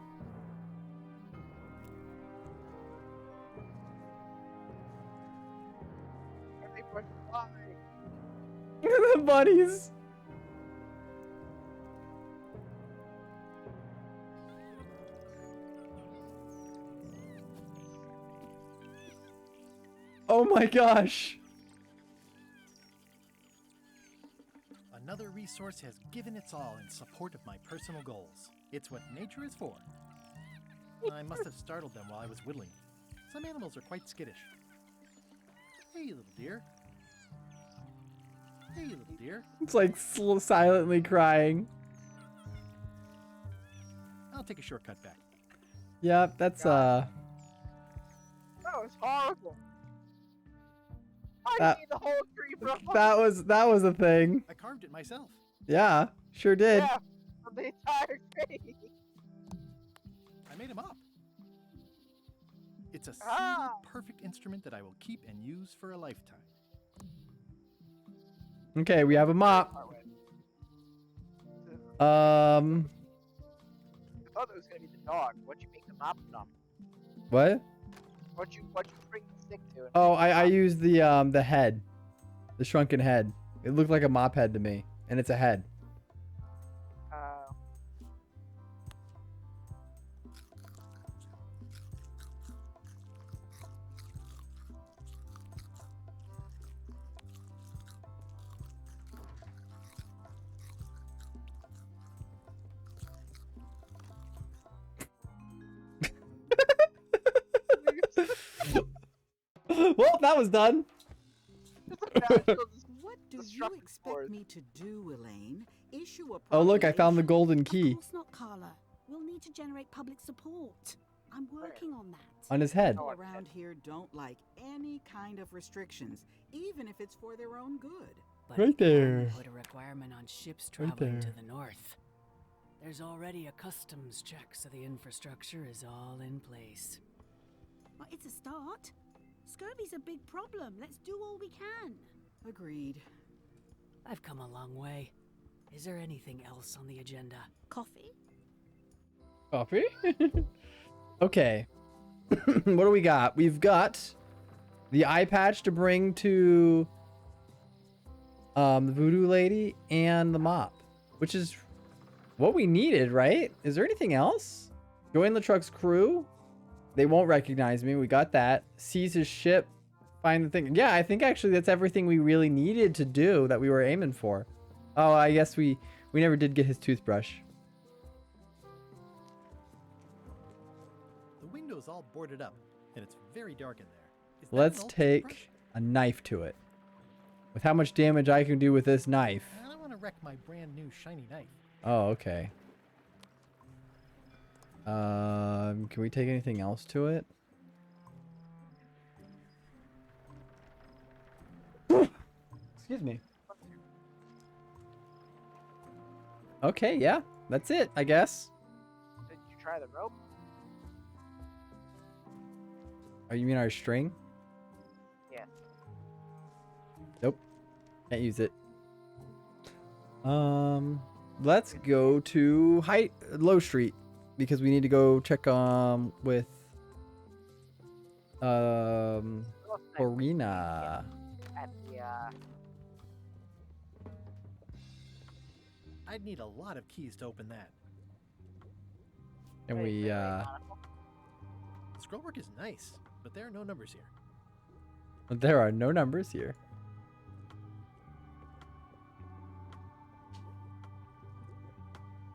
They pushed by. The bunnies. Oh my gosh. Another resource has given its all in support of my personal goals. It's what nature is for. I must have startled them while I was whittling. Some animals are quite skittish. Hey, little dear. Hey, little dear. It's like silently crying. I'll take a shortcut back. Yep, that's That was horrible. I That- need the whole tree, bro. that was a thing. I carved it myself. Yeah, sure did. Yeah, from the entire tree. I made him up. It's a Ah. single perfect instrument that I will keep and use for a lifetime. Okay, we have a mop. I thought it was gonna be the dog. What'd you make the mop from? What? What'd you bring the stick to. And Oh, pick it I up. used the head. The shrunken head. It looked like a mop head to me. And it's a head. Well, that was done. What do you expect me to do, Elaine? Issue a Oh, look, I found the proclamation? golden key Of course not, Carla. We'll need to generate public support. I'm working on that. on his head. People around here don't like any kind of restrictions, even if it's for their own good. But Right you can there. Put a requirement on ships Right traveling to there. the north. There's already a customs check, so the infrastructure is all in place. Well, it's a start. Scurvy's a big problem. Let's do all we can. Agreed. I've come a long way. Is there anything else on the agenda? Coffee? Coffee? Okay. What do we got? We've got the eye patch to bring to the voodoo lady and the mop, which is what we needed, right? Is there anything else? Join the truck's crew. They won't recognize me. We got that. Seize his ship. Find the thing. Yeah, I think actually that's everything we really needed to do that we were aiming for. Oh, I guess we never did get his toothbrush. The window's all boarded up, and it's very dark in there. Is that Let's an old take toothbrush? a knife to it. With how much damage I can do with this knife. I don't want to wreck my brand new shiny knife. Oh, okay. Can we take anything else to it? Excuse me. Okay, yeah. That's it, I guess. Did you try the rope? Oh, you mean our string? Yeah. Nope. Can't use it. Let's go to Low Street because we need to go check with Corina. At the I'd need a lot of keys to open that. And we Scrollwork is nice, but there are no numbers here. there are no numbers here.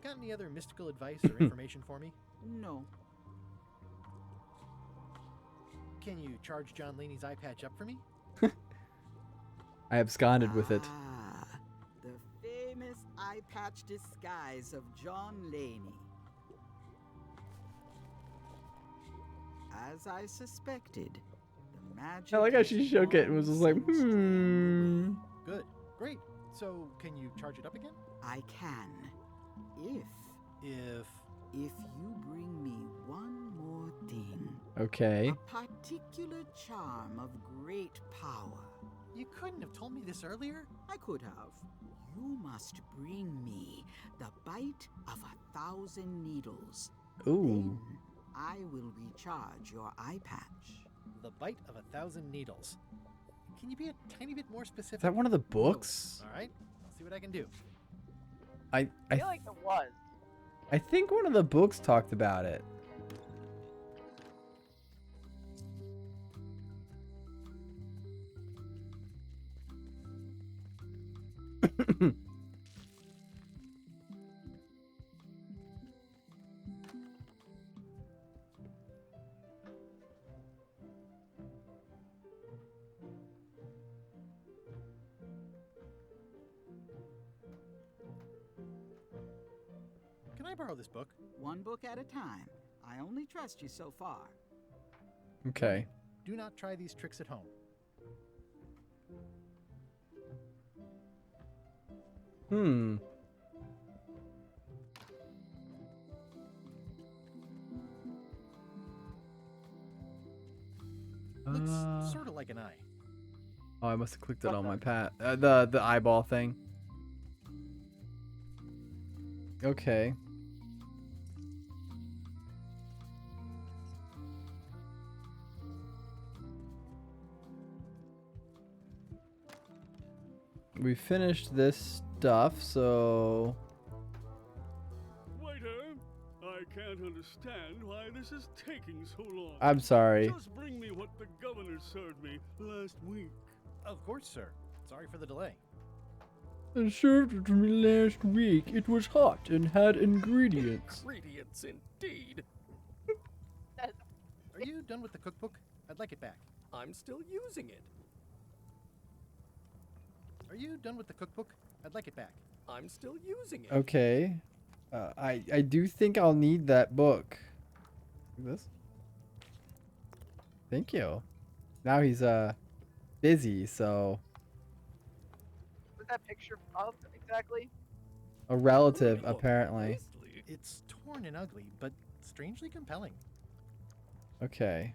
Got any other mystical advice or information for me? No. Can you charge John Laney's eye patch up for me? I absconded with it. Ah, the famous eye patch disguise of John Laney. As I suspected, the magic. I like how has she shook it and was just like, long since drained away. Good. Great. So, can you charge it up again? I can. If you bring me one more thing. Okay. A particular charm of great power. You couldn't have told me this earlier? I could have. You must bring me the bite of 1,000 needles. Ooh. Then I will recharge your eye patch. The bite of 1,000 needles. Can you be a tiny bit more specific? Is that one of the books? All right. I'll see what I can do. I I feel like it was. I think one of the books talked about it. Can I borrow this book? One book at a time. I only trust you so far. Okay. Do not try these tricks at home. Hmm. Looks sort of like an eye. Oh, I must have clicked it on my pad. The eyeball thing. Okay. We finished this stuff, so Waiter, I can't understand why this is taking so long. I'm sorry. Just bring me what the governor served me last week. Of course, sir. Sorry for the delay. It served it to me last week. It was hot and had ingredients. Ingredients indeed. Are you done with the cookbook? I'd like it back. I'm still using it. Are you done with the cookbook? I'd like it back. I'm still using it. Okay. I do think I'll need that book. This? Thank you. Now he's busy, so What's that picture of exactly? a relative apparently. It's torn and ugly, but strangely compelling. Okay.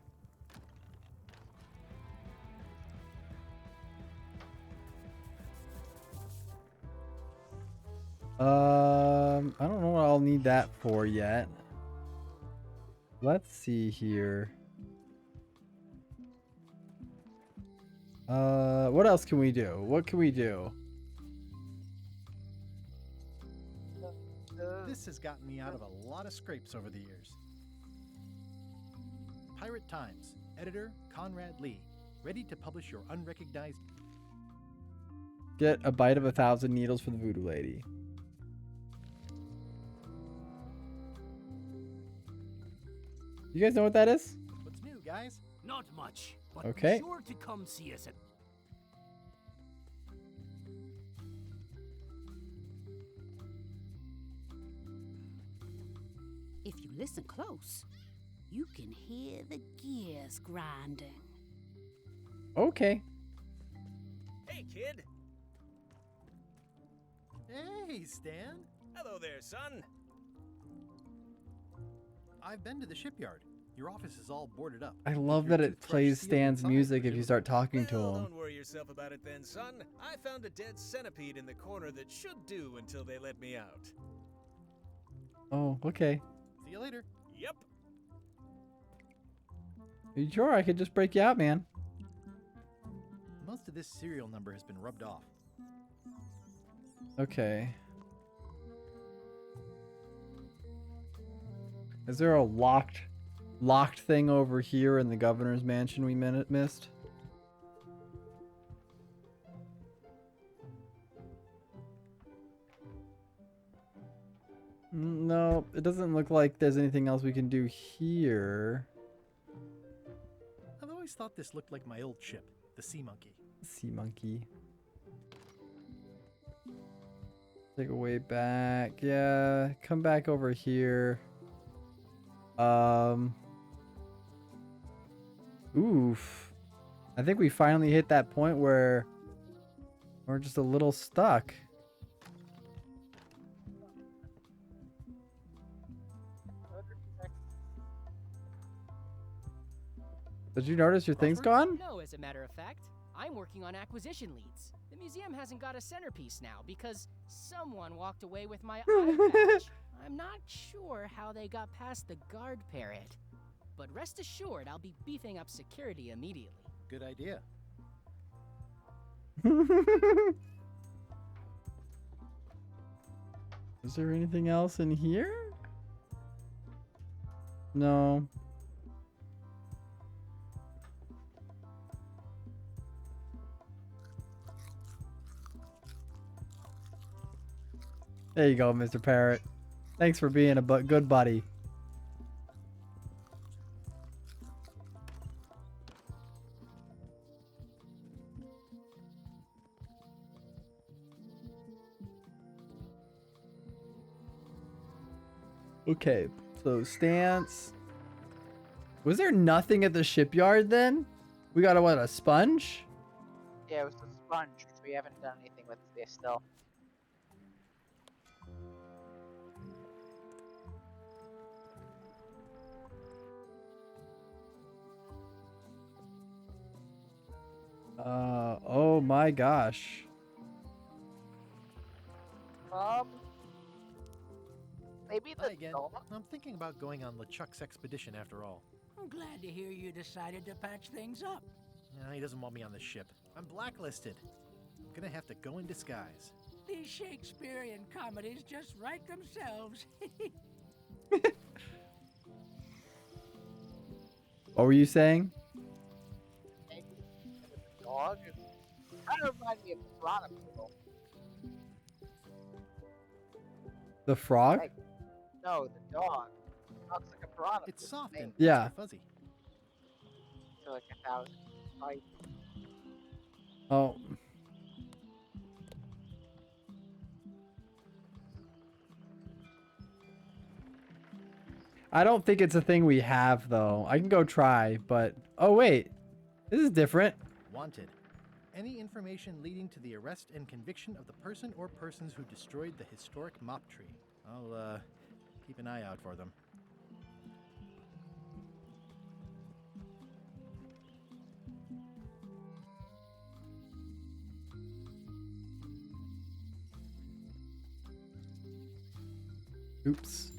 I don't know what I'll need that for yet. Let's see here. What else can we do? What can we do? This has gotten me out of a lot of scrapes over the years. Pirate Times, editor Conrad Lee, ready to publish your unrecognized. Get a bite of 1,000 needles for the voodoo lady. You guys know what that is? What's new, guys? Not much, but Okay. be sure to come see us at... If you listen close, you can hear the gears grinding. Okay. Hey, kid. Hey, Stan. Hello there, son. I've been to the shipyard. Your office is all boarded up. I love Your that it toothbrush plays sealed Stan's inside, music if you start talking to Well, him. don't worry yourself about it then, son. I found a dead centipede in the corner that should do until they let me out. Oh, okay. See you later. Yep. Are you sure I could just break you out, man? Most of this serial number has been rubbed off. Okay. Is there a locked thing over here in the governor's mansion we missed? No, it doesn't look like there's anything else we can do here. I've always thought this looked like my old ship, the Sea Monkey. Sea monkey. Take a way back. Yeah, come back over here. Oof. I think we finally hit that point where we're just a little stuck. Did you notice your thing's gone? No, as a matter of fact. I'm working on acquisition leads. The museum hasn't got a centerpiece now because someone walked away with my eye patch. I'm not sure how they got past the guard parrot. But rest assured, I'll be beefing up security immediately. Good idea. Is there anything else in here? No. There you go, Mr. Parrot. Thanks for being a good buddy. Okay, so stance. Was there nothing at the shipyard then? We got a sponge? Yeah, it was the sponge, which we haven't done anything with this still. Oh my gosh. Maybe Hi again. I'm thinking about going on LeChuck's expedition after all. I'm glad to hear you decided to patch things up. No, he doesn't want me on the ship. I'm blacklisted. Gonna have to go in disguise. These Shakespearean comedies just write themselves. What were you saying? Dog. Kind of reminds me of piranha poodle. The frog? Like, no, the dog. Looks like a piranha. It's soft and Yeah. extra fuzzy. For like 1,000 bites. Oh. I don't think it's a thing we have, though. I can go try, but... Oh, wait. This is different. Wanted. Any information leading to the arrest and conviction of the person or persons who destroyed the historic mop tree. I'll, keep an eye out for them. Oops.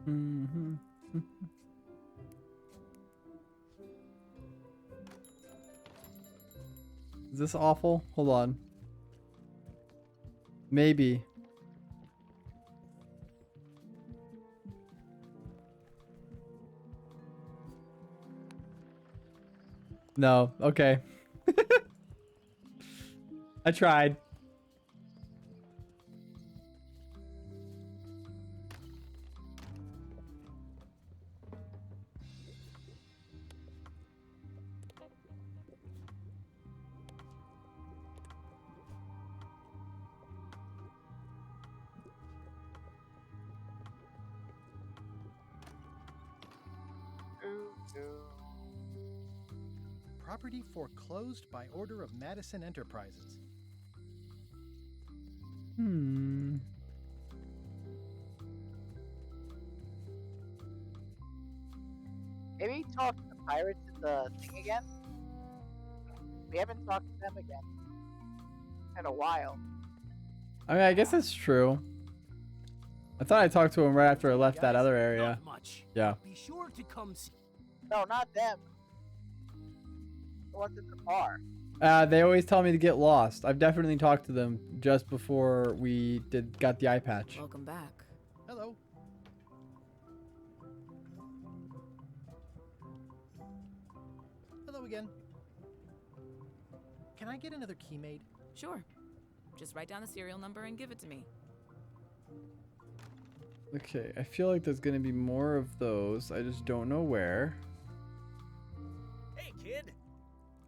Mm-hmm. Is this awful? Hold on. Maybe. No. Okay. I tried. Property foreclosed by order of Madison Enterprises. Hmm. Maybe talk to the pirates at the thing again? We haven't talked to them again in a while. I mean, I guess that's true. I thought I talked to him right after I left that other area. Not much. Yeah. Be sure to come see. No, not them. The ones at the bar. They always tell me to get lost. I've definitely talked to them just before we got the eye patch. Welcome back. Hello. Hello again. Can I get another key made? Sure. Just write down the serial number and give it to me. Okay, I feel like there's gonna be more of those. I just don't know where. Hey, kid.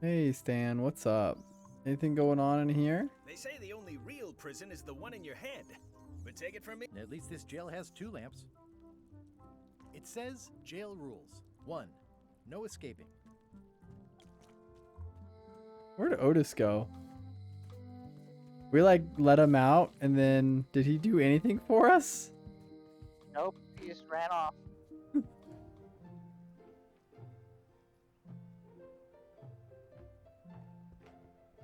Hey, Stan, what's up? Anything going on in here? They say the only real prison is the one in your head. But take it from me. At least this jail has 2 lamps. It says jail rules. 1. No escaping. Where'd Otis go? We like let him out, and then did he do anything for us? Nope, he just ran off.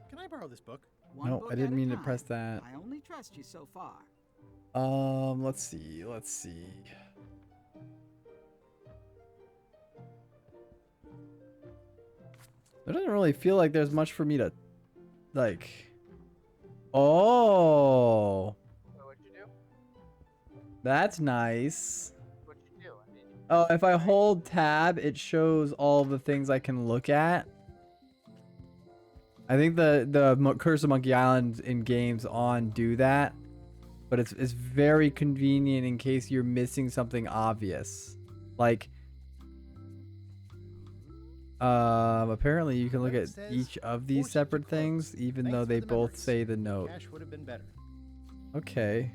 Can I borrow this book? No, I didn't mean to press that. I only trust you so far. Let's see. Let's see. It doesn't really feel like there's much for me to, like. Oh. What'd you do? That's nice. What'd you do? I mean, Oh, if I hold tab, it shows all the things I can look at. I think the Curse of Monkey Island in games on do that, but it's very convenient in case you're missing something obvious. Like, apparently you can look at each of these separate things, even though they both say the note. Cash would have been better. Okay.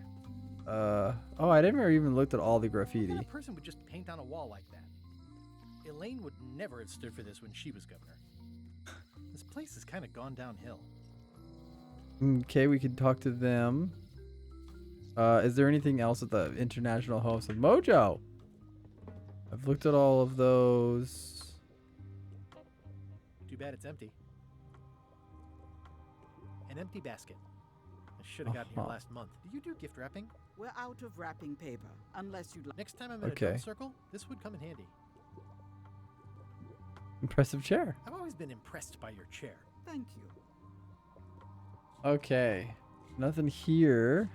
Oh, I never even looked at all the graffiti. A person would just paint on a wall like that. Elaine would never have stood for this when she was governor. This place has kind of gone downhill. Okay, we can talk to them. Is there anything else at the International Host of Mojo? I've looked at all of those. Too bad it's empty. An empty basket. I should have gotten here last month. Do you do gift wrapping? We're out of wrapping paper, unless you'd like. Next time I'm in a Okay. drum circle, this would come in handy. Impressive chair. I've always been impressed by your chair. Thank you. Okay. Nothing here.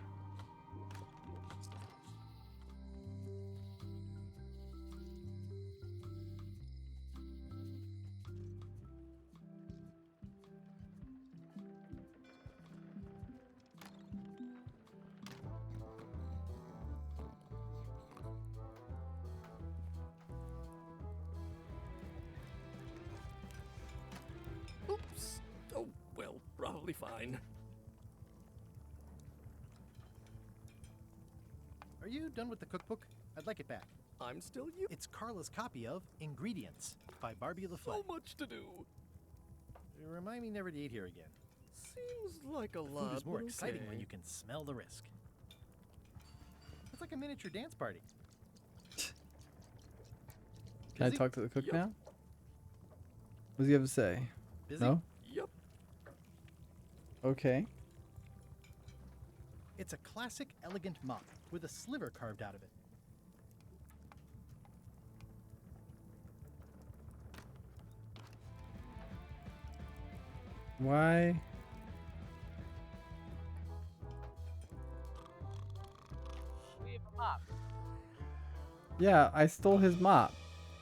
Oops. Oh, well, probably fine. Are you done with the cookbook? I'd like it back. I'm still you. It's Carla's copy of Ingredients by Barbie LaFleur. So much to do. Remind me never to eat here again. Seems like a lot. Food is more but exciting okay. when you can smell the risk. It's like a miniature dance party. Can I talk to the cook now? What does he have to say? Busy? No? Yep. Okay. It's a classic, elegant mop with a sliver carved out of it. Why? We have a mop. Yeah, I stole his mop.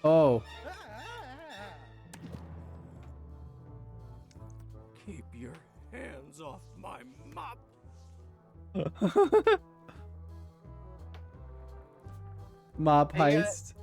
Oh. Keep your hands off my mop. Mop Hey, heist.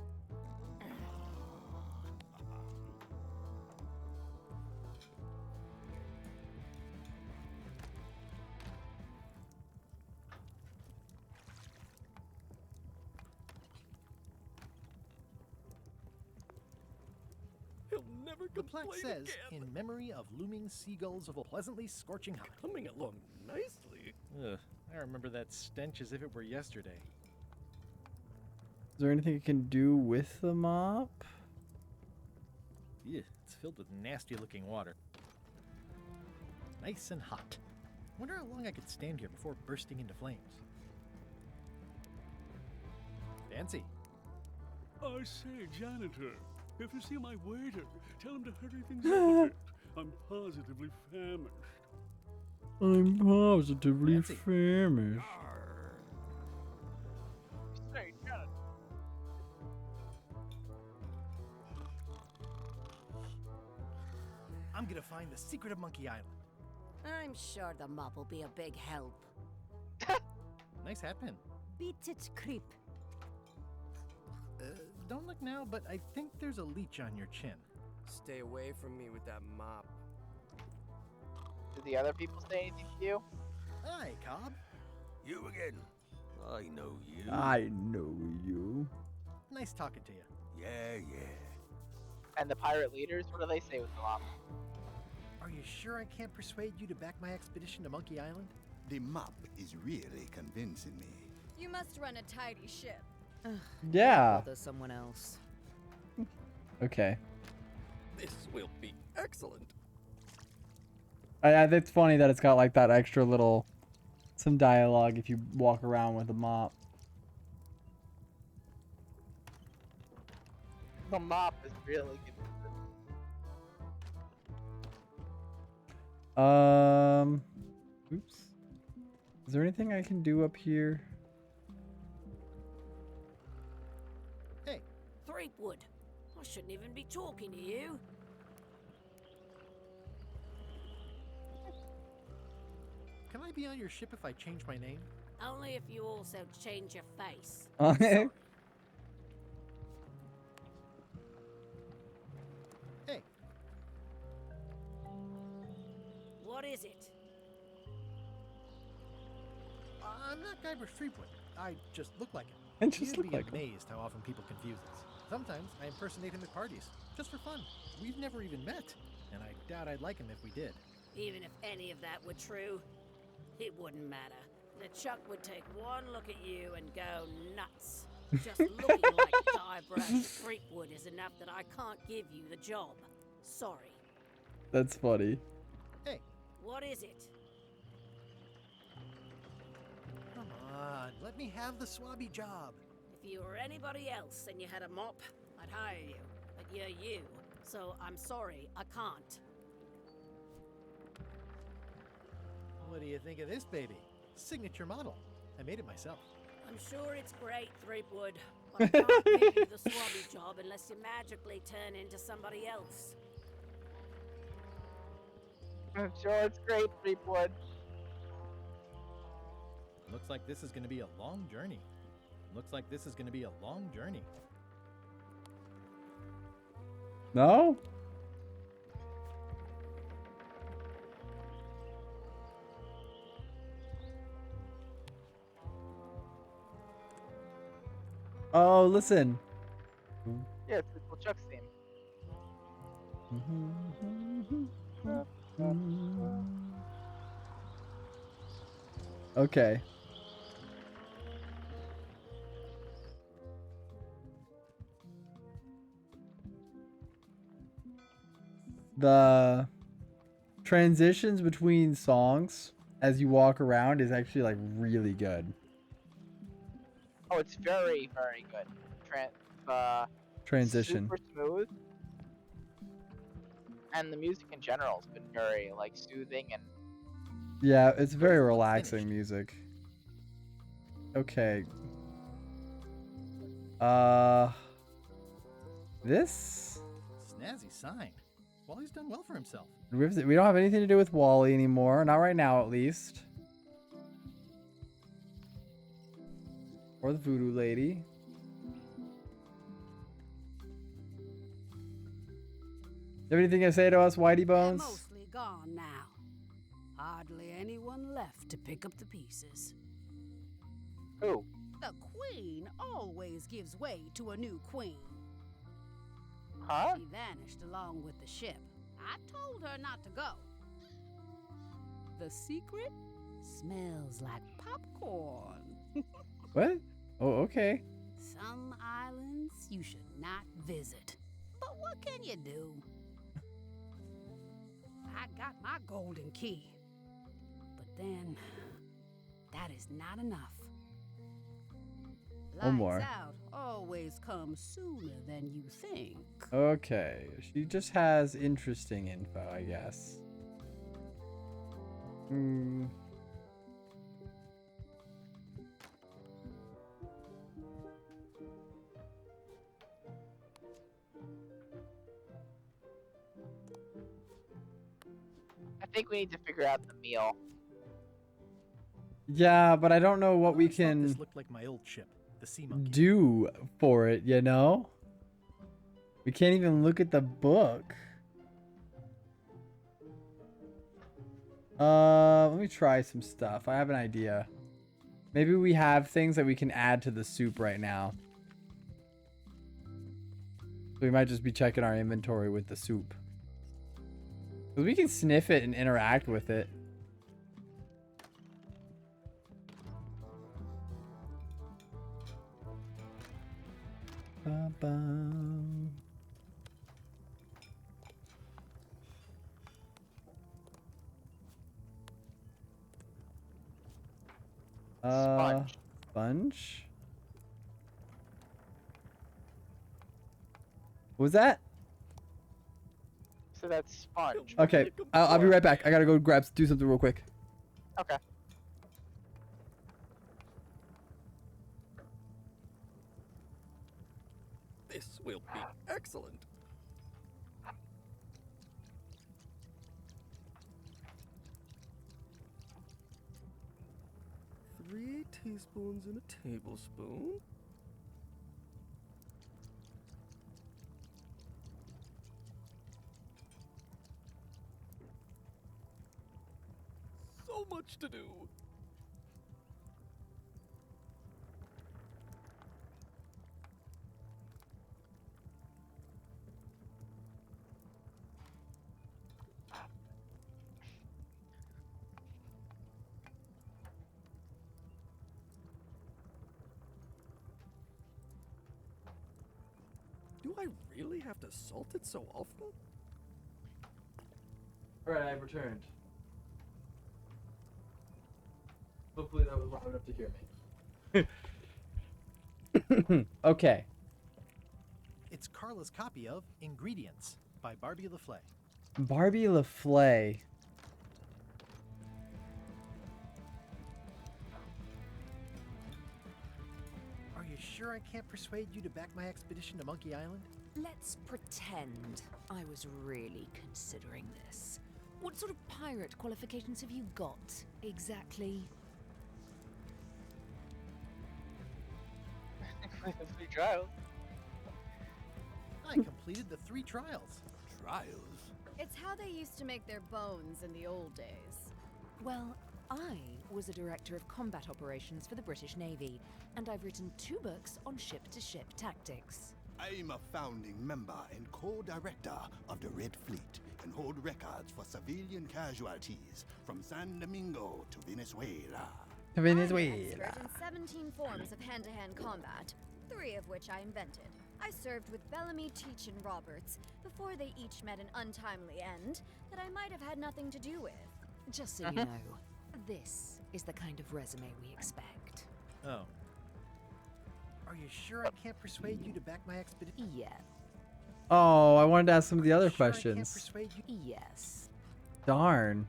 He'll never The plaque complain says, again. in memory of looming seagulls of a pleasantly scorching hot. Coming along nicely. Ugh, I remember that stench as if it were yesterday. Is there anything I can do with the mop? Yeah, it's filled with nasty looking water. Nice and hot. Wonder how long I could stand here before bursting into flames. Fancy. I say, janitor, if you see my waiter, tell him to hurry things up a bit. I'm positively famished. I'm positively Fancy. famished. Say, Janet. I'm gonna find the secret of Monkey Island. I'm sure the mop will be a big help. Nice hat pin. Beat it, creep. Don't look now, but I think there's a leech on your chin. Stay away from me with that mop. Did the other people say anything to you? Hi, Cobb. You again. I know you. I know you. Nice talking to you. Yeah, yeah. And the pirate leaders, what do they say with the mop? Are you sure I can't persuade you to back my expedition to Monkey Island? The mop is really convincing me. You must run a tidy ship. Yeah. Bother someone else. Okay. This will be excellent. It's funny that it's got like that extra little, some dialogue if you walk around with a mop. The mop is really good. Oops. Is there anything I can do up here? Hey. Threepwood, I shouldn't even be talking to you. Can I be on your ship if I change my name? Only if you also change your face. Okay. Hey. What is it? I'm not Guybrush Threepwood. I just look like him. I just You'd look be like him. amazed how often people confuse us. Sometimes I impersonate him at parties, just for fun. We've never even met, and I doubt I'd like him if we did. Even if any of that were true, it wouldn't matter. LeChuck would take one look at you and go nuts. Just looking like Guybrush Threepwood is enough that I can't give you the job. Sorry. That's funny. Hey. What is it? Come on, let me have the swabby job. If you were anybody else and you had a mop, I'd hire you. But you're you, so I'm sorry, I can't. What do you think of this baby? Signature model. I made it myself. I'm sure it's great, Threepwood, but I can't give you the swabby job unless you magically turn into somebody else. I'm sure it's great, Threepwood. Looks like this is going to be a long journey. Looks like this is going to be a long journey. No? Oh, listen. Yeah, it's Little Chuck's theme. Okay. The transitions between songs as you walk around is actually like really good. Oh, it's very, very good. Transition. Super smooth. And the music in general has been very like soothing and Yeah, it's very relaxing music. Okay. This? Snazzy sign. Wally's done well for himself. We don't have anything to do with Wally anymore. Not right now, at least. Or the voodoo lady. You have anything to say to us, Whitey Bones? They're mostly gone now. Hardly anyone left to pick up the pieces. Who? The queen always gives way to a new queen. Huh? She vanished along with the ship. I told her not to go. The secret smells like popcorn. What? Oh, okay. Some islands you should not visit. But what can you do? I got my golden key. But then, that is not enough. One more. Lights out always comes sooner than you think. Okay. She just has interesting info, I guess. Hmm. I think we need to figure out the meal. Yeah, but I don't know what we can This looked like my old ship, the sea monkey. do for it, you know? We can't even look at the book. Let me try some stuff. I have an idea. Maybe we have things that we can add to the soup right now. So we might just be checking our inventory with the soup. 'Cause we can sniff it and interact with it. Ba-bum. Sponge. Sponge? What was that? So that's sponge. Okay, I'll be right back. I gotta go do something real quick. Okay. This will be excellent. Three teaspoons and a tablespoon. So much to do. Do I really have to salt it so often? Alright, I've returned. Hopefully that was loud enough to hear me. Okay. It's Carla's copy of Ingredients. by Barbie LaFlay. Barbie LaFlay. Are you sure I can't persuade you to back my expedition to Monkey Island? Let's pretend I was really considering this. What sort of pirate qualifications have you got, exactly? Free trials. I completed the 3 trials. Trials? It's how they used to make their bones in the old days. Well, I was a director of combat operations for the British Navy, and I've written 2 books on ship-to-ship tactics. I'm a founding member and co-director of the Red Fleet and hold records for civilian casualties from San Domingo to Venezuela. I'm an expert in 17 forms of hand-to-hand combat, 3 of which I invented. I served with Bellamy, Teach, and Roberts before they each met an untimely end that I might have had nothing to do with. Just so you know, this is the kind of resume we expect. Oh. Are you sure I can't persuade you to back my expedition? Yeah. Oh, I wanted to ask some of the other Sure I can't questions. persuade you? Yes. Darn.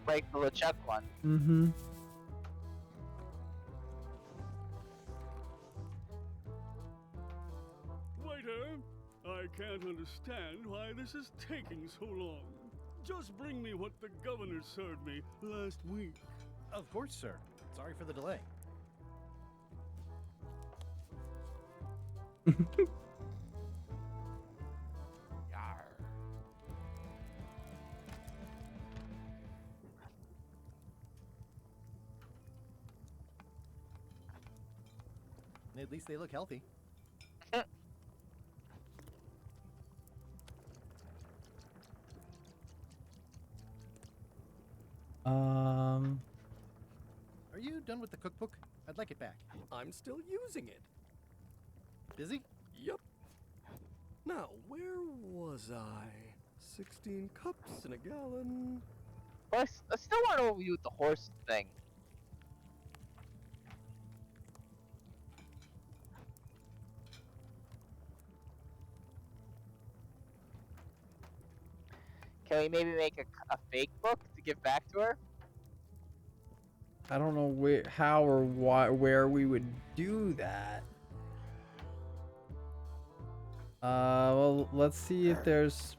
Like the LeChuck one. Mm-hmm. Waiter, I can't understand why this is taking so long. Just bring me what the governor served me last week. Of course, sir. Sorry for the delay. At least they look healthy. Are you done with the cookbook? I'd like it back. I'm still using it. Busy? Yep. Now, where was I? 16 cups in a gallon. But I still want to know what you with the horse thing. Can we maybe make a fake book to give back to her? I don't know where, how, or why, where we would do that. Well, let's see if there's.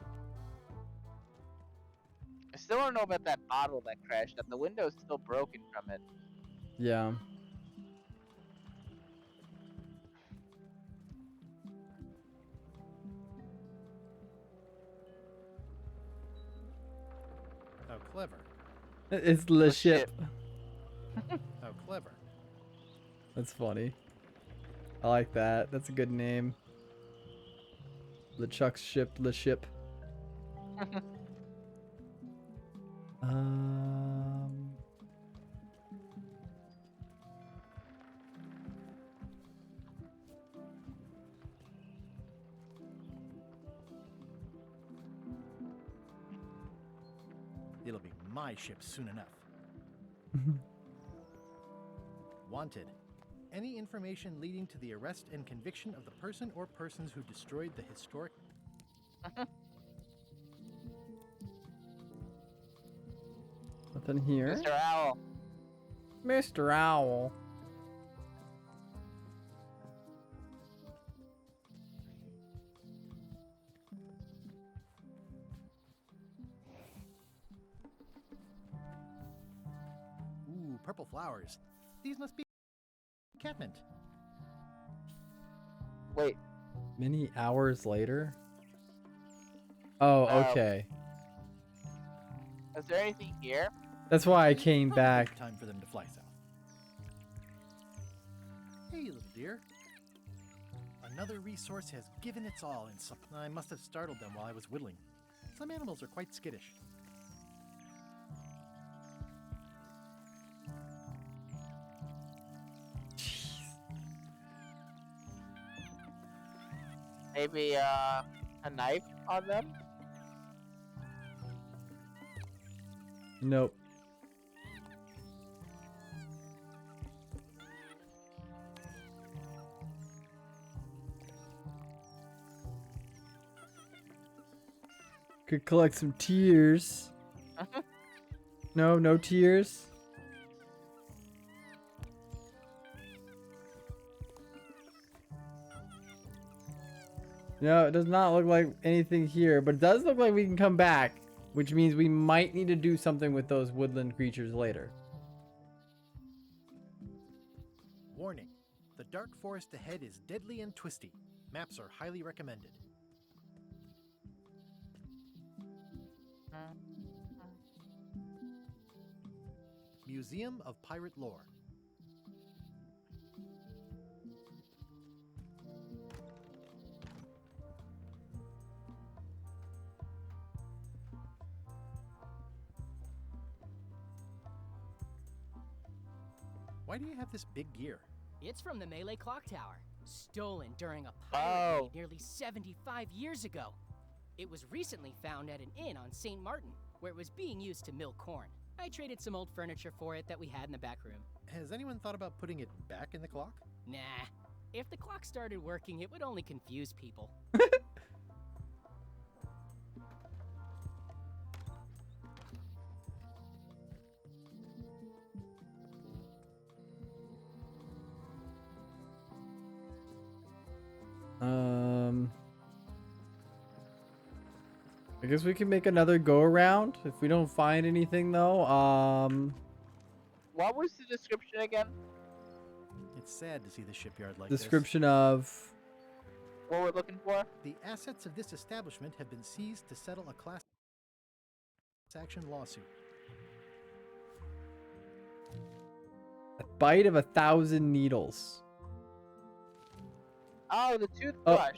I still want to know about that bottle that crashed. That the window's still broken from it. Yeah. How clever. It's the ship. How clever. That's funny. I like that. That's a good name. LeChuck's ship, the ship. It'll be my ship soon enough. Wanted. Any information leading to the arrest and conviction of the person or persons who destroyed the historic... Nothing here. Mr. Owl. Mr. Owl. Ooh, purple flowers. These must be catmint. Wait. Many hours later? Oh, okay. Is there anything here? That's why I came back. Time for them to fly south. Hey, little dear. Another resource has given its all in some... I must have startled them while I was whittling. Some animals are quite skittish. Maybe a knife on them? Nope. Could collect some tears. No tears. No, it does not look like anything here, but it does look like we can come back, which means we might need to do something with those woodland creatures later. Warning. The dark forest ahead is deadly and twisty. Maps are highly recommended. Museum of Pirate Lore. Why do you have this big gear? It's from the Melee Clock Tower, stolen during a pirate raid nearly 75 years ago. It was recently found at an inn on St. Martin, where it was being used to mill corn. I traded some old furniture for it that we had in the back room. Has anyone thought about putting it back in the clock? Nah. If the clock started working, it would only confuse people. I guess we can make another go around if we don't find anything though. What was the description again? It's sad to see the shipyard like Description of what we're looking for? The assets of this establishment have been seized to settle a class action lawsuit. a bite of 1,000 needles. Oh, the toothbrush.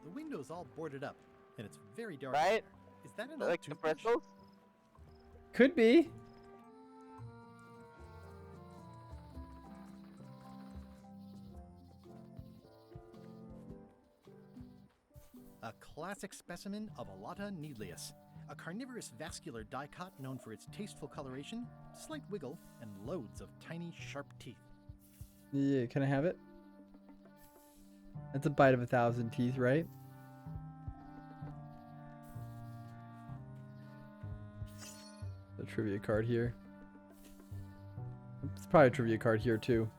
The window's all boarded up, and it's very dark. Right? Is that an like old the bristles? Could be. A classic specimen of Alata needleus, a carnivorous vascular dicot known for its tasteful coloration, slight wiggle, and loads of tiny, sharp teeth. Yeah, can I have it? That's a bite of 1,000 teeth, right? The trivia card here. It's probably a trivia card here too.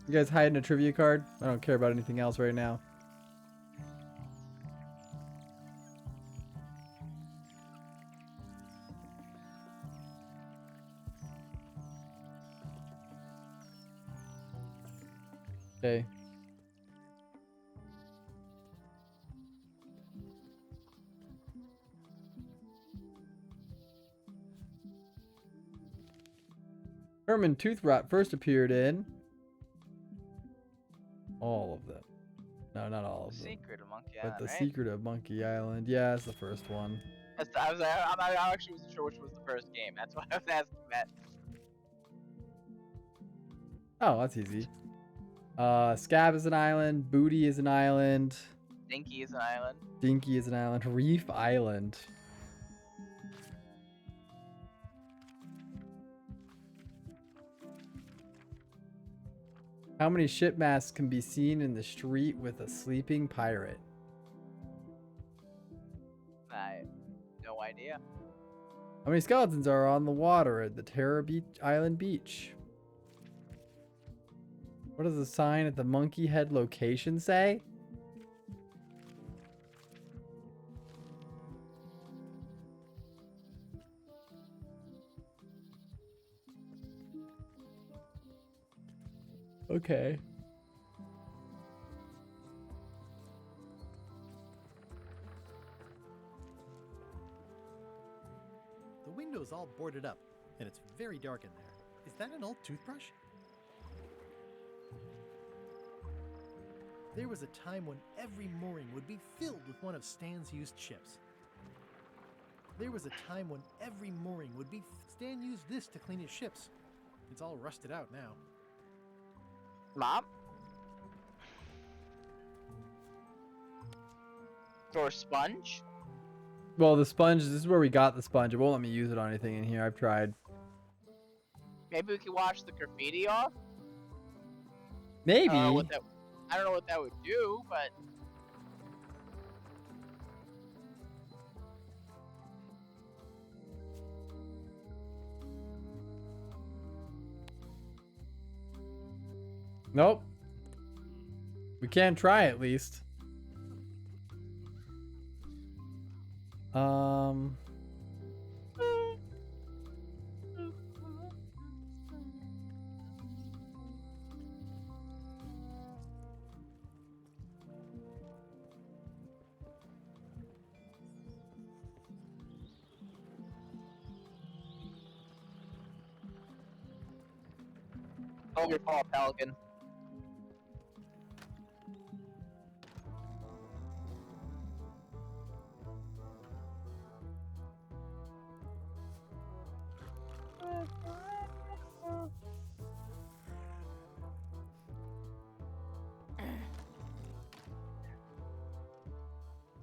You guys hiding a trivia card? I don't care about anything else right now. Okay. Herman tooth rot first appeared in all of them. No, not all of them. Secret of Monkey But Island, the right? Secret of Monkey Island. Yeah, that's the first one. I was like, I actually wasn't sure which was the first game. That's why I was asking that. Oh, that's easy. Scab is an island. Booty is an island. Dinky is an island. Dinky is an island. Reef Island. How many ship masts can be seen in the street with a sleeping pirate? I have no idea. How many skeletons are on the water at the Terror Beach Island Beach? What does the sign at the Monkey Head location say? Okay. The window's all boarded up, and it's very dark in there. Is that an old toothbrush? There was a time when every mooring would be filled with one of Stan's used ships. There was a time when every mooring would be... Stan used this to clean his ships. It's all rusted out now. Mom? Or sponge? Well, the sponge, this is where we got the sponge. It won't let me use it on anything in here. I've tried. Maybe we can wash the graffiti off? Maybe. I don't know what that would do, but Nope. We can try at least. hold your paw, Pelican.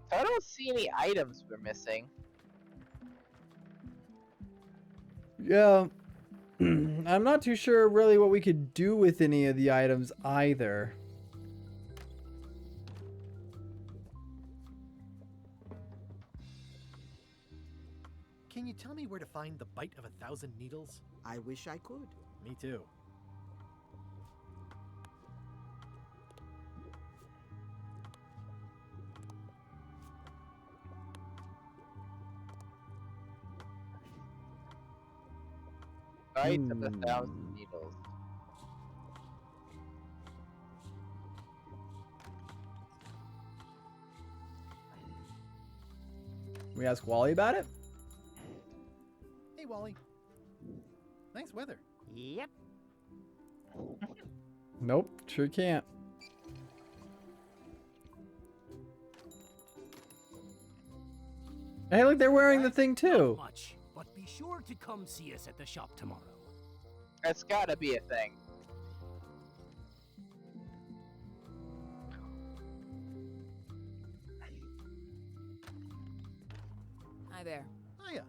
So I don't see any items we're missing. Yeah. I'm not too sure really what we could do with any of the items either. Can you tell me where to find the Bite of 1,000 Needles? I wish I could. Me too. Bite of 1,000 needles. We ask Wally about it? Hey, Wally. Nice weather. Yep. Nope, sure can't. Hey, look, they're wearing the thing too. Not much, but be sure to come see us at the shop tomorrow. That's gotta be a thing. Hi there. Hiya.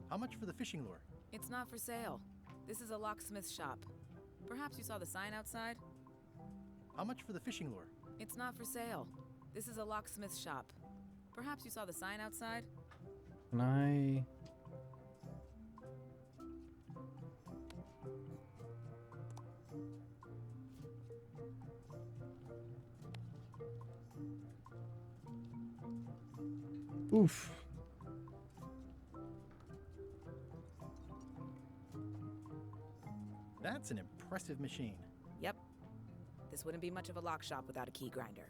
How much for the fishing lure? It's not for sale. This is a locksmith shop. Perhaps you saw the sign outside? How much for the fishing lure? It's not for sale. This is a locksmith shop. Perhaps you saw the sign outside? Can I... Oof. That's an impressive machine. Yep. This wouldn't be much of a lock shop without a key grinder.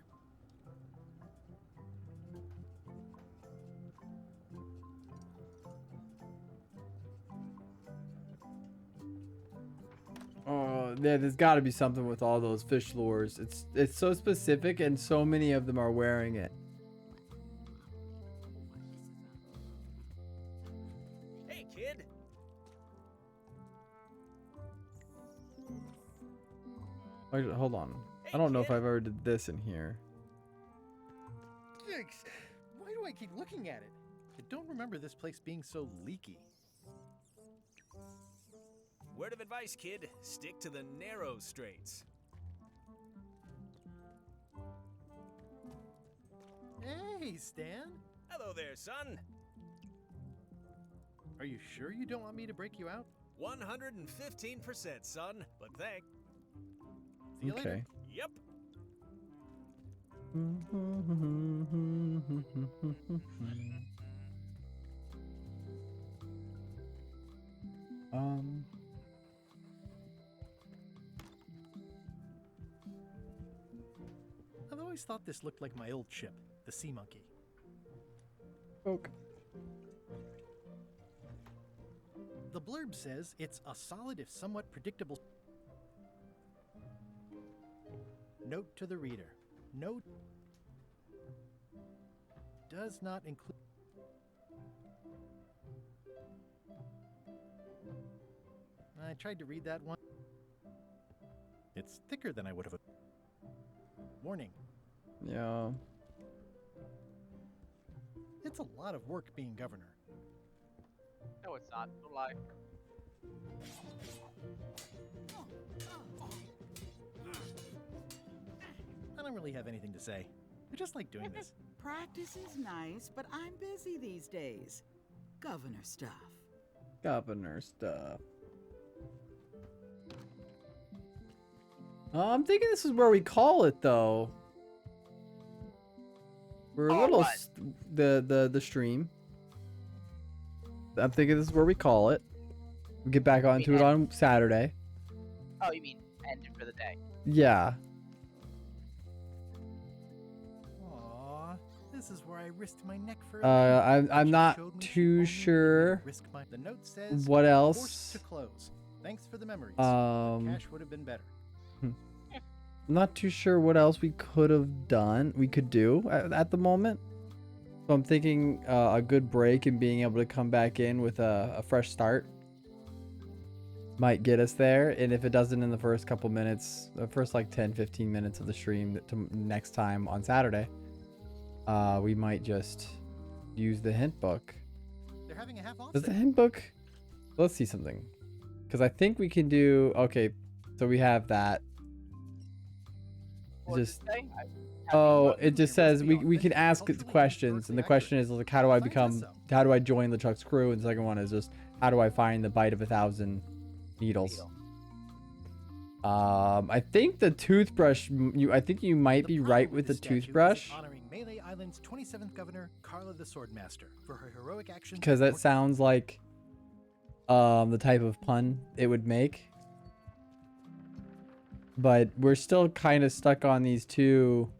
Oh, yeah, there's got to be something with all those fish lures. It's so specific, and so many of them are wearing it. Hey, kid. Wait, hold on. I don't know if I've ever did this in here. Yikes. Why do I keep looking at it? I don't remember this place being so leaky. Word of advice, kid. Stick to the narrow straights. Hey, Stan. Hello there, son. Are you sure you don't want me to break you out? 115%, son. But thank. See you later. Yep. I've always thought this looked like my old ship, the Sea Monkey. Okay. The blurb says it's a solid if somewhat predictable. Note to the reader. Note does not include. I tried to read that one. It's thicker than I would have. Warning. Yeah. It's a lot of work being governor. No, it's not. Don't lie. I don't really have anything to say. I just like doing this. Practice is nice, but I'm busy these days. Governor stuff. Governor stuff. I'm thinking this is where we call it, though. We're a little the stream. I'm thinking this is where we call it. We get back onto it on Saturday. Oh, you mean end it for the day? Yeah. Aw, this is where I risked my neck for. I'm not too sure. The note says, what else? Forced to close. Thanks for the memories. Cash would have been better. I'm not too sure what else we could have done. We could do at the moment. So I'm thinking a good break and being able to come back in with a fresh start might get us there. And if it doesn't in the first couple minutes, the first like 10-15 minutes of the stream next time on Saturday, we might just use the hint book. They're having a half off. Does the hint book? Let's see something, because I think we can do. Okay, so we have that. Just it just says we can ask questions, and the question is like, how do I join LeChuck's crew, and the second one is just how do I find the bite of 1,000 needles. I think the toothbrush, I think you might be right with the toothbrush, Honoring Melee Island's 27th governor, Carla the Swordmaster, for her heroic actions. because that sounds like the type of pun it would make. But we're still kind of stuck on these two.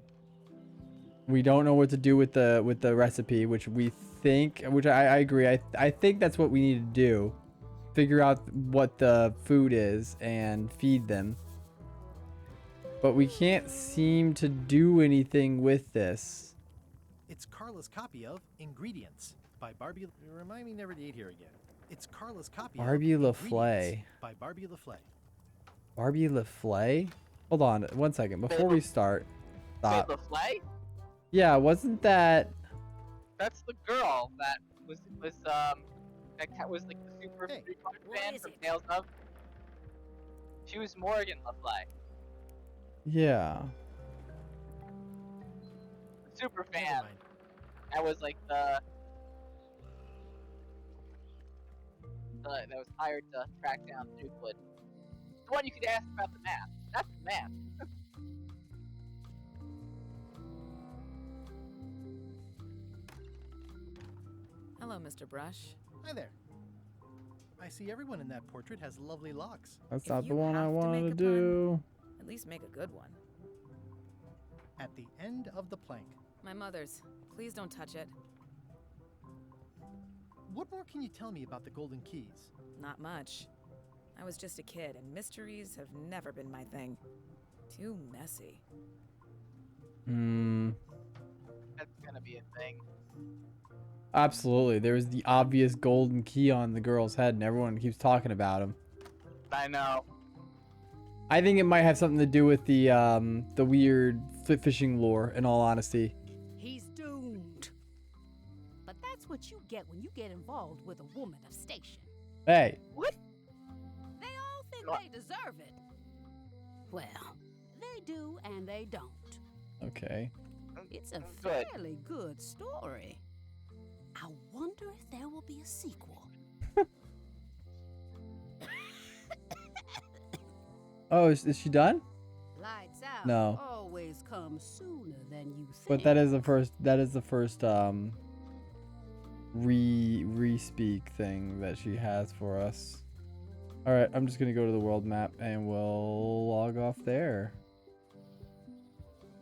We don't know what to do with the recipe, which I agree. I think that's what we need to do. Figure out what the food is and feed them. But we can't seem to do anything with this. It's Carla's copy of Ingredients by Barbie. Remind me never to eat here again. It's Carla's copy Barbie of LaFlay. Ingredients by Barbie LaFlay. Barbie LaFlay? Hold on 1 second before we start. Stop. Wait, LaFlay? Yeah, wasn't that? That's the girl that was that was like the super fan from Tales of. She was Morgan LaFlay. Yeah. Super fan. That was like the that was hired to track down Euclid. The one you could ask about the map. That's the map. Hello, Mr. Brush. Hi there. I see everyone in that portrait has lovely locks. That's If not the you one I have to wanted make to a pun, do. At least make a good one. At the end of the plank. My mother's. Please don't touch it. What more can you tell me about the Golden Keys? Not much. I was just a kid, and mysteries have never been my thing. Too messy. That's gonna be a thing. Absolutely. There was the obvious golden key on the girl's head, and everyone keeps talking about him. I know. I think it might have something to do with the weird fishing lore, in all honesty. He's doomed. But that's what you get when you get involved with a woman of station. Hey. What? They all think they deserve it. Well, they do and they don't. Okay. It's a fairly good story. I wonder if there will be a sequel. Oh, is she done? Lights out No. always comes sooner than you think. But that is the first re-speak thing that she has for us. All right, I'm just gonna go to the world map and we'll log off there.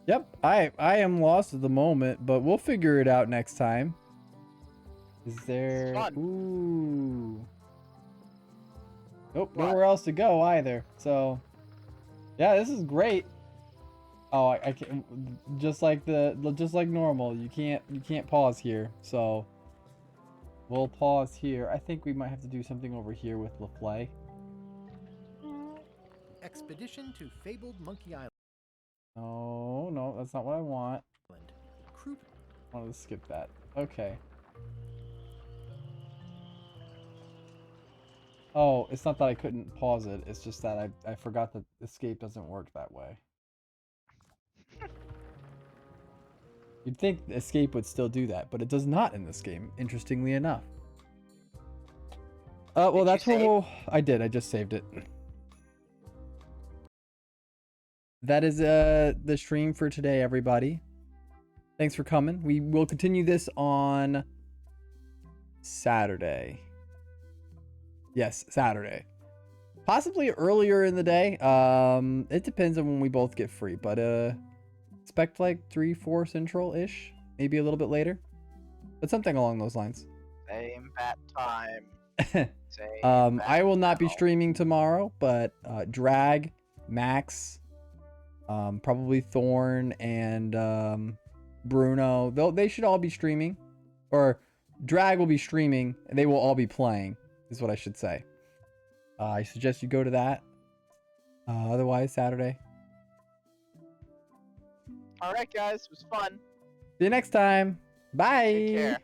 Yep, I am lost at the moment, but we'll figure it out next time. Is there? Ooh. Nope, nowhere else to go either. So, yeah, this is great. Oh, I can't. Just like normal, you can't pause here. So, we'll pause here. I think we might have to do something over here with LaFlay. Expedition to Fabled Monkey Island. Oh no, that's not what I want. I want to skip that. Okay. Oh, it's not that I couldn't pause it. It's just that I forgot that escape doesn't work that way. You'd think escape would still do that, but it does not in this game, interestingly enough. Well, that's where I did. I just saved it. That is the stream for today, everybody. Thanks for coming. We will continue this on Saturday. Yes, Saturday. Possibly earlier in the day. It depends on when we both get free, but expect like 3-4 central-ish, maybe a little bit later, but something along those lines. Same bat time. I will not be streaming tomorrow, but Drag, Max, probably Thorn, and Bruno, they should all be streaming, or Drag will be streaming, and they will all be playing, is what I should say. I suggest you go to that. Otherwise, Saturday. All right, guys, it was fun. See you next time. Bye. Take care.